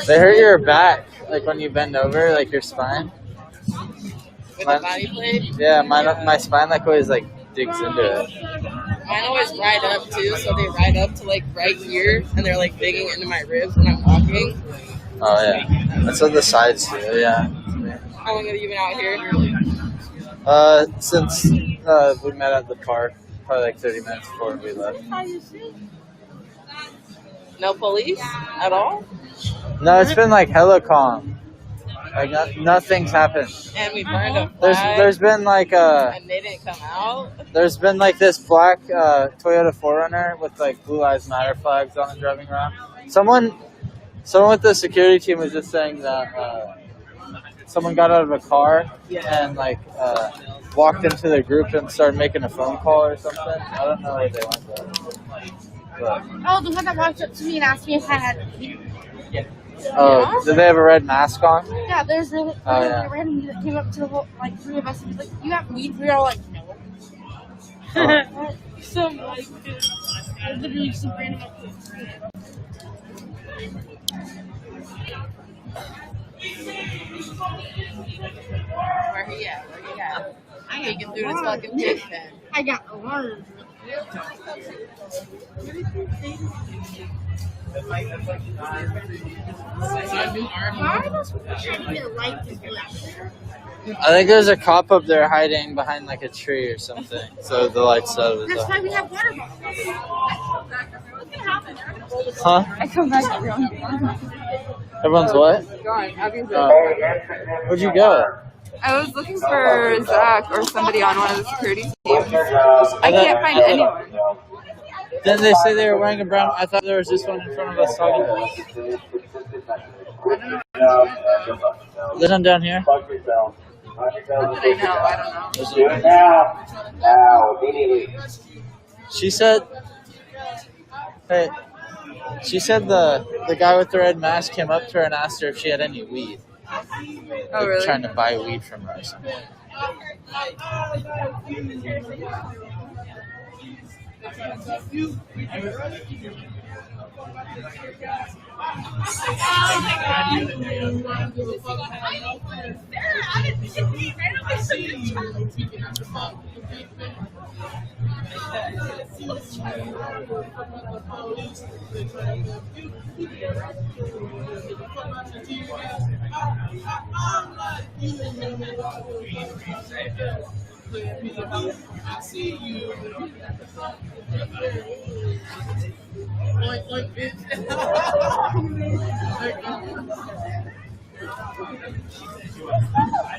They hurt your back, like when you bend over, like your spine. With a body plate? Yeah, my spine like always like digs into it. Mine always ride up too, so they ride up to like right here, and they're like digging into my ribs when I'm walking. Oh yeah, that's what the sides do. Yeah. How long have you been out here? Since we met at the park, probably like 30 minutes before we left. No police at all? No, it's been like hella calm. Like nothing's happened. And we burned a flag. There's been like and they didn't come out. there's been like this black Toyota 4Runner with like Blue Lives Matter flags on it driving around. Someone with the security team was just saying that someone got out of a car and like walked into the group and started making a phone call or something. I don't know where they went though. But, Oh, the one that walked up to me and asked me if I had. oh, do they have a red mask on? Yeah, there's really Oh, yeah. random that came up to the whole, like 3 of us and was like, "You have weed?" We were all like, "No." Oh. Some like, literally just a random. Where he at? Where he at? I ain't getting through this fucking pig pen. I got a word. I think there's a cop up there hiding behind like a tree or something. So the lights out of his That's eye. why we have water bottles. Huh? I come back everyone. Everyone's what? Gone. Obviously. Where'd you go? I was looking for Zach or somebody on one of the security teams. I can't find anyone. Didn't they say they were wearing a brown? I thought there was just one in front of us talking to us. Is there none down here? How did I know? I don't know. Now, immediately. She said, "Hey." She said the guy with the red mask came up to her and asked her if she had any weed. Oh, Like, really? trying to buy weed from her or something.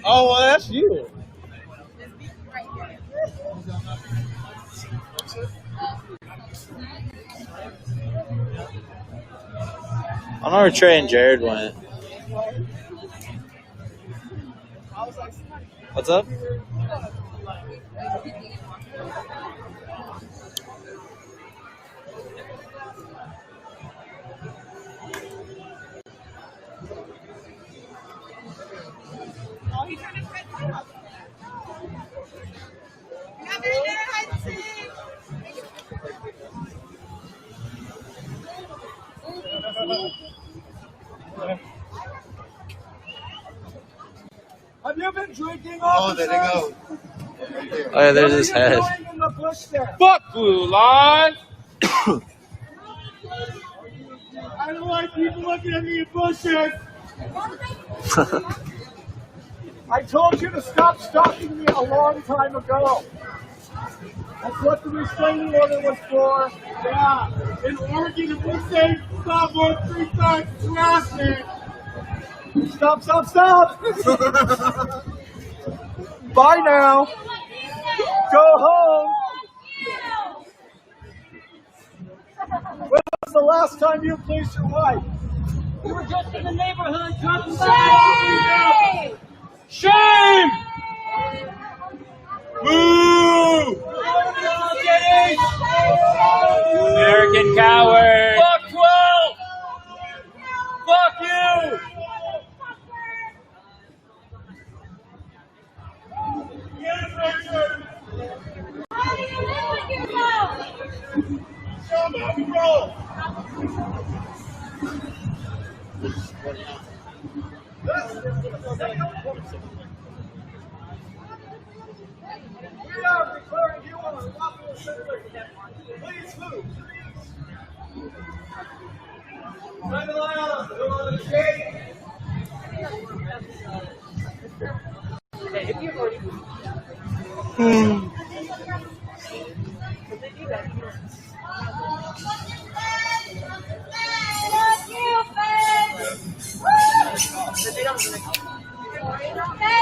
Oh, well, that's you. I don't know where Trey and Jared went. What's up? Have you been drinking? Oh, there they go. Oh yeah, there's his head. In the bush there? Fuck Blue Line! I don't like people looking at me in bushes. I told you to stop stalking me a long time ago. That's what the restraining order was for. Yeah, in Oregon, if we say stop more than 3 times, harassment. Stop, stop, stop! Bye now. Go home. When was the last time you pleased your wife? We were just in the neighborhood talking about Shame! Boo! American coward! Fuck 12! Fuck you! How do you live with yourself? Shut up, bro! We are declaring you on a lawful assembly. Please move. Send the line on. Go on the gate. If you've already That's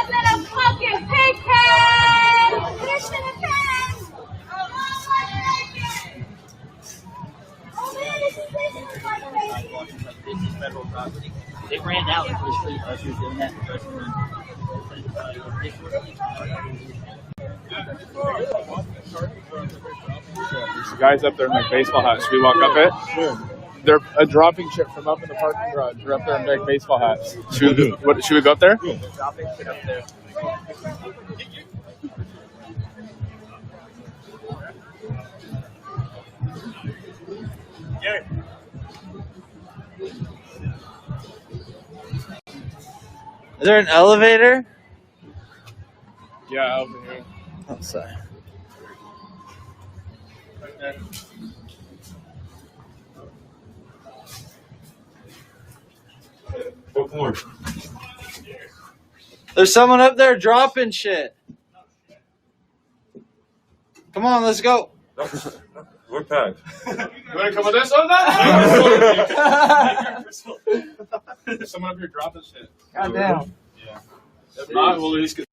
in a fucking pig pen! Fish in a pen! Oh man, this is This is federal property. They ran out of the street as you were doing that. There's guys up there in like baseball hats. Should we walk up it? Sure. They're dropping shit from up in the parking garage. They're up there in big baseball hats. Should we go up there? Yeah. Dropping shit up there. Is there an elevator? Yeah, over here. Oh, sorry. Right there. What more? There's someone up there dropping shit. Come on, let's go. We're packed. You want to come with us on that? There's someone up here dropping shit. Goddamn. Yeah. If not, we'll at least get